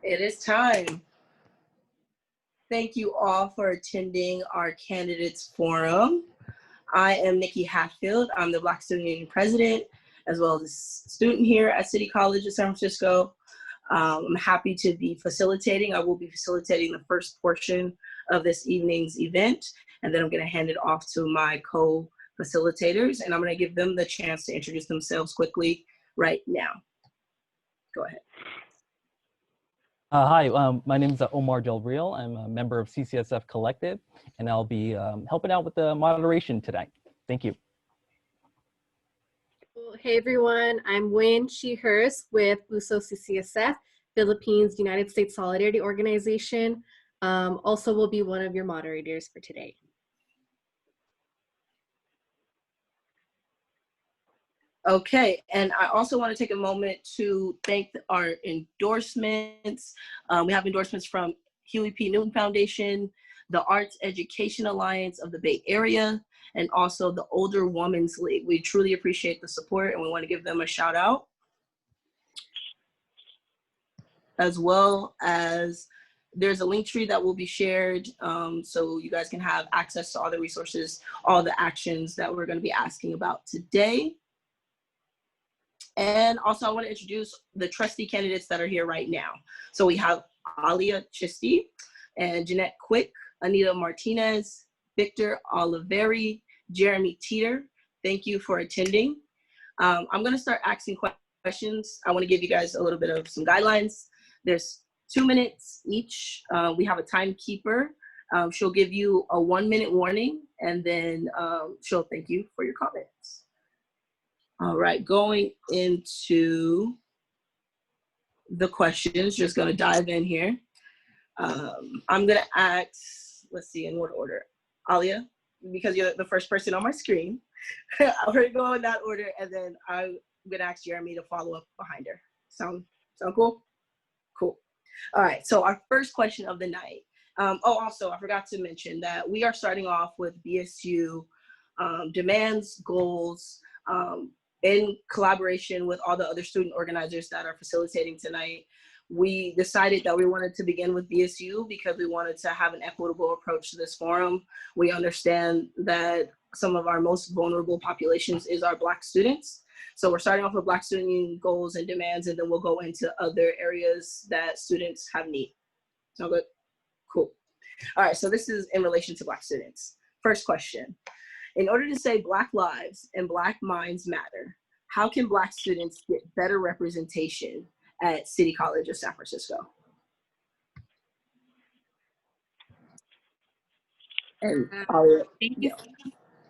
It is time. Thank you all for attending our candidates forum. I am Nikki Hatfield. I'm the Black Student Union President, as well as a student here at City College of San Francisco. I'm happy to be facilitating. I will be facilitating the first portion of this evening's event, and then I'm going to hand it off to my co-facilitators, and I'm going to give them the chance to introduce themselves quickly right now. Go ahead. Hi, my name is Omar Del Real. I'm a member of CCSF Collective, and I'll be helping out with the moderation today. Thank you. Hey everyone, I'm Wayne She/Hers with BUSO CCSF, Philippines United States Solidarity Organization. Also will be one of your moderators for today. Okay, and I also want to take a moment to thank our endorsements. We have endorsements from Huey P. Newton Foundation, the Arts Education Alliance of the Bay Area, and also the Older Women's League. We truly appreciate the support and we want to give them a shout out. As well as there's a link tree that will be shared so you guys can have access to all the resources, all the actions that we're going to be asking about today. And also I want to introduce the trustee candidates that are here right now. So we have Aliya Chisti and Jeanette Quick, Anita Martinez, Victor Olivieri, Geramye Teeter. Thank you for attending. I'm going to start asking questions. I want to give you guys a little bit of some guidelines. There's 2 minutes each. We have a timekeeper. She'll give you a 1-minute warning, and then she'll thank you for your comments. All right, going into the questions, just going to dive in here. I'm going to ask, let's see, in what order? Aliya, because you're the first person on my screen. I'm going to go in that order, and then I'm going to ask Geramye to follow up behind her. Sound cool? Cool. All right, so our first question of the night. Also, I forgot to mention that we are starting off with BSU demands, goals, in collaboration with all the other student organizers that are facilitating tonight. We decided that we wanted to begin with BSU because we wanted to have an equitable approach to this forum. We understand that some of our most vulnerable populations is our Black students. So we're starting off with Black Student Union goals and demands, and then we'll go into other areas that students have need. Sound good? Cool. All right, so this is in relation to Black students. First question. In order to say Black lives and Black minds matter, how can Black students get better representation at City College of San Francisco? And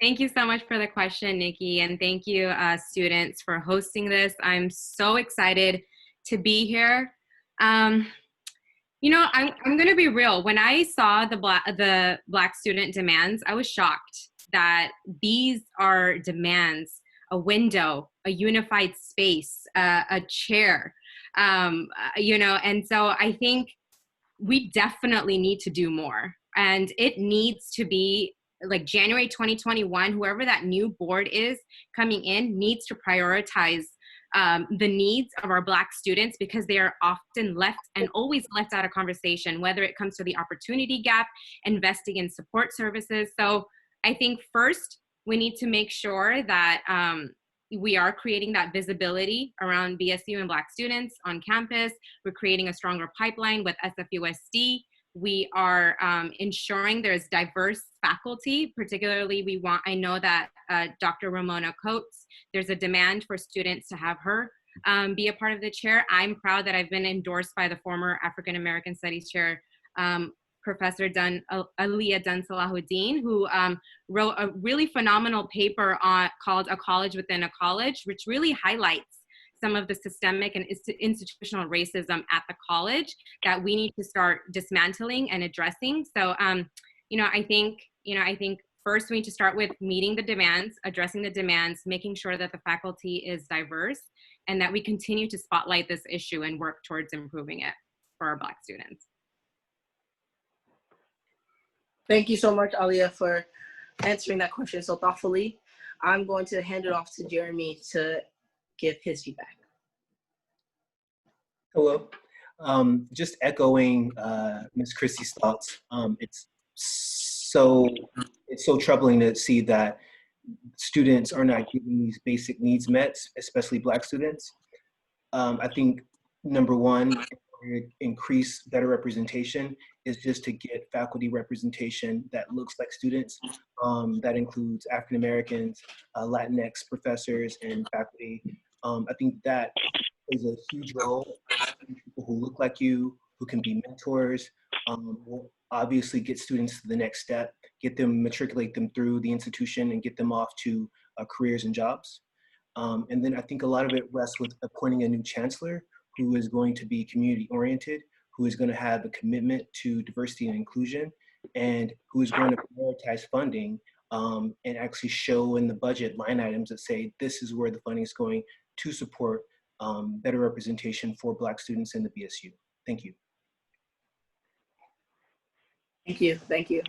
Thank you so much for the question, Nikki, and thank you students for hosting this. I'm so excited to be here. You know, I'm gonna be real. When I saw the Black student demands, I was shocked that these are demands: a window, a unified space, a chair, you know, and so I think we definitely need to do more. And it needs to be like January 2021, whoever that new board is coming in needs to prioritize the needs of our Black students, because they are often left and always left out of conversation, whether it comes to the opportunity gap, investing in support services. So I think first we need to make sure that we are creating that visibility around BSU and Black students on campus. We're creating a stronger pipeline with SFUSD. We are ensuring there's diverse faculty, particularly I know that Dr. Ramona Coates, there's a demand for students to have her be a part of the chair. I'm proud that I've been endorsed by the former African American Studies Chair, Professor Aliya Salahuddin, who wrote a really phenomenal paper called A College Within a College, which really highlights some of the systemic and institutional racism at the college that we need to start dismantling and addressing. So, you know, I think first we need to start with meeting the demands, addressing the demands, making sure that the faculty is diverse, and that we continue to spotlight this issue and work towards improving it for our Black students. Thank you so much, Aliya, for answering that question so thoughtfully. I'm going to hand it off to Geramye to give his feedback. Hello, Just echoing Ms. Christie's thoughts, it's so troubling to see that students are not getting these basic needs met, especially Black students. I think number one, increase better representation is just to get faculty representation that looks like students. That includes African Americans, Latinx professors, and faculty. I think that is a huge role. People who look like you, who can be mentors, will obviously get students to the next step, get them, matriculate them through the institution and get them off to careers and jobs. And then I think a lot of it rests with appointing a new chancellor who is going to be community oriented, who is going to have a commitment to diversity and inclusion, and who is going to prioritize funding and actually show in the budget line items that say this is where the funding is going to support better representation for Black students in the BSU. Thank you. Thank you. Thank you.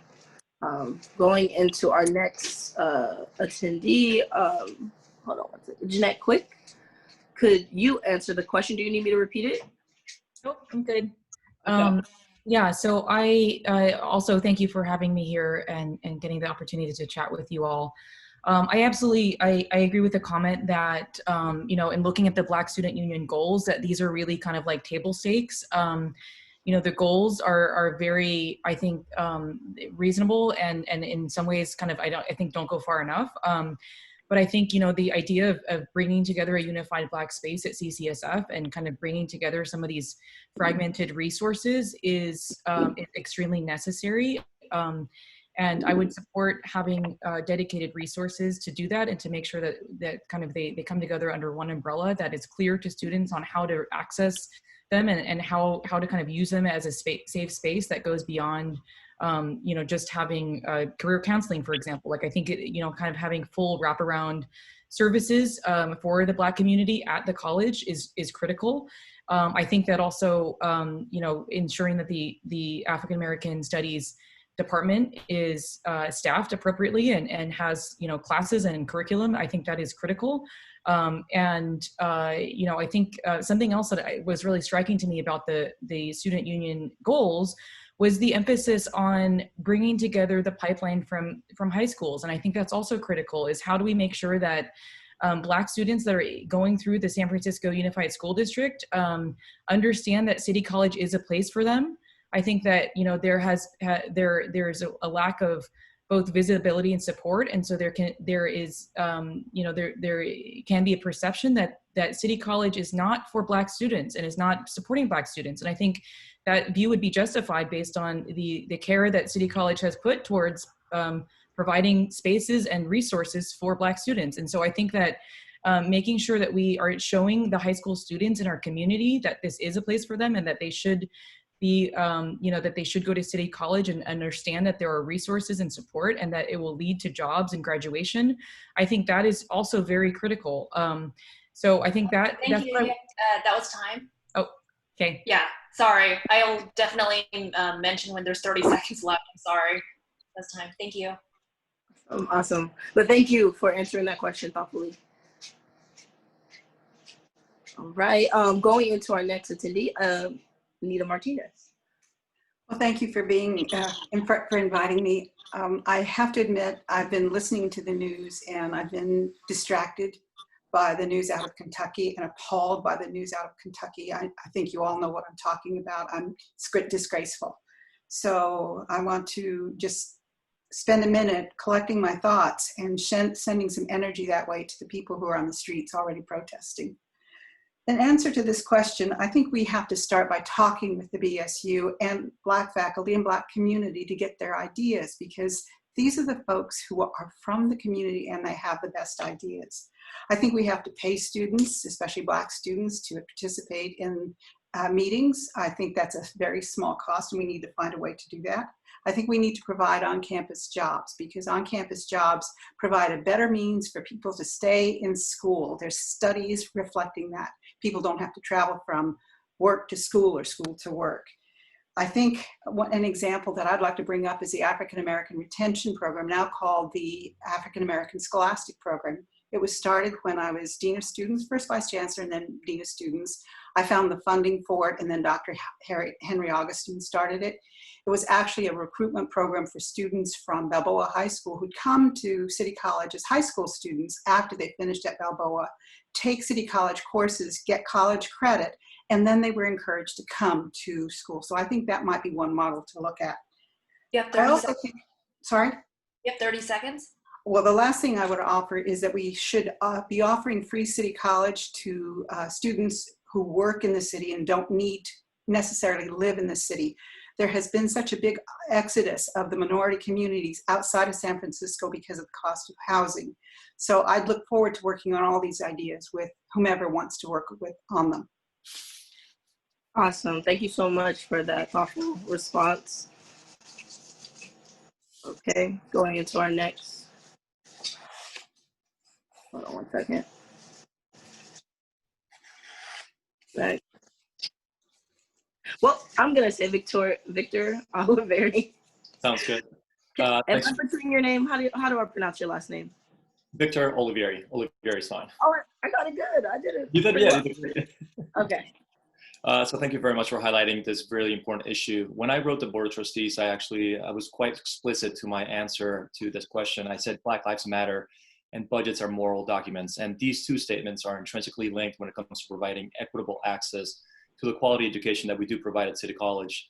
Going into our next attendee, hold on one second. Jeanette, quick, could you answer the question? Do you need me to repeat it? Nope, I'm good. Okay. Yeah, so I also thank you for having me here and getting the opportunity to chat with you all. I absolutely, I agree with the comment that, you know, in looking at the Black Student Union goals, that these are really kind of like table stakes. You know, the goals are very, I think, reasonable and in some ways kind of, I think don't go far enough. But I think, you know, the idea of bringing together a unified Black space at CCSF and kind of bringing together some of these fragmented resources is extremely necessary. And I would support having dedicated resources to do that and to make sure that kind of they come together under one umbrella that is clear to students on how to access them and how to kind of use them as a safe space that goes beyond you know, just having career counseling, for example. Like I think, you know, kind of having full wraparound services for the Black community at the college is critical. I think that also, you know, ensuring that the African American Studies department is staffed appropriately and has, you know, classes and curriculum, I think that is critical. And you know, I think something else that was really striking to me about the student union goals was the emphasis on bringing together the pipeline from high schools. And I think that's also critical, is how do we make sure that Black students that are going through the San Francisco Unified School District understand that City College is a place for them. I think that, you know, there's a lack of both visibility and support. And so there is, you know, there can be a perception that City College is not for Black students and is not supporting Black students. And I think that view would be justified based on the care that City College has put towards providing spaces and resources for Black students. And so I think that making sure that we are showing the high school students in our community that this is a place for them and that they should be, you know, that they should go to City College and understand that there are resources and support and that it will lead to jobs and graduation. I think that is also very critical. So I think that- Thank you, that was time. Oh, okay. Yeah, sorry. I'll definitely mention when there's 30 seconds left. I'm sorry. That's time. Thank you. Awesome. But thank you for answering that question thoughtfully. All right, going into our next attendee, Anita Martinez. Well, thank you for being, for inviting me. I have to admit, I've been listening to the news and I've been distracted by the news out of Kentucky and appalled by the news out of Kentucky. I think you all know what I'm talking about. It's disgraceful. So I want to just spend a minute collecting my thoughts and sending some energy that way to the people who are on the streets already protesting. In answer to this question, I think we have to start by talking with the BSU and Black faculty and Black community to get their ideas, because these are the folks who are from the community and they have the best ideas. I think we have to pay students, especially Black students, to participate in meetings. I think that's a very small cost and we need to find a way to do that. I think we need to provide on-campus jobs, because on-campus jobs provide a better means for people to stay in school. There's studies reflecting that. People don't have to travel from work to school or school to work. I think an example that I'd like to bring up is the African American Retention Program, now called the African American Scholastic Program. It was started when I was Dean of Students, first Vice Chancellor and then Dean of Students. I found the funding for it, and then Dr. Henry Augustine started it. It was actually a recruitment program for students from Balboa High School who'd come to City College as high school students after they finished at Balboa, take City College courses, get college credit, and then they were encouraged to come to school. So I think that might be one model to look at. You have 30 seconds. Sorry? You have 30 seconds. Well, the last thing I would offer is that we should be offering free City College to students who work in the city and don't need to necessarily live in the city. There has been such a big exodus of the minority communities outside of San Francisco because of the cost of housing. So I'd look forward to working on all these ideas with whomever wants to work on them. Awesome. Thank you so much for that thoughtful response. Okay, going into our next. Hold on one second. Right. Well, I'm going to say Victor Olivieri. Sounds good. Am I Thanks. butchering your name? How do I pronounce your last name? Victor Olivieri. Olivieri's fine. Oh, I got it good. I did it. You did, pretty yeah. well. You did great. Okay. So thank you very much for highlighting this really important issue. When I wrote the Board of Trustees, I was quite explicit to my answer to this question. I said Black Lives Matter and budgets are moral documents. And these two statements are intrinsically linked when it comes to providing equitable access to the quality education that we do provide at City College.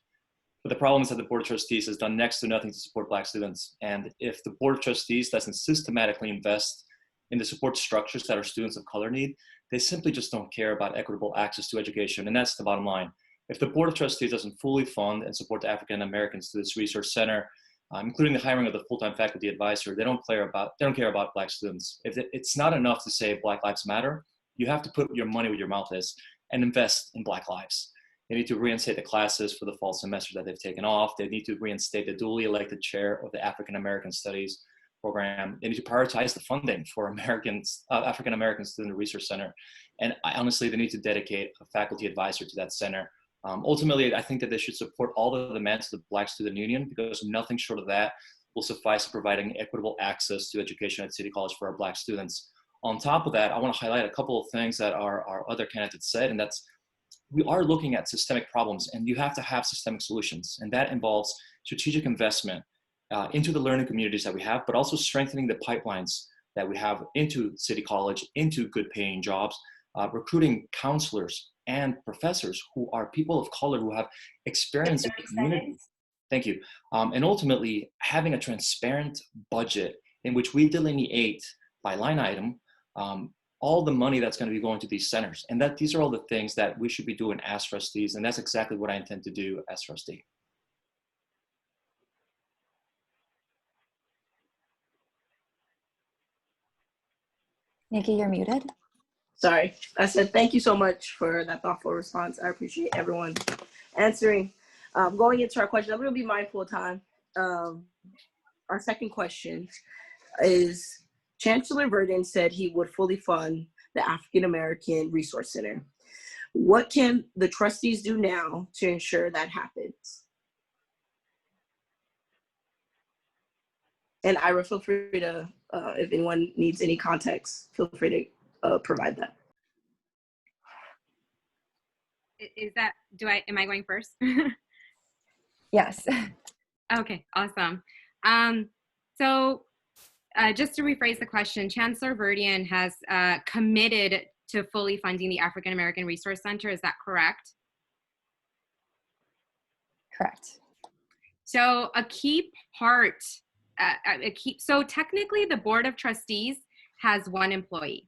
But the problem is that the Board of Trustees has done next to nothing to support Black students. And if the Board of Trustees doesn't systematically invest in the support structures that our students of color need, they simply just don't care about equitable access to education. And that's the bottom line. If the Board of Trustees doesn't fully fund and support the African American Students Resource Center, including the hiring of the full-time faculty advisor, they don't care about Black students. It's not enough to say Black Lives Matter. You have to put your money where your mouth is and invest in Black lives. They need to reinstate the classes for the fall semester that they've taken off. They need to reinstate the duly elected chair of the African American Studies program. They need to prioritize the funding for African American Student Resource Center. And honestly, they need to dedicate a faculty advisor to that center. Ultimately, I think that they should support all the demands of the Black Student Union, because nothing short of that will suffice for providing equitable access to education at City College for our Black students. On top of that, I want to highlight a couple of things that our other candidates said, and that's we are looking at systemic problems, and you have to have systemic solutions. And that involves strategic investment into the learning communities that we have, but also strengthening the pipelines that we have into City College, into good paying jobs, recruiting counselors and professors who are people of color who have experience in the community. Thank you. And ultimately, having a transparent budget in which we delineate by line item all the money that's going to be going to these centers. And that these are all the things that we should be doing as trustees. And that's exactly what I intend to do as trustee. Nikki, you're muted. Sorry. I said thank you so much for that thoughtful response. I appreciate everyone answering. Going into our question, I'm going to be mindful of time. Our second question is, Chancellor Vurdien said he would fully fund the African American Resource Center. What can the trustees do now to ensure that happens? And Ira, feel free to, if anyone needs any context, feel free to provide that. Am I going first? Yes. Okay, awesome. So just to rephrase the question, Chancellor Vurdien has committed to fully funding the African American Resource Center. Is that correct? Correct. So a key part, so technically the Board of Trustees has one employee.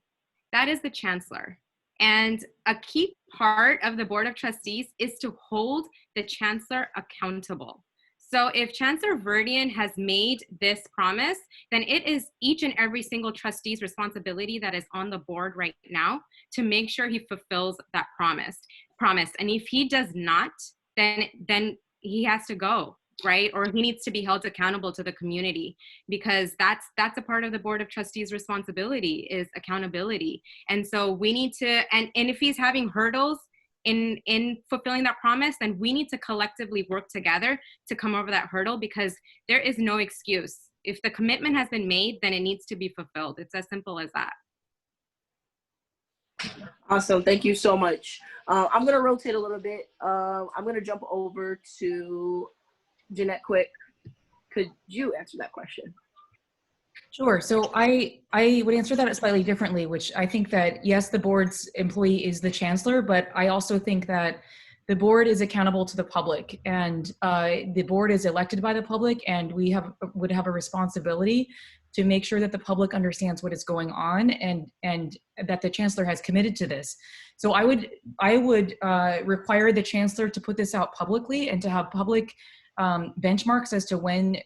That is the Chancellor. And a key part of the Board of Trustees is to hold the Chancellor accountable. So if Chancellor Vurdien has made this promise, then it is each and every single trustee's responsibility that is on the board right now to make sure he fulfills that promise. And if he does not, then he has to go, right? Or he needs to be held accountable to the community, because that's a part of the Board of Trustees' responsibility, is accountability. And so we need to, and if he's having hurdles in fulfilling that promise, then we need to collectively work together to come over that hurdle, because there is no excuse. If the commitment has been made, then it needs to be fulfilled. It's as simple as that. Awesome. Thank you so much. I'm going to rotate a little bit. I'm going to jump over to Jeanette Quick. Could you answer that question? Sure. So I would answer that slightly differently, which I think that, yes, the board's employee is the chancellor, but I also think that the board is accountable to the public, and the board is elected by the public, and we would have a responsibility to make sure that the public understands what is going on, and that the chancellor has committed to this. So I would require the chancellor to put this out publicly and to have public benchmarks as to when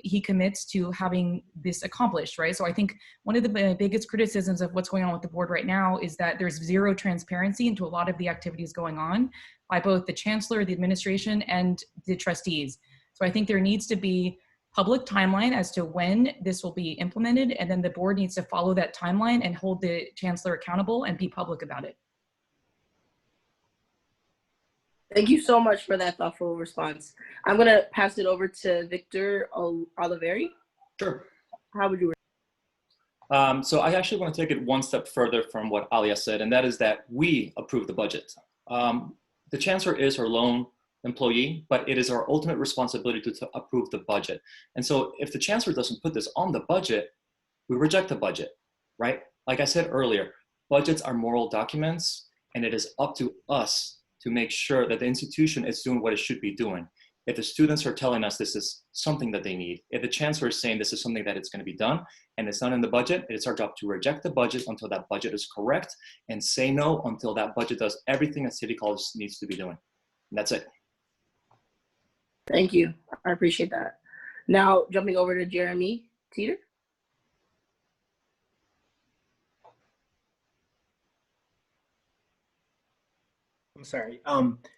he commits to having this accomplished, right? So I think one of the biggest criticisms of what's going on with the board right now is that there's zero transparency into a lot of the activities going on by both the chancellor, the administration, and the trustees. So I think there needs to be public timeline as to when this will be implemented, and then the board needs to follow that timeline and hold the chancellor accountable and be public about it. Thank you so much for that thoughtful response. I'm going to pass it over to Victor Olivieri. Sure. How would you? So I actually want to take it one step further from what Aliya said, and that is that we approve the budget. The chancellor is her lone employee, but it is our ultimate responsibility to approve the budget. And so if the chancellor doesn't put this on the budget, we reject the budget, right? Like I said earlier, budgets are moral documents, and it is up to us to make sure that the institution is doing what it should be doing. If the students are telling us this is something that they need, if the chancellor is saying this is something that it's going to be done and it's not in the budget, it's our job to reject the budget until that budget is correct and say no until that budget does everything that City College needs to be doing. And that's it. Thank you. I appreciate that. Now jumping over to Geramye Teeter. I'm sorry.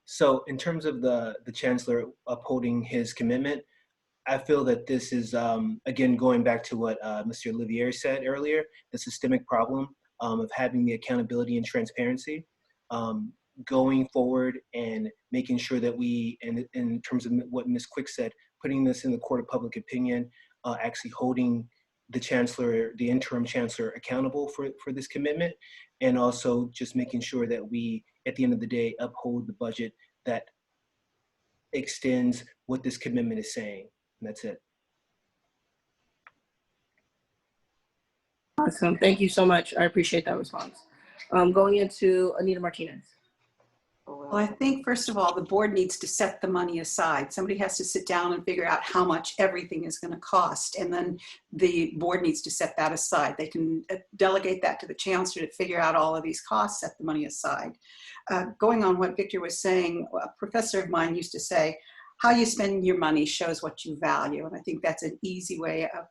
So in terms of the chancellor upholding his commitment, I feel that this is, again, going back to what Mr. Olivieri said earlier, the systemic problem of having the accountability and transparency, going forward and making sure that we, and in terms of what Ms. Quick said, putting this in the court of public opinion, actually holding the chancellor, the interim chancellor, accountable for this commitment, and also just making sure that we, at the end of the day, uphold the budget that extends what this commitment is saying. And that's it. Awesome. Thank you so much. I appreciate that response. Going into Anita Martinez. Well, I think, first of all, the board needs to set the money aside. Somebody has to sit down and figure out how much everything is going to cost. And then the board needs to set that aside. They can delegate that to the chancellor to figure out all of these costs, set the money aside. Going on what Victor was saying, a professor of mine used to say, how you spend your money shows what you value. And I think that's an easy way of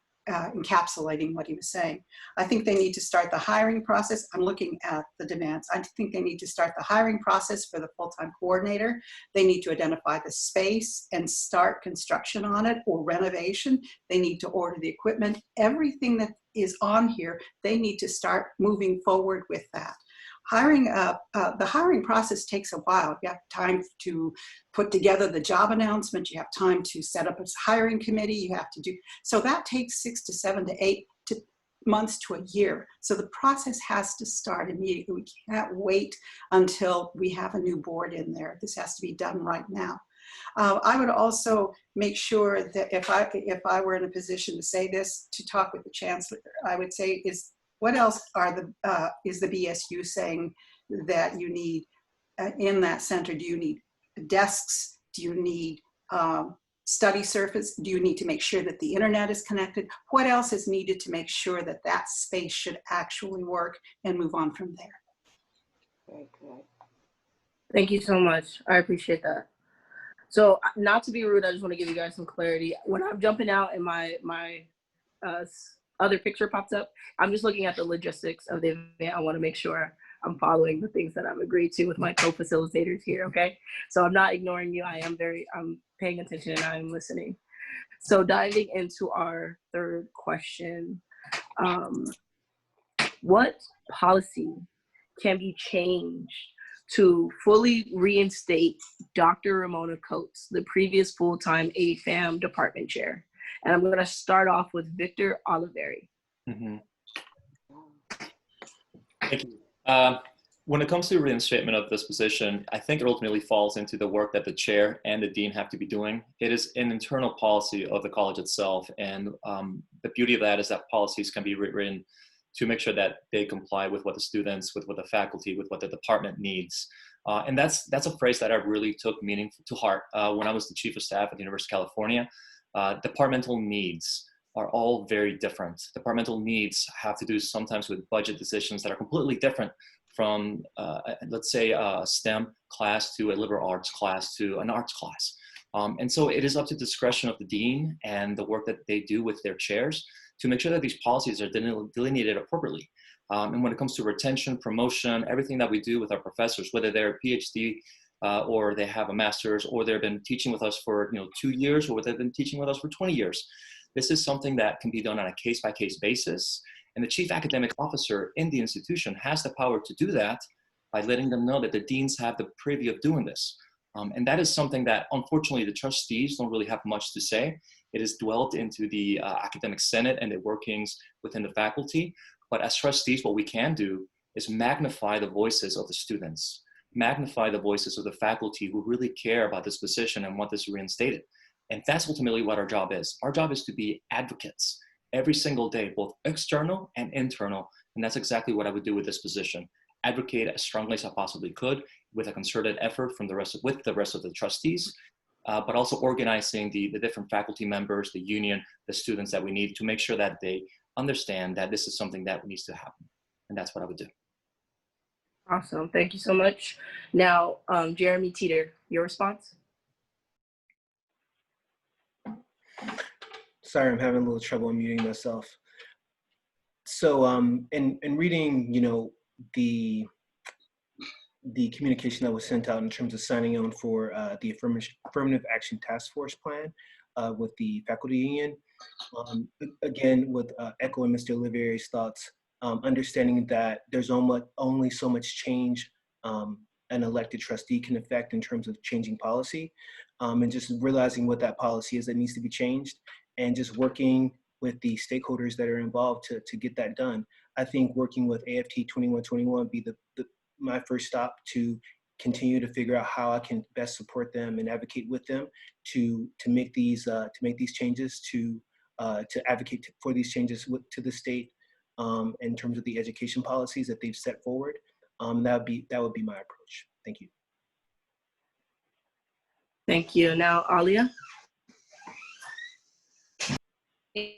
encapsulating what he was saying. I think they need to start the hiring process. I'm looking at the demands. I think they need to start the hiring process for the full-time coordinator. They need to identify the space and start construction on it or renovation. They need to order the equipment. Everything that is on here, they need to start moving forward with that. The hiring process takes a while. You have time to put together the job announcement. You have time to set up a hiring committee. You have to do, so that takes 6 to 7 to 8 months to a year. So the process has to start immediately. We can't wait until we have a new board in there. This has to be done right now. I would also make sure that if I were in a position to say this, to talk with the chancellor, I would say what else is the BSU saying that you need in that center? Do you need desks? Do you need study surface? Do you need to make sure that the internet is connected? What else is needed to make sure that that space should actually work, and move on from there? Very good. Thank you so much. I appreciate that. So not to be rude, I just want to give you guys some clarity. When I'm jumping out and my other picture pops up, I'm just looking at the logistics of the event. I want to make sure I'm following the things that I've agreed to with my co-facilitators here, okay? So I'm not ignoring you. I'm paying attention and I'm listening. So diving into our third question, what policy can be changed to fully reinstate Dr. Ramona Coates, the previous full-time AFAM Department Chair? And I'm going to start off with Victor Olivieri. Mm-hmm. Thank you. When it comes to reinstatement of this position, I think it ultimately falls into the work that the chair and the dean have to be doing. It is an internal policy of the college itself. And the beauty of that is that policies can be written to make sure that they comply with what the students, with what the faculty, with what the department needs. And that's a phrase that I really took meaning to heart when I was the chief of staff at the University of California. Departmental needs are all very different. Departmental needs have to do sometimes with budget decisions that are completely different from, let's say, a STEM class to a liberal arts class to an arts class. And so it is up to discretion of the dean and the work that they do with their chairs to make sure that these policies are delineated appropriately. And when it comes to retention, promotion, everything that we do with our professors, whether they're a PhD or they have a master's, or they've been teaching with us for 2 years, or they've been teaching with us for 20 years. This is something that can be done on a case-by-case basis. And the chief academic officer in the institution has the power to do that by letting them know that the deans have the privy of doing this. And that is something that, unfortunately, the trustees don't really have much to say. It is dwelt into the academic senate and the workings within the faculty. But as trustees, what we can do is magnify the voices of the students, magnify the voices of the faculty who really care about this position and want this reinstated. And that's ultimately what our job is. Our job is to be advocates every single day, both external and internal. And that's exactly what I would do with this position. Advocate as strongly as I possibly could with a concerted effort from the rest of the trustees, but also organizing the different faculty members, the union, the students that we need to make sure that they understand that this is something that needs to happen. And that's what I would do. Awesome, thank you so much. Now, Geramye Teeter, your response? Sorry, I'm having a little trouble muting myself. So in reading, the communication that was sent out in terms of signing on for the Affirmative Action Task Force plan with the faculty union, again, with echoing Mr. Olivieri's thoughts, understanding that there's only so much change an elected trustee can affect in terms of changing policy, and just realizing what that policy is that needs to be changed, and just working with the stakeholders that are involved to get that done. I think working with AFT 2121 would be my first stop to continue to figure out how I can best support them and advocate with them to make these changes, to advocate for these changes to the state in terms of the education policies that they've set forward. That would be my approach. Thank you. Thank you. Now, Aliya.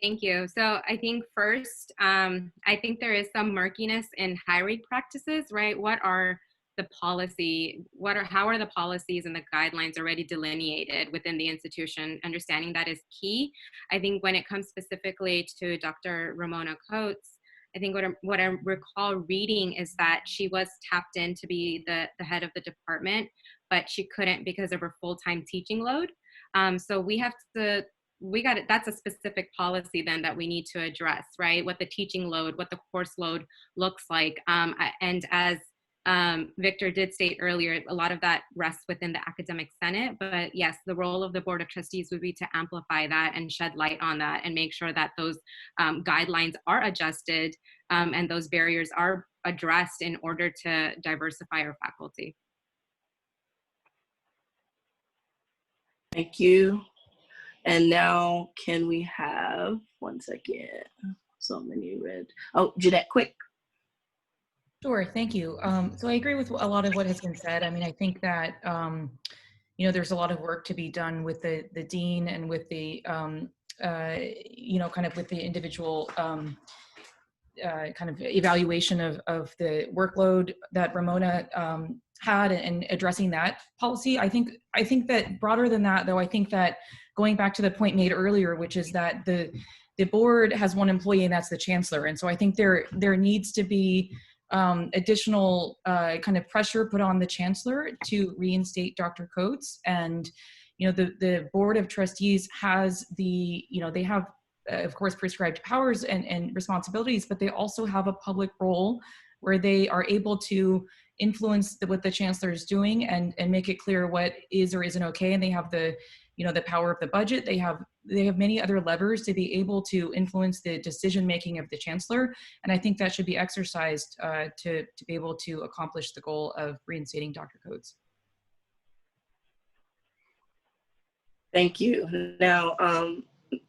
Thank you. So I think first, I think there is some murkiness in hiring practices, right? What are the policy, how are the policies and the guidelines already delineated within the institution? Understanding that is key. I think when it comes specifically to Dr. Ramona Coates, I think what I recall reading is that she was tapped in to be the head of the department, but she couldn't because of her full-time teaching load. So that's a specific policy then that we need to address, right? What the teaching load, what the course load looks like. And as Victor did state earlier, a lot of that rests within the academic senate, but yes, the role of the Board of Trustees would be to amplify that and shed light on that and make sure that those guidelines are adjusted and those barriers are addressed in order to diversify our faculty. Thank you. And now can we have, one second, so many red. Oh, Jeanette, quick. Sure, thank you. So I agree with a lot of what has been said. I mean, I think that, there's a lot of work to be done with the dean and with the, kind of with the individual kind of evaluation of the workload that Ramona had and addressing that policy. I think that broader than that, though, I think that going back to the point made earlier, which is that the board has one employee and that's the chancellor. And so I think there needs to be additional kind of pressure put on the chancellor to reinstate Dr. Coates. And, the Board of Trustees has they have, of course, prescribed powers and responsibilities, but they also have a public role where they are able to influence what the chancellor is doing and make it clear what is or isn't okay. And they have the power of the budget. They have they have many other levers to be able to influence the decision making of the chancellor. And I think that should be exercised to be able to accomplish the goal of reinstating Dr. Coates. Thank you. Now,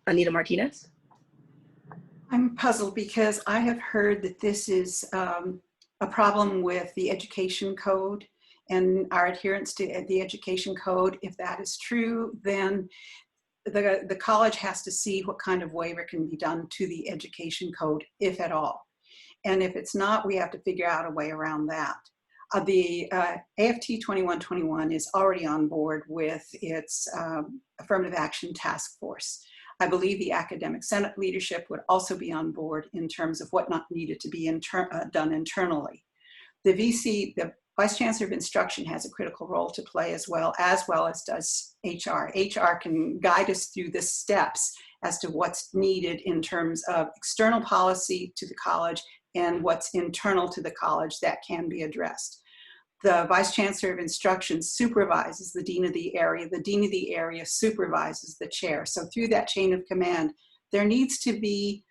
Anita Martinez. I'm puzzled because I have heard that this is a problem with the education code and our adherence to the education code. If that is true, then the college has to see what kind of waiver can be done to the education code, if at all. And if it's not, we have to figure out a way around that. The AFT 2121 is already on board with its affirmative action task force. I believe the academic senate leadership would also be on board in terms of what not needed to be done internally. The VC, the Vice Chancellor of Instruction, has a critical role to play as well as does HR. HR can guide us through the steps as to what's needed in terms of external policy to the college and what's internal to the college that can be addressed. The Vice Chancellor of Instruction supervises the Dean of the area. The Dean of the area supervises the chair. So through that chain of command, there needs to be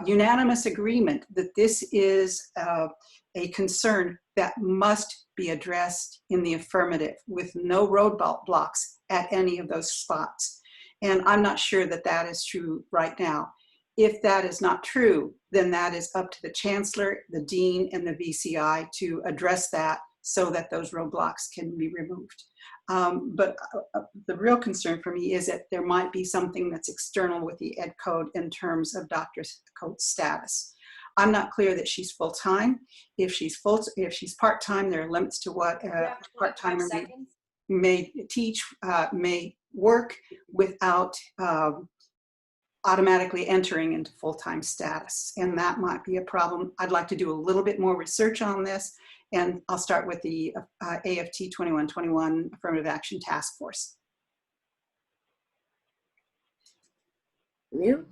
unanimous agreement that this is a concern that must be addressed in the affirmative with no roadblocks at any of those spots. And I'm not sure that that is true right now. If that is not true, then that is up to the Chancellor, the Dean, and the VCI to address that so that those roadblocks can be removed. But the real concern for me is that there might be something that's external with the ed code in terms of Dr. Coates' status. I'm not clear that she's full-time. If she's part-time, there are limits to what part-timer may teach, may work without automatically entering into full-time status. And that might be a problem. I'd like to do a little bit more research on this. And I'll start with the AFT 2121 Affirmative Action Task Force.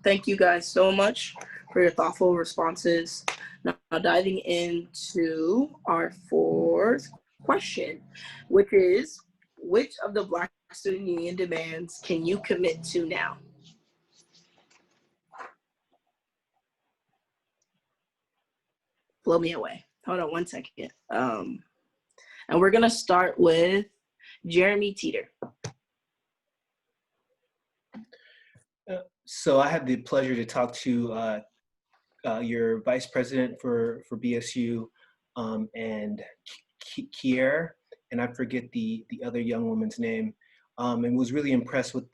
Thank you guys so much for your thoughtful responses. Now diving into our fourth question, which is, which of the Black Student Union demands can you commit to now? Blow me away. Hold on one second. And we're gonna start with Geramye Teeter. So I had the pleasure to talk to your vice president for BSU and Kier, and I forget the other young woman's name, and was really impressed with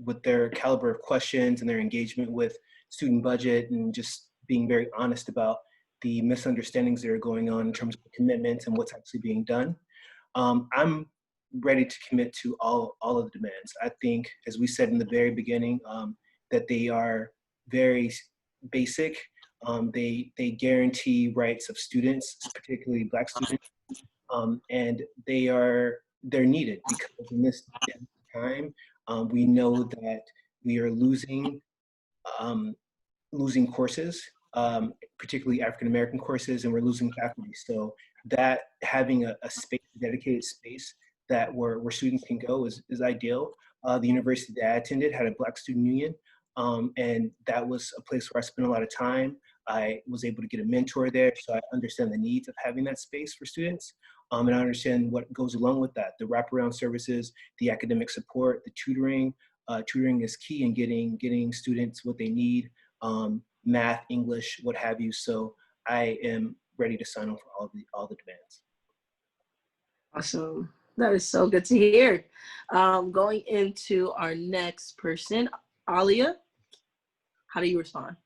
with their caliber of questions and their engagement with student budget and just being very honest about the misunderstandings that are going on in terms of commitments and what's actually being done. I'm ready to commit to all of the demands. I think, as we said in the very beginning, that they are very basic. They guarantee rights of students, particularly Black students, and they're needed because in this time we know that we are losing courses, particularly African American courses, and we're losing faculty. So that having a space, a dedicated space that where students can go is ideal. The university that I attended had a Black student union, and that was a place where I spent a lot of time. I was able to get a mentor there, so I understand the needs of having that space for students, and I understand what goes along with that, the wraparound services, the academic support, the tutoring. Tutoring is key in getting students what they need, math, English, what have you. So I am ready to sign on for all the demands. Awesome. That is so good to hear. Going into our next person, Aliya, how do you respond?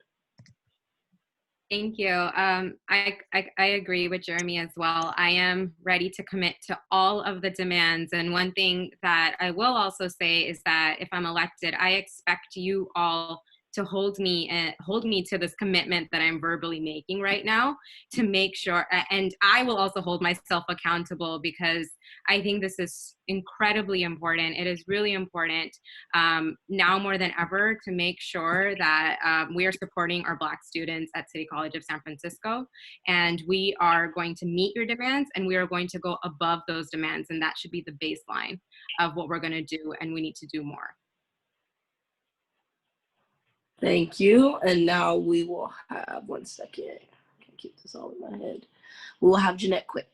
Thank you. I agree with Geramye as well. I am ready to commit to all of the demands. And one thing that I will also say is that if I'm elected, I expect you all to hold me to this commitment that I'm verbally making right now, to make sure, and I will also hold myself accountable, because I think this is incredibly important. It is really important now more than ever to make sure that we are supporting our Black students at City College of San Francisco, and we are going to meet your demands, and we are going to go above those demands, and that should be the baseline of what we're going to do, and we need to do more. Thank you. And now we will have, one second, I can keep this all in my head. We will have Jeanette Quick.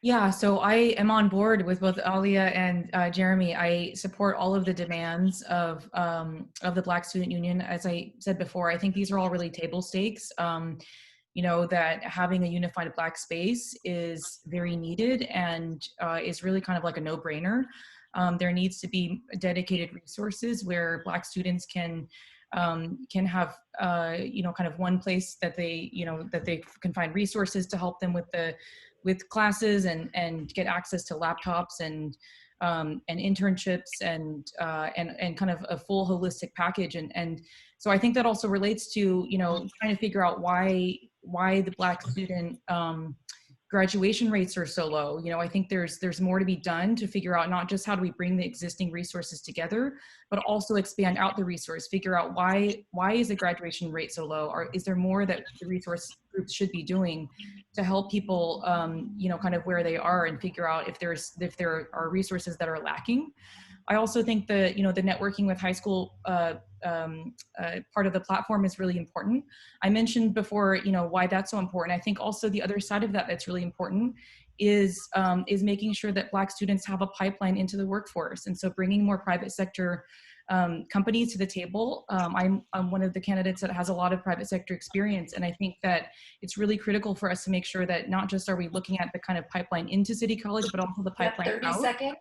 Yeah, so I am on board with both Aliya and Geramye. I support all of the demands of the Black Student Union. As I said before, I think these are all really table stakes. You know, that having a unified Black space is very needed and is really kind of like a no-brainer. There needs to be dedicated resources where Black students can have you know, kind of one place that they, you know, that they can find resources to help them with classes and get access to laptops and internships and kind of a full holistic package. And so I think that also relates to, you know, trying to figure out why the Black student graduation rates are so low. You know, I think there's more to be done to figure out not just how do we bring the existing resources together, but also expand out the resource, figure out why is the graduation rate so low, or is there more that the resource groups should be doing to help people, you know, kind of where they are, and figure out if there are resources that are lacking. I also think that, you know, the networking with high school part of the platform is really important. I mentioned before, you know, why that's so important. I think also the other side of that that's really important is making sure that Black students have a pipeline into the workforce. And so bringing more private sector companies to the table. I'm one of the candidates that has a lot of private sector experience. And I think that it's really critical for us to make sure that not just are we looking at the kind of pipeline into City College, but also the pipeline 30 out. seconds.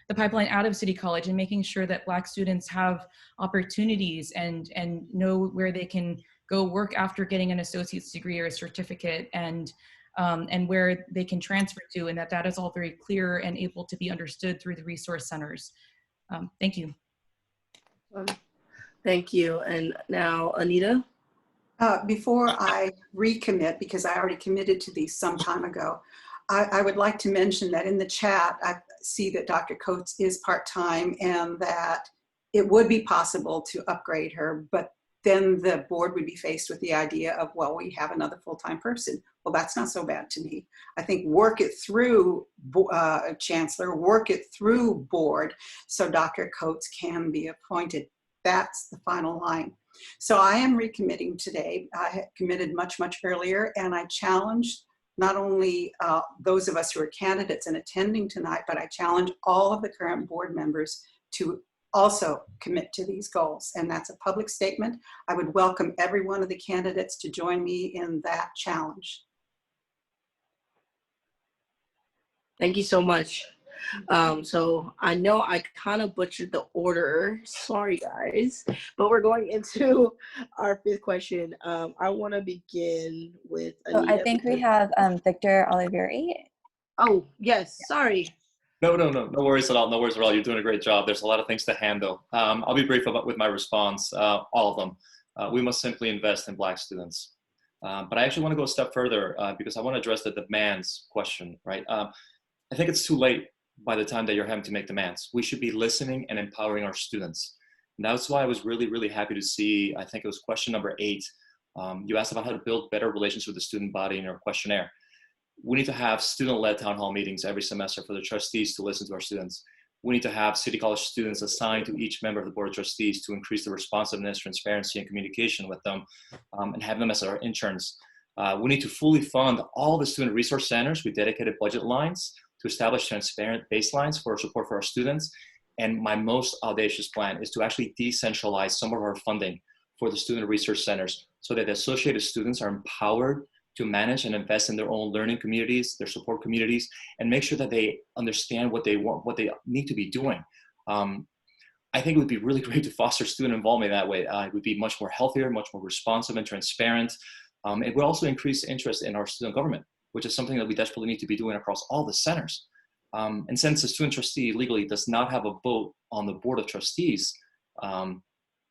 The pipeline out of City College, and making sure that Black students have opportunities and know where they can go work after getting an associate's degree or a certificate, and where they can transfer to, and that is all very clear and able to be understood through the resource centers. Thank you. Thank you. And now Anita. Before I recommit, because I already committed to these some time ago, I would like to mention that in the chat, I see that Dr. Coates is part-time and that it would be possible to upgrade her, but then the board would be faced with the idea of, well, we have another full-time person. Well, that's not so bad to me. I think work it through Chancellor, work it through board so Dr. Coates can be appointed. That's the final line. So I am recommitting today. I had committed much, much earlier, and I challenged not only those of us who are candidates and attending tonight, but I challenge all of the current board members to also commit to these goals. And that's a public statement. I would welcome every one of the candidates to join me in that challenge. Thank you so much. So I know I kind of butchered the order. Sorry, guys. But we're going into our fifth question. I want to begin with Anita. So I think we have Victor Olivieri. Oh, yes. Sorry. No worries at all. No worries at all. You're doing a great job. There's a lot of things to handle. I'll be brief with my response, all of them. We must simply invest in Black students. But I actually want to go a step further because I want to address the demands question, right? I think it's too late by the time that you're having to make demands. We should be listening and empowering our students. And that's why I was really, really happy to see, I think it was question number 8. You asked about how to build better relations with the student body in your questionnaire. We need to have student-led town hall meetings every semester for the trustees to listen to our students. We need to have City College students assigned to each member of the Board of Trustees to increase the responsiveness, transparency, and communication with them, and have them as our interns. We need to fully fund all the student resource centers with dedicated budget lines to establish transparent baselines for support for our students. And my most audacious plan is to actually decentralize some of our funding for the student research centers so that the associated students are empowered to manage and invest in their own learning communities, their support communities, and make sure that they understand what they want, what they need to be doing. I think it would be really great to foster student involvement that way. It would be much more healthier, much more responsive and transparent. It would also increase interest in our student government, which is something that we desperately need to be doing across all the centers. And since the student trustee legally does not have a vote on the Board of Trustees,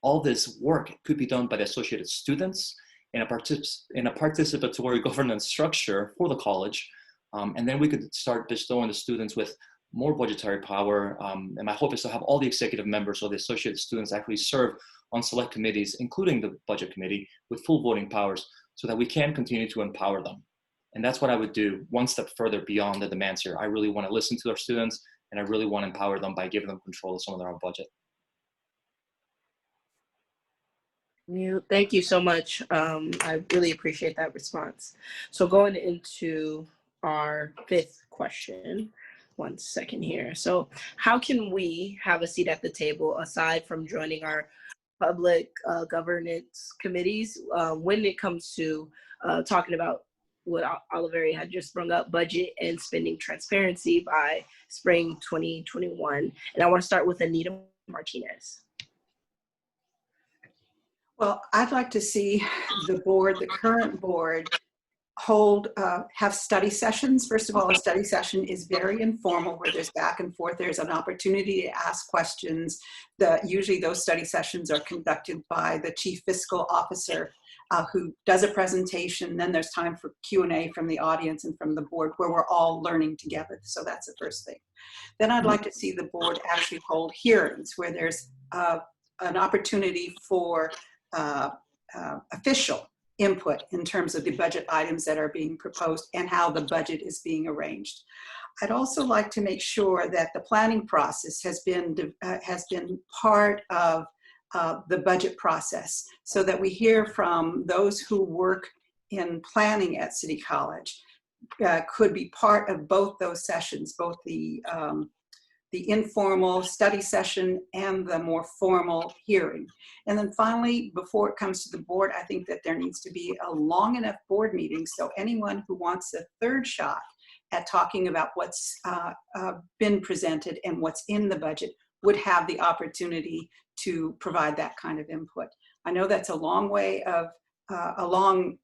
all this work could be done by the associated students in a participatory governance structure for the college. And then we could start bestowing the students with more budgetary power. And my hope is to have all the executive members or the associated students actually serve on select committees, including the budget committee, with full voting powers so that we can continue to empower them. And that's what I would do one step further beyond the demands here. I really want to listen to our students, And I really want to empower them by giving them control of some of their own budget. Thank you so much. I really appreciate that response. So going into our fifth question, one second here. So how can we have a seat at the table aside from joining our public governance committees when it comes to talking about what Olivieri had just brought up, budget and spending transparency by spring 2021. And I want to start with Anita Martinez. Well, I'd like to see the board, the current board, have study sessions. First of all, a study session is very informal where there's back and forth. There's an opportunity to ask questions. Usually those study sessions are conducted by the chief fiscal officer who does a presentation. Then there's time for Q&A from the audience and from the board where we're all learning together. So that's the first thing. Then I'd like to see the board actually hold hearings where there's an opportunity for official input in terms of the budget items that are being proposed and how the budget is being arranged. I'd also like to make sure that the planning process has been part of the budget process so that we hear from those who work in planning at City College, could be part of both those sessions, both the informal study session and the more formal hearing. And then finally, before it comes to the board, I think that there needs to be a long enough board meeting so anyone who wants a third shot at talking about what's been presented and what's in the budget would have the opportunity to provide that kind of input. I know that's a long way of, a long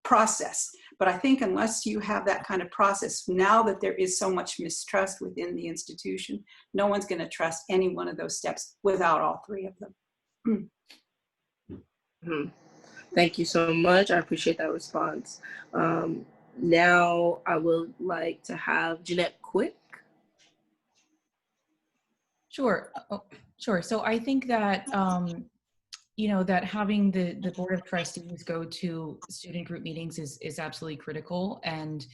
process, but I think unless you have that kind of process, now that there is so much mistrust within the institution, no one's going to trust any one of those steps without all three of them. Thank you so much. I appreciate that response. Now I would like to have Jeanette Quick. Sure. Sure. So I think that, you know, that having the Board of Trustees go to student group meetings is absolutely critical, and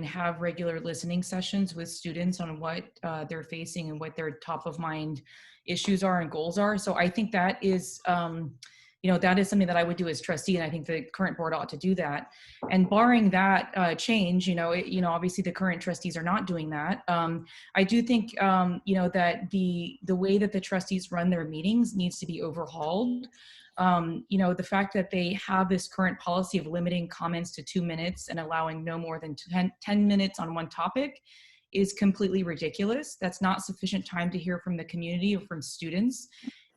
have regular listening sessions with students on what they're facing and what their top of mind issues are and goals are. So I think that is, you know, that is something that I would do as trustee, and I think the current board ought to do that. And barring that change, you know, obviously the current trustees are not doing that. I do think, you know, that the way that the trustees run their meetings needs to be overhauled. You know, the fact that they have this current policy of limiting comments to 2 minutes and allowing no more than 10 minutes on one topic is completely ridiculous. That's not sufficient time to hear from the community or from students.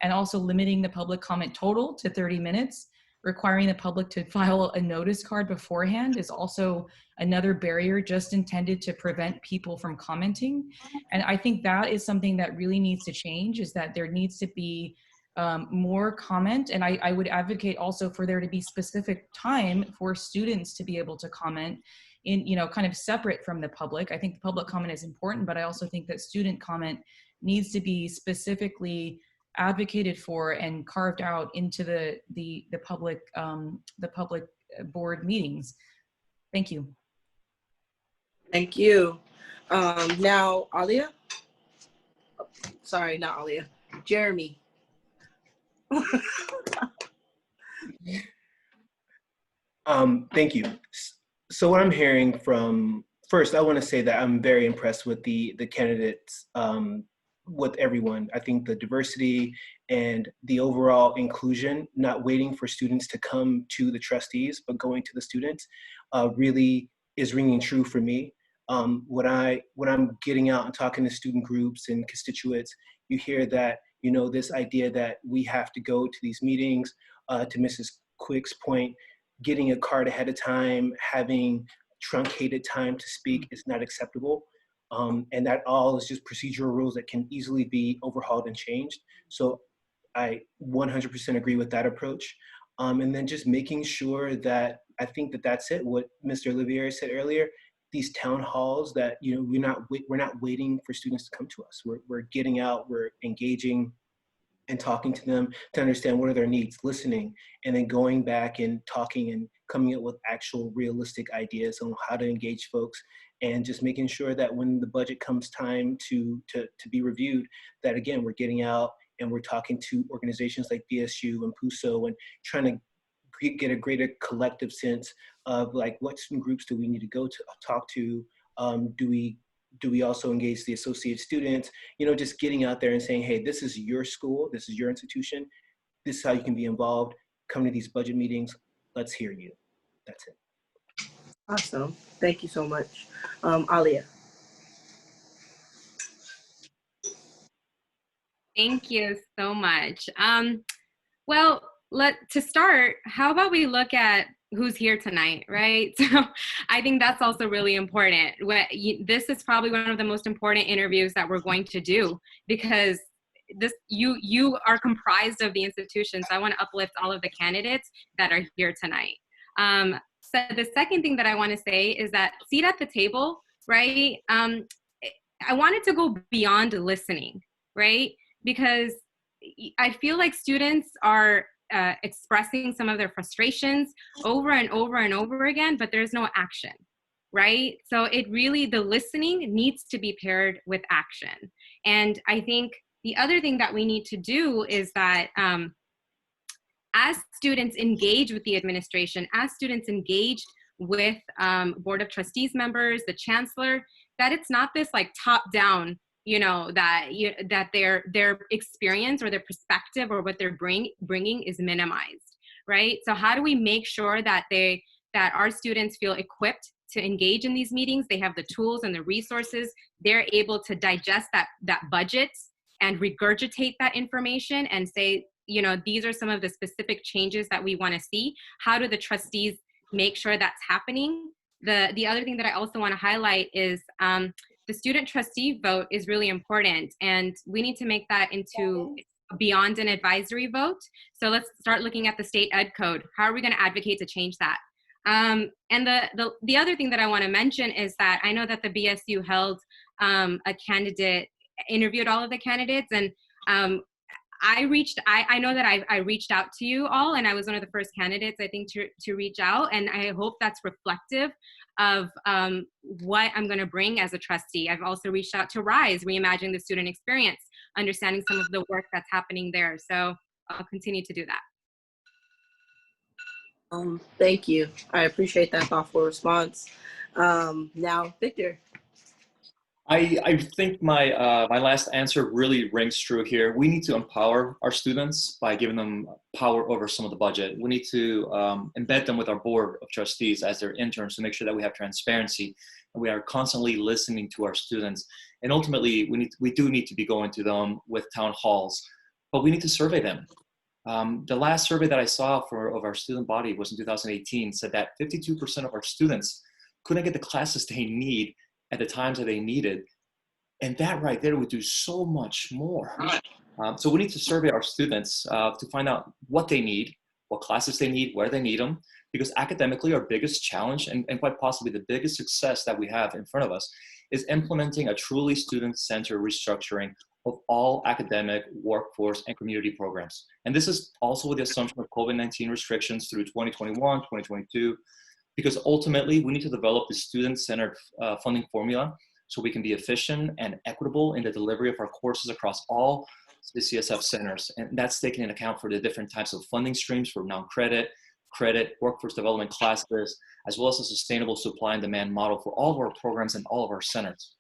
And also limiting the public comment total to 30 minutes, requiring the public to file a notice card beforehand is also another barrier just intended to prevent people from commenting. And I think that is something that really needs to change, is that there needs to be more comment. And I would advocate also for there to be specific time for students to be able to comment in, you know, kind of separate from the public. I think the public comment is important, but I also think that student comment needs to be specifically advocated for and carved out into the public board meetings. Thank you. Thank you. Now, Aliya. Sorry, not Aliya. Jeramye. Thank you. So what I'm hearing from, first, I want to say that I'm very impressed with the candidates, with everyone. I think the diversity and the overall inclusion, not waiting for students to come to the trustees, but going to the students, really is ringing true for me. When I'm getting out and talking to student groups and constituents, you hear that, you know, this idea that we have to go to these meetings, to Mrs. Quick's point, getting a card ahead of time, having truncated time to speak is not acceptable. And that all is just procedural rules that can easily be overhauled and changed. So I 100% agree with that approach. And then just making sure that, I think that that's it, what Mr. Olivieri said earlier, these town halls that, you know, we're not waiting for students to come to us. We're getting out, we're engaging, and talking to them to understand what are their needs, listening, and then going back and talking and coming up with actual realistic ideas on how to engage folks, and just making sure that when the budget comes time to be reviewed, that again, we're getting out and we're talking to organizations like BSU and PUSO and trying to get a greater collective sense of like, what student groups do we need to go to talk to? Do we also engage the associate students? You know, just getting out there and saying, hey, this is your school, this is your institution, this is how you can be involved. Come to these budget meetings, let's hear you. That's it. Awesome. Thank you so much. Aliya. Thank you so much. Well, to start, how about we look at who's here tonight, right? So I think that's also really important. This is probably one of the most important interviews that we're going to do, because you are comprised of the institution. So I want to uplift all of the candidates that are here tonight. So the second thing that I want to say is that seat at the table, right? I wanted to go beyond listening, right? Because I feel like students are expressing some of their frustrations over and over and over again, but there's no action, right? So the listening needs to be paired with action. And I think the other thing that we need to do is that as students engage with the administration, as students engage with Board of Trustees members, the Chancellor, that it's not this like top-down, that their experience or their perspective or what they're bringing is minimized, right? So how do we make sure that our students feel equipped to engage in these meetings? They have the tools and the resources. They're able to digest that budget and regurgitate that information and say, these are some of the specific changes that we want to see. How do the trustees make sure that's happening? The other thing that I also want to highlight is the student trustee vote is really important, and we need to make that into beyond an advisory vote. So let's start looking at the state ed code. How are we going to advocate to change that? And the other thing that I want to mention is that I know that the BSU held a candidate, interviewed all of the candidates, and I know that I reached out to you all, and I was one of the first candidates, I think, to reach out, and I hope that's reflective of what I'm going to bring as a trustee. I've also reached out to RISE, Reimagining the Student Experience, understanding some of the work that's happening there. So I'll continue to do that. Thank you. I appreciate that thoughtful response. Now, Victor. I think my last answer really rings true here. We need to empower our students by giving them power over some of the budget. We need to embed them with our Board of Trustees as their interns to make sure that we have transparency and we are constantly listening to our students. And ultimately, we do need to be going to them with town halls, but we need to survey them. The last survey that I saw of our student body was in 2018, said that 52% of our students couldn't get the classes they need at the times that they needed. And that right there would do so much more. So we need to survey our students to find out what they need, what classes they need, where they need them, because academically our biggest challenge and quite possibly the biggest success that we have in front of us is implementing a truly student-centered restructuring of all academic, workforce, and community programs. And this is also with the assumption of COVID-19 restrictions through 2021, 2022, because ultimately we need to develop the student-centered funding formula so we can be efficient and equitable in the delivery of our courses across all CCSF centers. And that's taking into account for the different types of funding streams for non-credit, credit, workforce development classes, as well as a sustainable supply and demand model for all of our programs and all of our centers.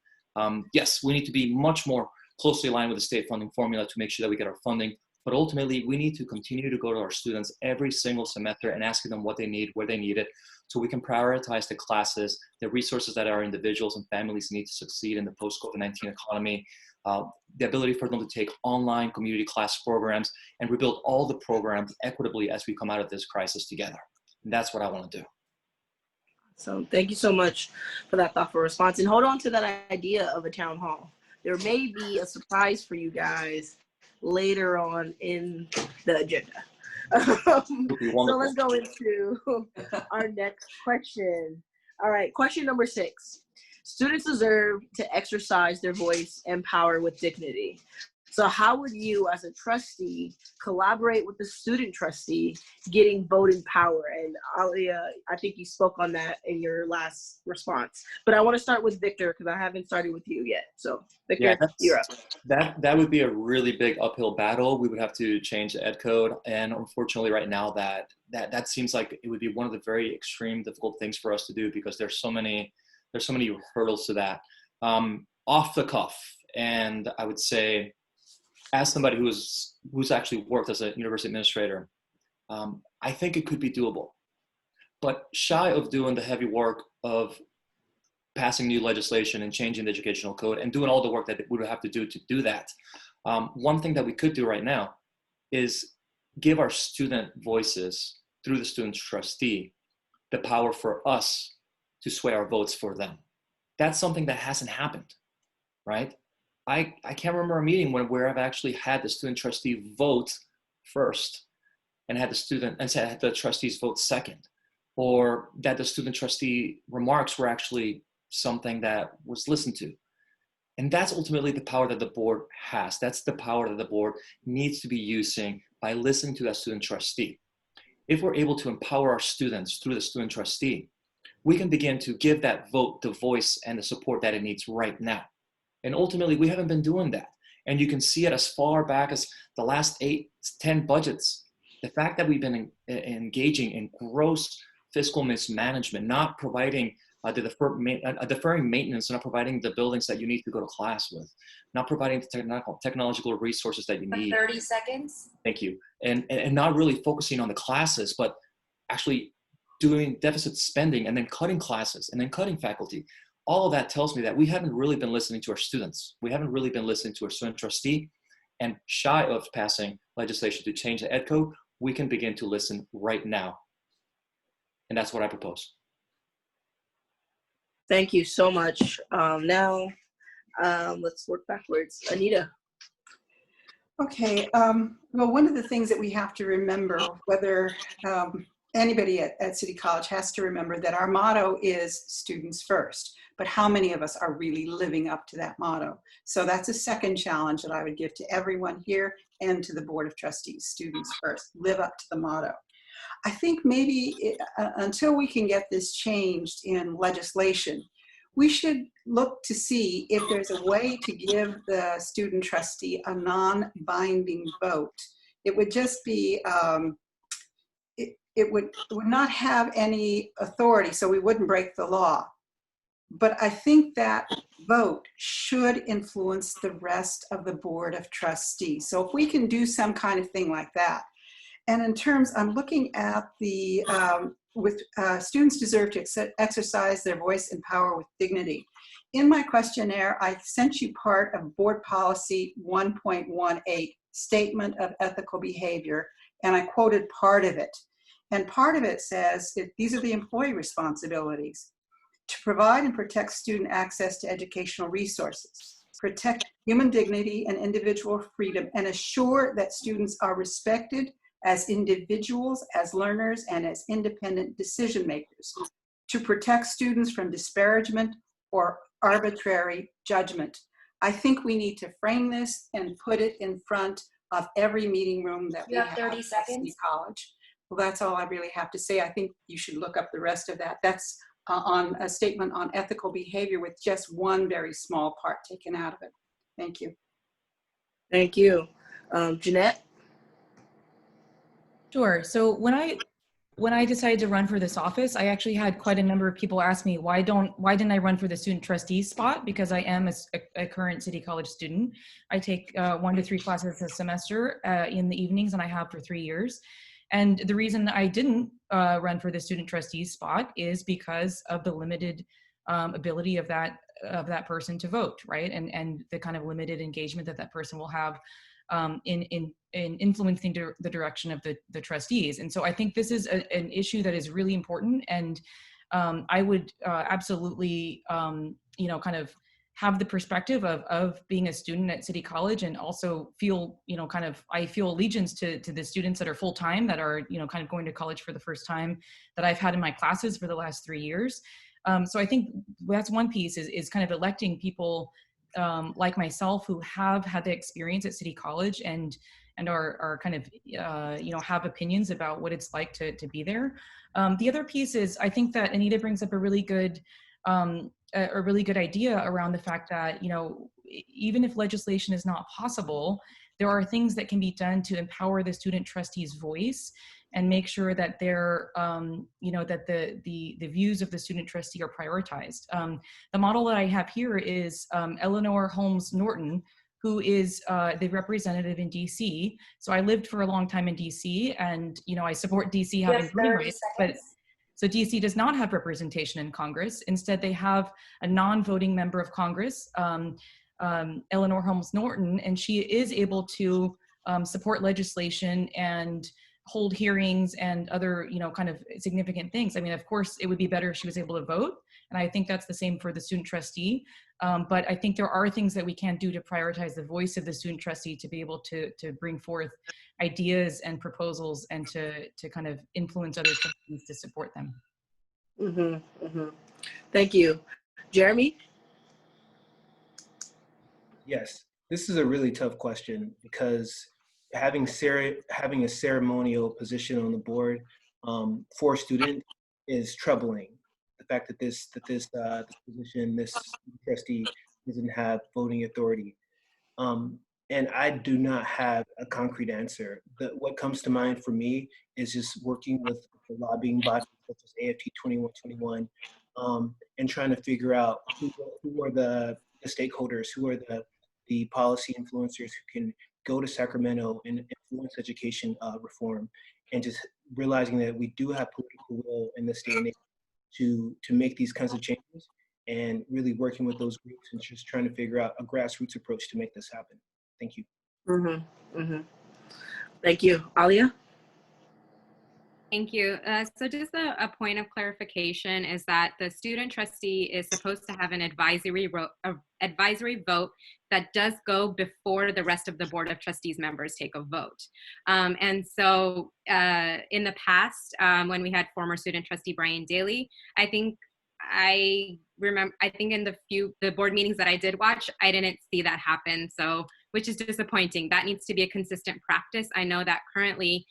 Yes, we need to be much more closely aligned with the state funding formula to make sure that we get our funding. But ultimately, we need to continue to go to our students every single semester and asking them what they need, where they need it, so we can prioritize the classes, the resources that our individuals and families need to succeed in the post-COVID-19 economy, the ability for them to take online community class programs and rebuild all the programs equitably as we come out of this crisis together. And that's what I want to do. So thank you so much for that thoughtful response. And hold on to that idea of a town hall. There may be a surprise for you guys later on in the agenda. So let's go into our next question. All right, question number 6. Students deserve to exercise their voice and power with dignity. So how would you, as a trustee, collaborate with the student trustee getting voting power? And Aliya, I think you spoke on that in your last response. But I want to start with Victor because I haven't started with you yet. So Victor, you're up. That would be a really big uphill battle. We would have to change the ed code, and unfortunately, right now, that seems like it would be one of the very extreme, difficult things for us to do because there's so many hurdles to that. Off the cuff, and I would say, as somebody who's actually worked as a university administrator, I think it could be doable. But shy of doing the heavy work of passing new legislation and changing the educational code and doing all the work that we would have to do that, one thing that we could do right now is give our student voices through the student trustee the power for us to sway our votes for them. That's something that hasn't happened, right? I can't remember a meeting where I've actually had the student trustee vote first and had the trustees vote second, or that the student trustee remarks were actually something that was listened to. And that's ultimately the power that the board has. That's the power that the board needs to be using by listening to that student trustee. If we're able to empower our students through the student trustee, we can begin to give that vote the voice and the support that it needs right now. And ultimately, we haven't been doing that. And you can see it as far back as the last 8-10 budgets. The fact that we've been engaging in gross fiscal mismanagement, not providing deferring maintenance, not providing the buildings that you need to go to class with, not providing the technological resources that you need. 30 seconds. Thank you. And not really focusing on the classes, but actually doing deficit spending and then cutting classes and then cutting faculty. All of that tells me that we haven't really been listening to our students. We haven't really been listening to our student trustee, and shy of passing legislation to change the ed code, we can begin to listen right now. And that's what I propose. Thank you so much. Now, let's work backwards. Anita. Okay, well, one of the things that we have to remember, whether anybody at City College has to remember, that our motto is students first, but how many of us are really living up to that motto? So that's a second challenge that I would give to everyone here and to the Board of Trustees. Students first, live up to the motto. I think maybe until we can get this changed in legislation, we should look to see if there's a way to give the student trustee a non-binding vote. It would just be, it would not have any authority, so we wouldn't break the law. But I think that vote should influence the rest of the Board of Trustees. So if we can do some kind of thing like that. And in terms, I'm looking at the, students deserve to exercise their voice and power with dignity. In my questionnaire, I sent you part of Board Policy 1.18, Statement of Ethical Behavior, and I quoted part of it. And part of it says, these are the employee responsibilities: to provide and protect student access to educational resources, protect human dignity and individual freedom, and assure that students are respected as individuals, as learners, and as independent decision makers, to protect students from disparagement or arbitrary judgment. I think we need to frame this and put it in front of every meeting room that we have 30 seconds. City College. Well, that's all I really have to say. I think you should look up the rest of that. That's on a statement on ethical behavior with just one very small part taken out of it. Thank you. Thank you. Jeanette? Sure. So when I decided to run for this office, I actually had quite a number of people ask me, why didn't I run for the student trustee spot? Because I am a current City College student. I take 1 to 3 classes a semester in the evenings, and I have for 3 years. And the reason I didn't run for the student trustee spot is because of the limited ability of that person to vote, right? And the kind of limited engagement that person will have in influencing the direction of the trustees. And so I think this is an issue that is really important. And I would absolutely, kind of have the perspective of being a student at City College, and also feel, I feel allegiance to the students that are full-time, that are, kind of going to college for the first time, that I've had in my classes for the last 3 years. So I think that's one piece is kind of electing people like myself who have had the experience at City College and are kind of, have opinions about what it's like to be there. The other piece is, I think that Anita brings up a really good idea around the fact that, even if legislation is not possible, there are things that can be done to empower the student trustee's voice and make sure that they're, that the views of the student trustee are prioritized. The model that I have here is Eleanor Holmes Norton, who is the representative in DC. So I lived for a long time in DC, and I support DC having voting rights, but so DC does not have representation in Congress. Instead, they have a non-voting member of Congress, Eleanor Holmes Norton, and she is able to support legislation and hold hearings and other, kind of significant things. I mean, of course, it would be better if she was able to vote. And I think that's the same for the student trustee. But I think there are things that we can do to prioritize the voice of the student trustee to be able to bring forth ideas and proposals and to kind of influence other trustees to support them. Thank you. Jeramye? Yes, this is a really tough question because having a ceremonial position on the board for a student is troubling. The fact that this position, this trustee doesn't have voting authority. And I do not have a concrete answer. What comes to mind for me is just working with the lobbying bodies such as AFT 2121 and trying to figure out who are the stakeholders, who are the policy influencers who can go to Sacramento and influence education reform, and just realizing that we do have political will in this day and age to make these kinds of changes, and really working with those groups and just trying to figure out a grassroots approach to make this happen. Thank you. Thank you. Aliya? Thank you. So just a point of clarification is that the student trustee is supposed to have an advisory vote that does go before the rest of the Board of Trustees members take a vote. And so in the past, when we had former student trustee Brian Daly, I think in the board meetings that I did watch, I didn't see that happen. So, which is disappointing. That needs to be a consistent practice. I know that currently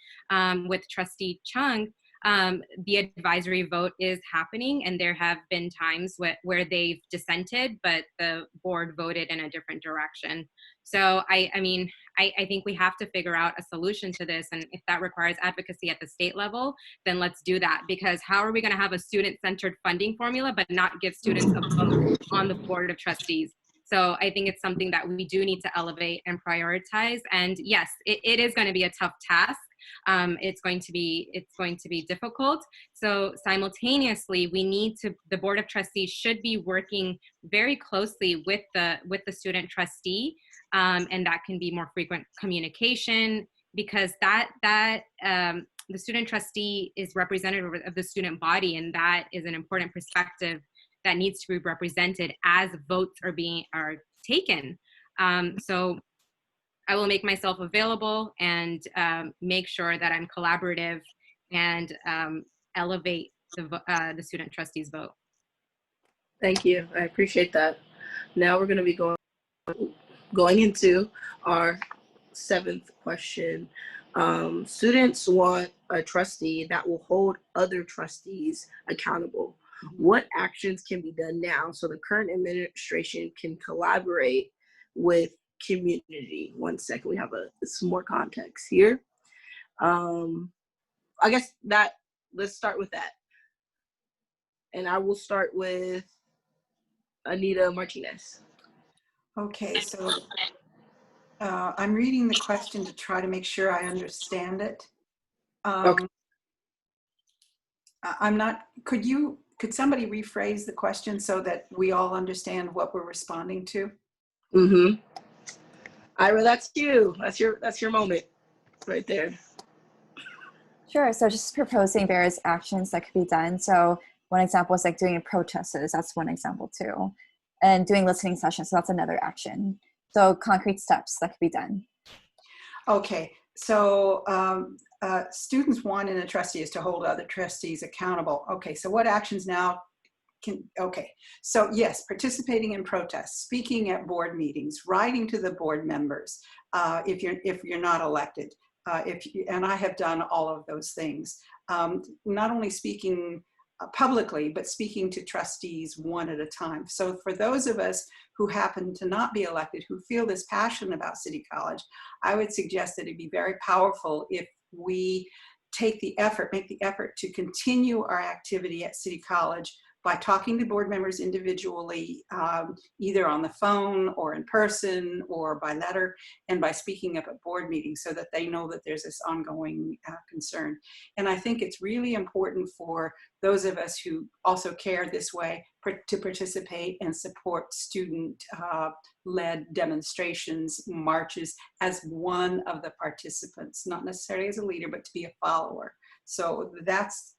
with Trustee Chung, the advisory vote is happening, and there have been times where they've dissented, but the board voted in a different direction. So I think we have to figure out a solution to this, and if that requires advocacy at the state level, then let's do that, because how are we gonna have a student-centered funding formula but not give students a vote on the Board of Trustees? So I think it's something that we do need to elevate and prioritize. And yes, it is going to be a tough task. It's going to be difficult. So simultaneously, the Board of Trustees should be working very closely with the student trustee, and that can be more frequent communication, because the student trustee is representative of the student body, and that is an important perspective that needs to be represented as votes are taken. So I will make myself available and make sure that I'm collaborative and elevate the student trustees vote. Thank you. I appreciate that. Now we're going to be going into our 7th question. Students want a trustee that will hold other trustees accountable. What actions can be done now so the current administration can collaborate with community? One second, we have some more context here. I guess let's start with that. And I will start with Anita Martinez. Okay, so I'm reading the question to try to make sure I understand it. Okay. Could somebody rephrase the question so that we all understand what we're responding to? Ira, that's you. That's your moment right there. Sure. So just proposing various actions that could be done. So one example is like doing protests. That's one example too. And doing listening sessions. So that's another action. So concrete steps that could be done. Okay. So students want in a trustee is to hold other trustees accountable. Okay. So what actions now Okay, so yes, participating in protests, speaking at board meetings, writing to the board members if you're not elected. And I have done all of those things. Not only speaking publicly, but speaking to trustees one at a time. So for those of us who happen to not be elected, who feel this passion about City College, I would suggest that it'd be very powerful if we make the effort to continue our activity at City College by talking to board members individually, either on the phone or in person or by letter, and by speaking up at board meetings so that they know that there's this ongoing concern. And I think it's really important for those of us who also care this way to participate and support student-led demonstrations, marches, as one of the participants, not necessarily as a leader, but to be a follower. So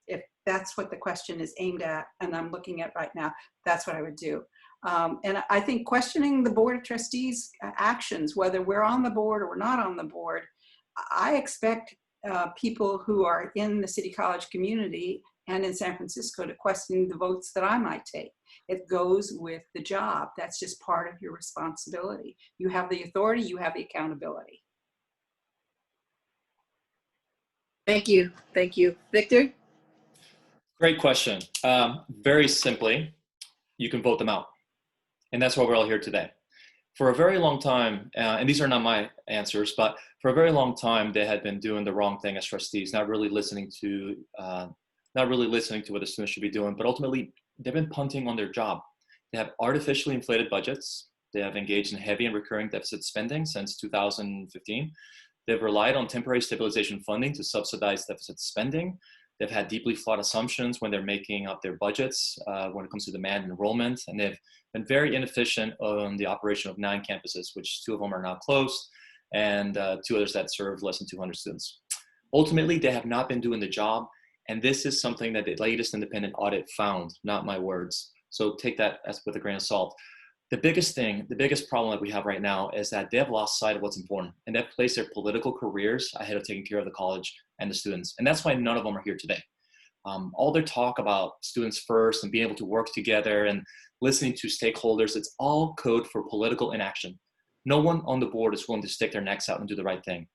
if that's what the question is aimed at, and I'm looking at right now, that's what I would do. And I think questioning the Board of Trustees actions, whether we're on the board or we're not on the board, I expect people who are in the City College community and in San Francisco to question the votes that I might take. It goes with the job. That's just part of your responsibility. You have the authority, you have the accountability. Thank you. Thank you. Victor? Great question. Very simply, you can vote them out. And that's why we're all here today. For a very long time, and these are not my answers, but for a very long time, they had been doing the wrong thing as trustees, not really listening to what the students should be doing, but ultimately, they've been punting on their job. They have artificially inflated budgets. They have engaged in heavy and recurring deficit spending since 2015. They've relied on temporary stabilization funding to subsidize deficit spending. They've had deeply flawed assumptions when they're making up their budgets when it comes to demand and enrollment. And they've been very inefficient on the operation of 9 campuses, which 2 of them are now closed, and 2 others that serve less than 200 students. Ultimately, they have not been doing the job. And this is something that the latest independent audit found, not my words. So take that as with a grain of salt. The biggest problem that we have right now is that they have lost sight of what's important, and they've placed their political careers ahead of taking care of the college and the students. And that's why none of them are here today. All their talk about students first and being able to work together and listening to stakeholders, it's all code for political inaction. No one on the board is willing to stick their necks out and do the right thing.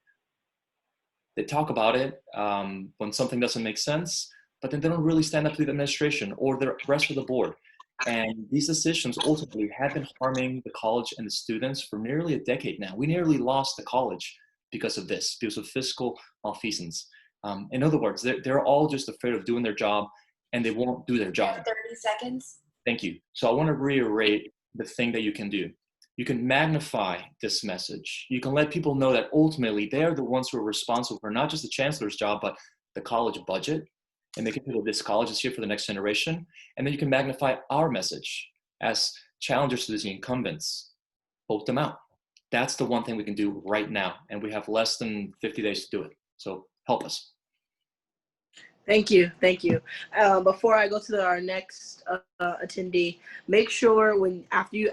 They talk about it when something doesn't make sense, but then they don't really stand up to the administration or the rest of the board. And these decisions ultimately have been harming the college and the students for nearly a decade now. We nearly lost the college because of this, because of fiscal malfeasance. In other words, they're all just afraid of doing their job, and they won't do their job. 30 seconds. Thank you. So I want to reiterate the thing that you can do. You can magnify this message. You can let people know that ultimately they are the ones who are responsible for not just the chancellor's job, but the college budget, and making sure that this college is here for the next generation. And then you can magnify our message as challengers to the incumbents. Vote them out. That's the one thing we can do right now. And we have less than 50 days to do it. So help us. Thank you. Thank you. Before I go to our next attendee, make sure after you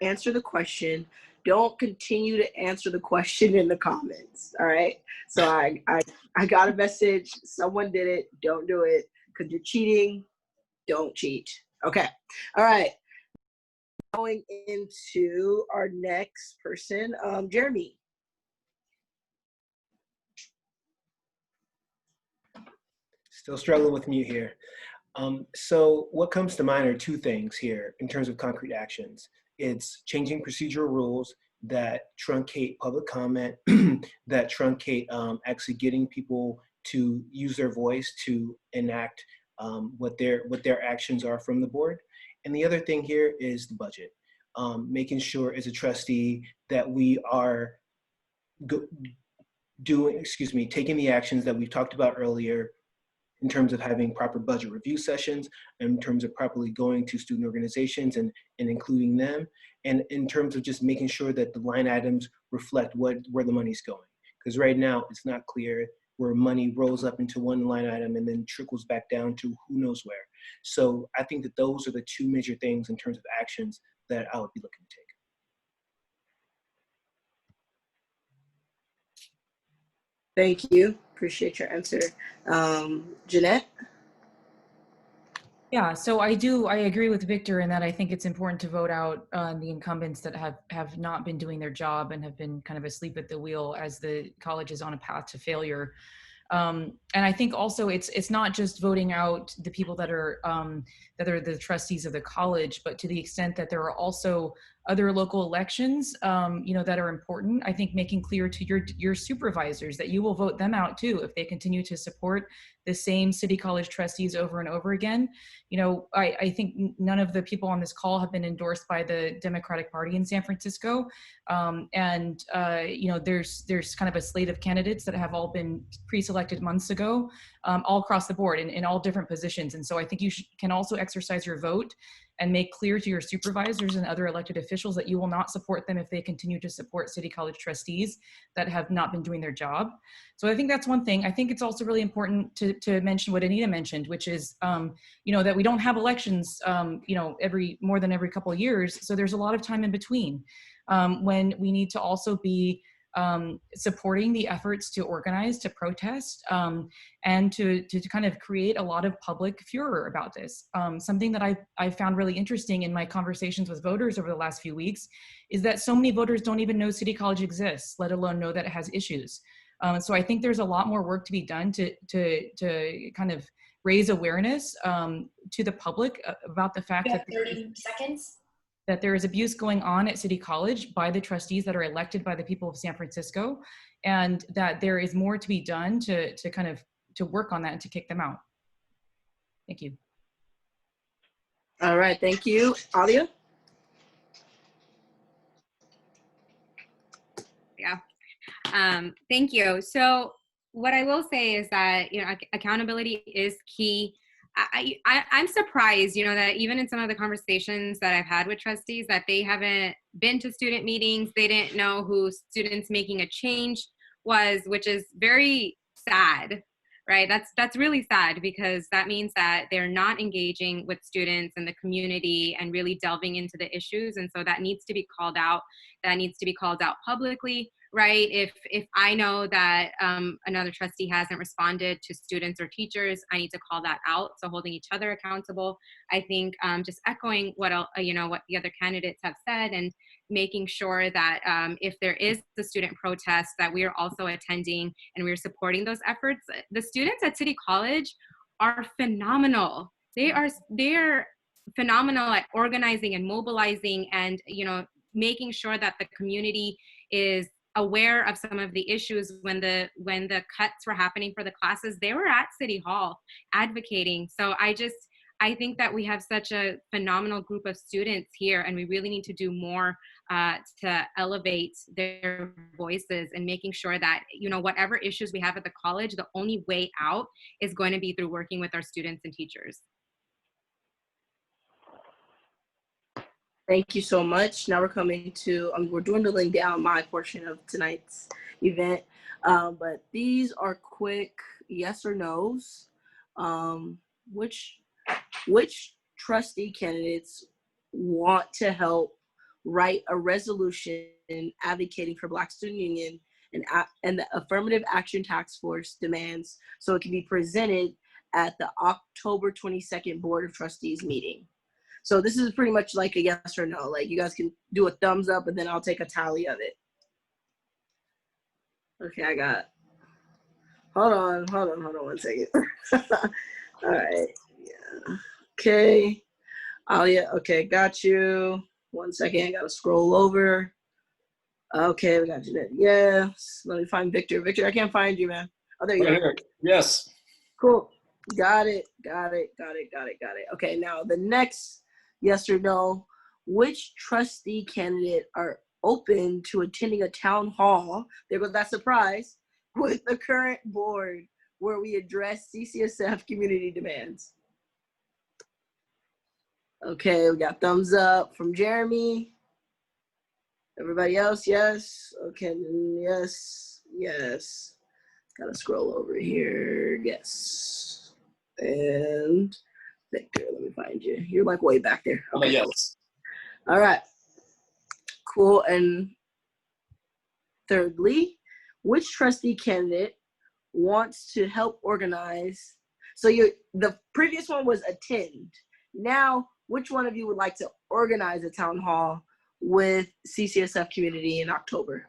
answer the question, don't continue to answer the question in the comments. All right. So I got a message. Someone did it. Don't do it because you're cheating. Don't cheat. Okay. All right. Going into our next person, Geramye. Still struggling with mute here. So what comes to mind are 2 things here in terms of concrete actions. It's changing procedural rules that truncate public comment, that truncate actually getting people to use their voice to enact what their actions are from the board. And the other thing here is the budget. Making sure as a trustee that we are taking the actions that we've talked about earlier in terms of having proper budget review sessions, in terms of properly going to student organizations and including them, and in terms of just making sure that the line items reflect where the money's going. Because right now it's not clear where money rolls up into one line item and then trickles back down to who knows where. So I think that those are the 2 major things in terms of actions that I would be looking to take. Thank you. Appreciate your answer. Jeanette? Yeah, so I agree with Victor in that I think it's important to vote out the incumbents that have not been doing their job and have been kind of asleep at the wheel as the college is on a path to failure. And I think also it's not just voting out the people that are the trustees of the college, but to the extent that there are also other local elections, that are important. I think making clear to your supervisors that you will vote them out too if they continue to support the same city college trustees over and over again. I think none of the people on this call have been endorsed by the Democratic Party in San Francisco. There's kind of a slate of candidates that have all been pre-selected months ago, all across the board in all different positions. And so I think you can also exercise your vote and make clear to your supervisors and other elected officials that you will not support them if they continue to support city college trustees that have not been doing their job. So I think that's one thing. I think it's also really important to mention what Anita mentioned, which is, that we don't have elections, more than every couple of years. So there's a lot of time in between when we need to also be supporting the efforts to organize, to protest, and to kind of create a lot of public furor about this. Something that I found really interesting in my conversations with voters over the last few weeks is that so many voters don't even know City College exists, let alone know that it has issues. So I think there's a lot more work to be done to kind of raise awareness to the public about the fact that 30 seconds. That there is abuse going on at City College by the trustees that are elected by the people of San Francisco, and that there is more to be done to work on that and to kick them out. Thank you. All right, thank you. Aliya? Yeah, thank you. So what I will say is that, accountability is key. I'm surprised, that even in some of the conversations that I've had with trustees, that they haven't been to student meetings. They didn't know who Students Making a Change was, which is very sad, right? That's really sad, because that means that they're not engaging with students and the community and really delving into the issues. And so that needs to be called out. That needs to be called out publicly, right? If I know that another trustee hasn't responded to students or teachers, I need to call that out. So holding each other accountable. I think just echoing what the other candidates have said, and making sure that if there is the student protest, that we are also attending and we're supporting those efforts. The students at City College are phenomenal. They are phenomenal at organizing and mobilizing, and making sure that the community is aware of some of the issues. When the cuts were happening for the classes, they were at City Hall advocating. So I think that we have such a phenomenal group of students here, and we really need to do more to elevate their voices, and making sure that, whatever issues we have at the college, the only way out is going to be through working with our students and teachers. Thank you so much. Now we're coming to, we're dwindling down my portion of tonight's event, but these are quick yes or no's. Which trustee candidates want to help write a resolution advocating for Black Student Union and the Affirmative Action Task Force demands, so it can be presented at the October 22nd Board of Trustees meeting? So this is pretty much like a yes or no. Like, you guys can do a thumbs up, and then I'll take a tally of it. Okay, I got, hold on 1 second. All right, yeah. Okay, Aliya, okay, got you. 1 second, I gotta scroll over. Okay, we got Jeanette, yes. Let me find Victor. Victor, I can't find you, man. Oh, there you Right go. here. Yes. Cool, got it. Okay, now the next yes or no: which trustee candidate are open to attending a town hall, there goes that surprise, with the current board where we address CCSF community demands? Okay, we got thumbs up from Jeramye. Everybody else, yes. Okay, yes. Gotta scroll over here, yes. And Victor, let me find you. You're like way back there. Okay. Yes. All right. Cool. And thirdly, which trustee candidate wants to help organize? So the previous one was attend. Now, which one of you would like to organize a town hall with CCSF community in October?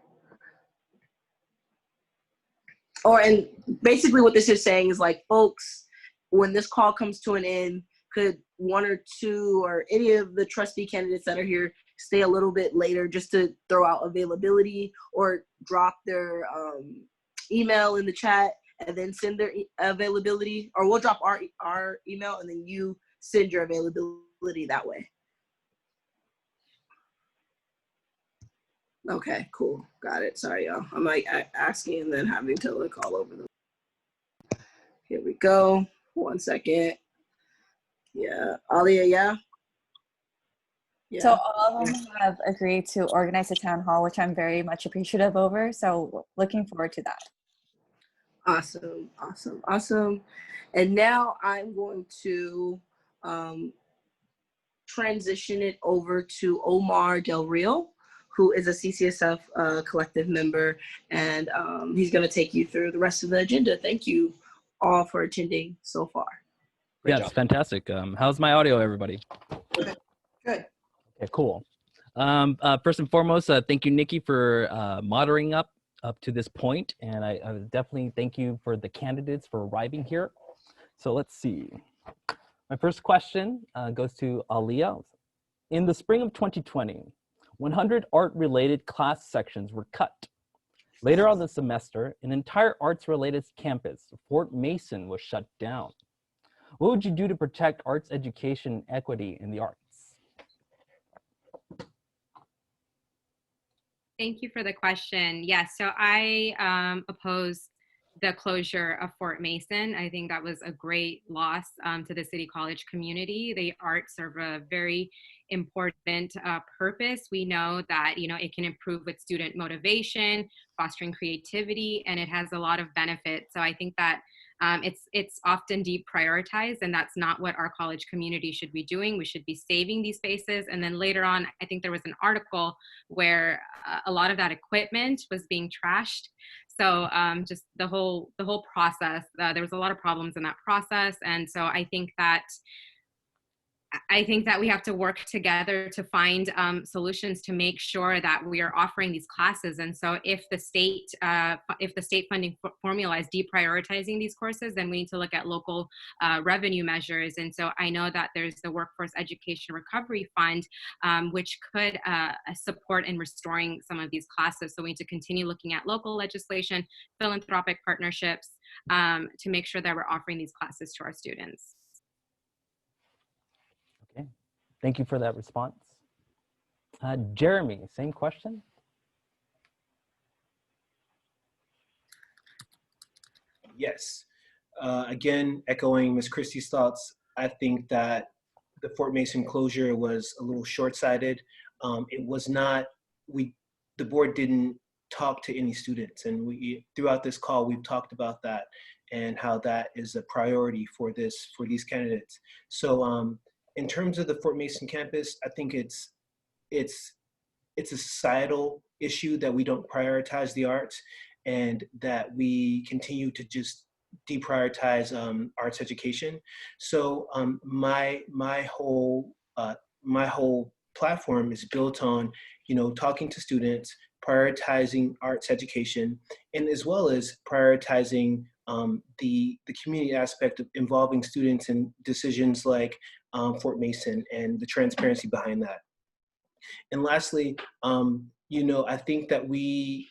And basically what this is saying is like, folks, when this call comes to an end, could one or two or any of the trustee candidates that are here stay a little bit later just to throw out availability, or drop their email in the chat and then send their availability, or we'll drop our email and then you send your availability that way. Okay, cool. Got it. Sorry, y'all. I'm like asking and then having to look all over them. Here we go. 1 second. Yeah. Aliya, yeah? Yeah. So all of them have agreed to organize a town hall, which I'm very much appreciative over. So looking forward to that. Awesome, awesome, awesome. And now I'm going to transition it over to Omar Del Real, who is a CCSF collective member, and he's going to take you through the rest of the agenda. Thank you all for attending so far. Great Yeah, job. it's fantastic. How's my audio, everybody? Good. Okay, cool. First and foremost, thank you, Nikki, for moderating up to this point, and I definitely thank you for the candidates for arriving here. So let's see. My first question goes to Aliya. In the spring of 2020, 100 art-related class sections were cut. Later on the semester, an entire arts-related campus, Fort Mason, was shut down. What would you do to protect arts education and equity in the arts? Thank you for the question. Yes, so I oppose the closure of Fort Mason. I think that was a great loss to the City College community. The arts serve a very important purpose. We know that, you know, it can improve with student motivation, fostering creativity, and it has a lot of benefits. So I think that it's often deprioritized, and that's not what our college community should be doing. We should be saving these spaces. And then later on, I think there was an article where a lot of that equipment was being trashed. So just the whole process, there was a lot of problems in that process. And so I think that we have to work together to find solutions to make sure that we are offering these classes. And so if the state funding formula is deprioritizing these courses, then we need to look at local revenue measures. And so I know that there's the Workforce Education Recovery Fund, which could support in restoring some of these classes. So we need to continue looking at local legislation, philanthropic partnerships to make sure that we're offering these classes to our students. Okay, thank you for that response. Jeramye, same question. Yes. Again, echoing Ms. Christie's thoughts, I think that the Fort Mason closure was a little short-sighted. It was not, the board didn't talk to any students, and throughout this call, we've talked about that and how that is a priority for these candidates. So in terms of the Fort Mason campus, I think it's a societal issue that we don't prioritize the arts, and that we continue to just deprioritize arts education. So my whole platform is built on, you know, talking to students, prioritizing arts education, and as well as prioritizing the community aspect of involving students in decisions like Fort Mason and the transparency behind that. And lastly, you know, I think that we,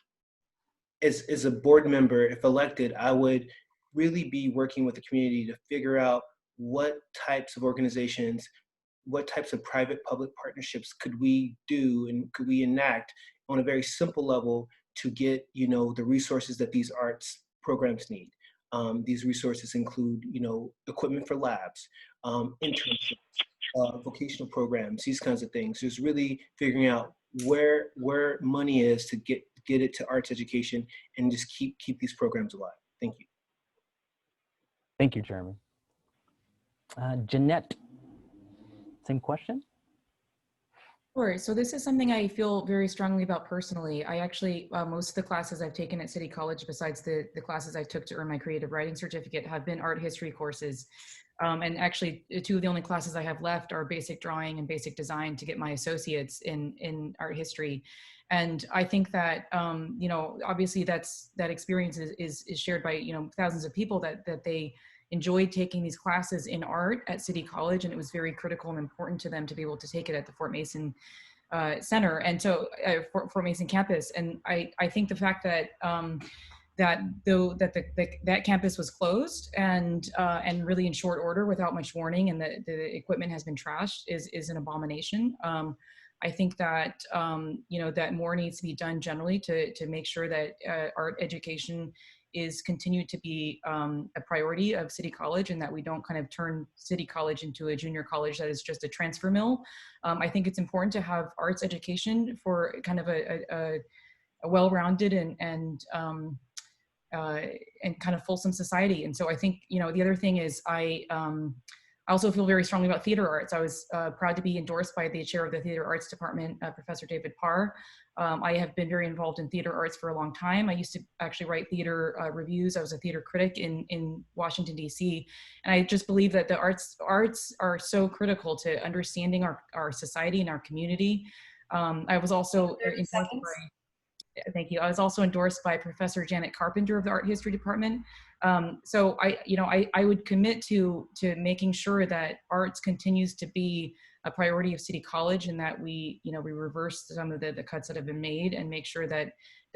as a board member, if elected, I would really be working with the community to figure out what types of organizations, what types of private-public partnerships could we do and could we enact on a very simple level to get, you know, the resources that these arts programs need. These resources include, you know, equipment for labs, internships, vocational programs, these kinds of things. Just really figuring out where money is to get it to arts education and just keep these programs alive. Thank you. Thank you, Jeramye. Jeanette, same question. Sure. So this is something I feel very strongly about personally. I actually, most of the classes I've taken at City College, besides the classes I took to earn my creative writing certificate, have been art history courses. And actually, two of the only classes I have left are basic drawing and basic design to get my associates in art history. And I think that, you know, obviously that experience is shared by, you know, thousands of people that they enjoyed taking these classes in art at City College, and it was very critical and important to them to be able to take it at the Fort Mason Center, and so Fort Mason campus. And I think the fact that that campus was closed and really in short order without much warning, and the equipment has been trashed is an abomination. I think that you know, that more needs to be done generally to make sure that art education is continued to be a priority of City College, and that we don't kind of turn City College into a junior college that is just a transfer mill. I think it's important to have arts education for kind of a well-rounded and kind of fulsome society. And so I think, you know, the other thing is I also feel very strongly about theater arts. I was proud to be endorsed by the chair of the theater arts department, Professor David Parr. I have been very involved in theater arts for a long time. I used to actually write theater reviews. I was a theater critic in Washington, D.C. And I just believe that the arts are so critical to understanding our society and our community. I was also endorsed by, thank you. I was also endorsed by Professor Jeanette Carpenter of the Art History Department. So I would commit to making sure that arts continues to be a priority of City College, and that we reverse some of the cuts that have been made and make sure that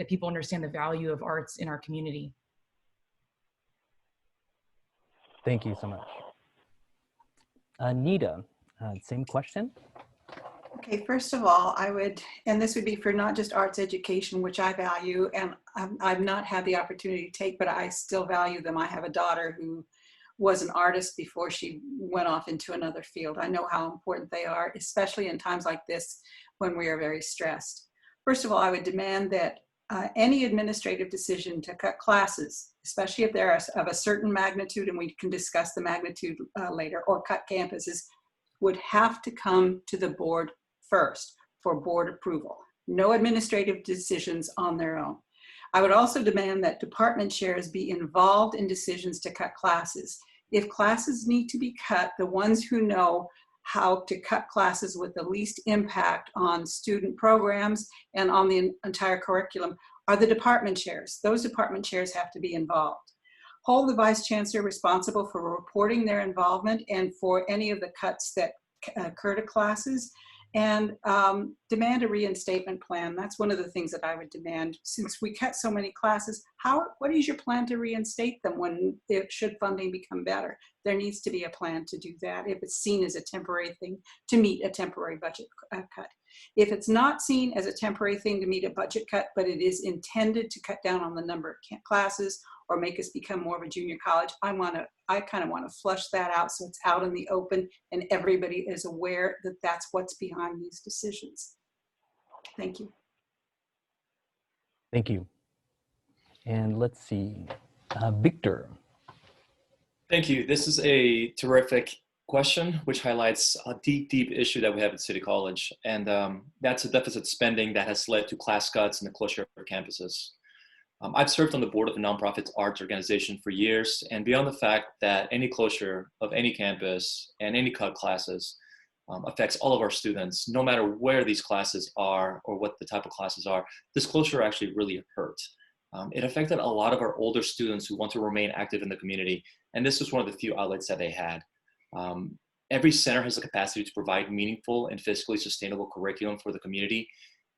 people understand the value of arts in our community. Thank you so much. Anita, same question. Okay, first of all, I would, and this would be for not just arts education, which I value, and I've not had the opportunity to take, but I still value them. I have a daughter who was an artist before she went off into another field. I know how important they are, especially in times like this when we are very stressed. First of all, I would demand that any administrative decision to cut classes, especially if they're of a certain magnitude, and we can discuss the magnitude later, or cut campuses, would have to come to the board first for board approval. No administrative decisions on their own. I would also demand that department chairs be involved in decisions to cut classes. If classes need to be cut, the ones who know how to cut classes with the least impact on student programs and on the entire curriculum are the department chairs. Those department chairs have to be involved. Hold the vice chancellor responsible for reporting their involvement and for any of the cuts that occur to classes, and demand a reinstatement plan. That's one of the things that I would demand. Since we cut so many classes, what is your plan to reinstate them should funding become better? There needs to be a plan to do that if it's seen as a temporary thing to meet a temporary budget cut. If it's not seen as a temporary thing to meet a budget cut, but it is intended to cut down on the number of classes or make us become more of a junior college, I kind of want to flush that out so it's out in the open and everybody is aware that that's what's behind these decisions. Thank you. Thank you. And let's see, Victor. Thank you. This is a terrific question, which highlights a deep, deep issue that we have at City College. And that's a deficit spending that has led to class cuts and the closure of campuses. I've served on the board of a nonprofit arts organization for years, and beyond the fact that any closure of any campus and any cut classes affects all of our students, no matter where these classes are or what the type of classes are, this closure actually really hurt. It affected a lot of our older students who want to remain active in the community, and this was one of the few outlets that they had. Every center has the capacity to provide meaningful and fiscally sustainable curriculum for the community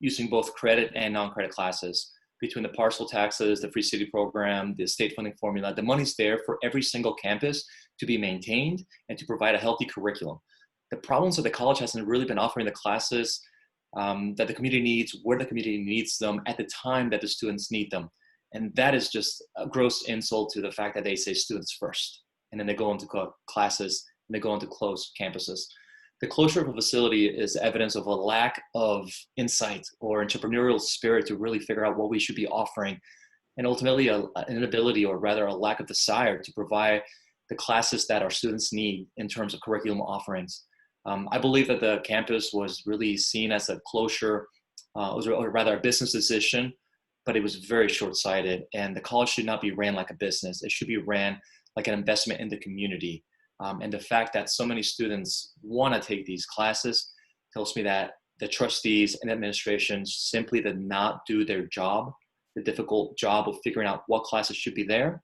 using both credit and non-credit classes. Between the parcel taxes, the free city program, the state funding formula, the money's there for every single campus to be maintained and to provide a healthy curriculum. The problems that the college hasn't really been offering the classes that the community needs, where the community needs them at the time that the students need them. And that is just a gross insult to the fact that they say students first, and then they go into classes and they go into closed campuses. The closure of a facility is evidence of a lack of insight or entrepreneurial spirit to really figure out what we should be offering, and ultimately an inability, or rather a lack of desire, to provide the classes that our students need in terms of curriculum offerings. I believe that the campus was really seen as a closure, or rather a business decision, but it was very short-sighted. And the college should not be ran like a business. It should be ran like an investment in the community. And the fact that so many students want to take these classes tells me that the trustees and administration simply did not do their job, the difficult job of figuring out what classes should be there,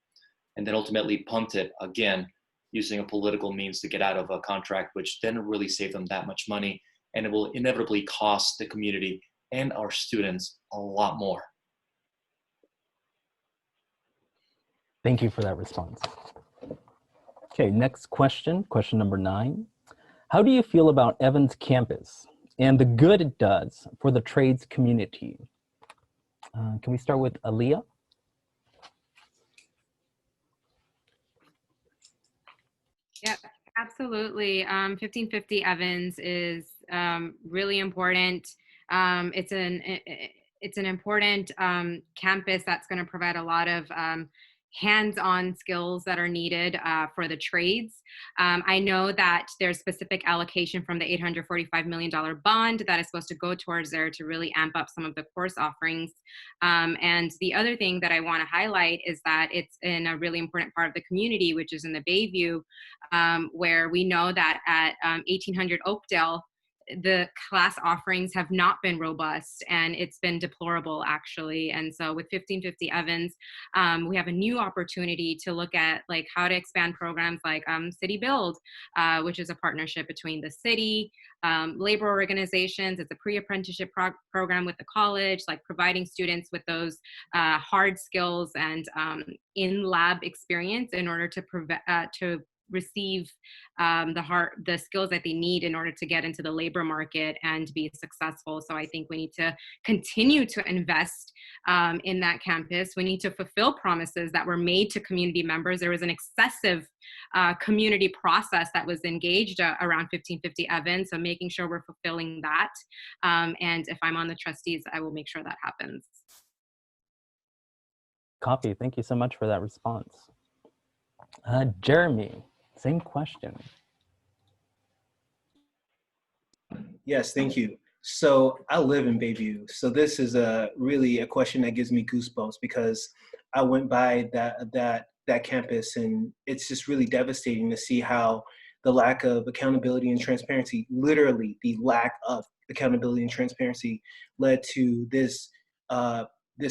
and then ultimately punted again using a political means to get out of a contract, which didn't really save them that much money, and it will inevitably cost the community and our students a lot more. Thank you for that response. Okay, next question, question number 9. How do you feel about Evans campus and the good it does for the trades community? Can we start with Aliya? Yep, absolutely. 1550 Evans is really important. It's an important campus that's going to provide a lot of hands-on skills that are needed for the trades. I know that there's specific allocation from the $845 million bond that is supposed to go towards there to really amp up some of the course offerings. And the other thing that I want to highlight is that it's in a really important part of the community, which is in the Bayview, where we know that at 1800 Oakdale, the class offerings have not been robust, and it's been deplorable, actually. And so with 1550 Evans, we have a new opportunity to look at like how to expand programs like City Build, which is a partnership between the city, labor organizations. It's a pre-apprenticeship program with the college, like providing students with those hard skills and in-lab experience in order to receive the skills that they need in order to get into the labor market and be successful. So I think we need to continue to invest in that campus. We need to fulfill promises that were made to community members. There was an excessive community process that was engaged around 1550 Evans, so making sure we're fulfilling that. And if I'm on the trustees, I will make sure that happens. Copy. Thank you so much for that response. Jeramye, same question. Yes, thank you. So I live in Bayview. So this is really a question that gives me goosebumps because I went by that campus, and it's just really devastating to see how the lack of accountability and transparency, literally the lack of accountability and transparency, led to this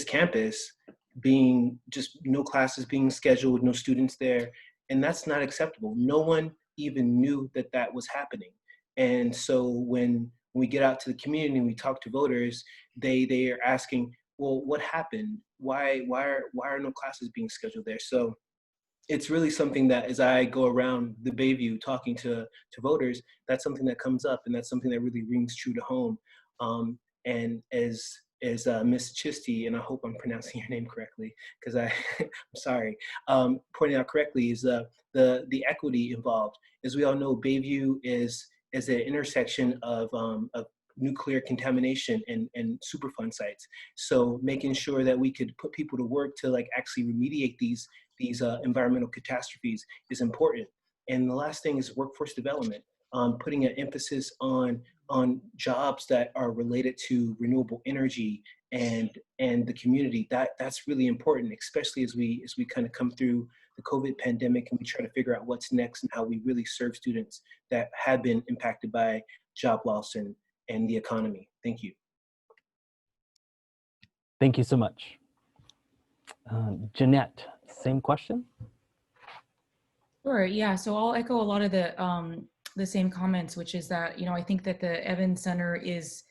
campus being just no classes being scheduled, no students there. And that's not acceptable. No one even knew that that was happening. And so when we get out to the community and we talk to voters, they are asking, well, what happened? Why are no classes being scheduled there? So it's really something that as I go around the Bayview talking to voters, that's something that comes up, and that's something that really rings true to home. And as Ms. Chisti, and I hope I'm pronouncing your name correctly, because I'm sorry, pointing out correctly, is the equity involved. As we all know, Bayview is an intersection of nuclear contamination and Superfund sites. So making sure that we could put people to work to like actually remediate these environmental catastrophes is important. And the last thing is workforce development, putting an emphasis on jobs that are related to renewable energy and the community. That's really important, especially as we kind of come through the COVID pandemic and we try to figure out what's next and how we really serve students that have been impacted by job loss and the economy. Thank you. Thank you so much. Jeanette, same question? Sure, yeah, so I'll echo a lot of the same comments, which is that, you know, I think that the Evans Center is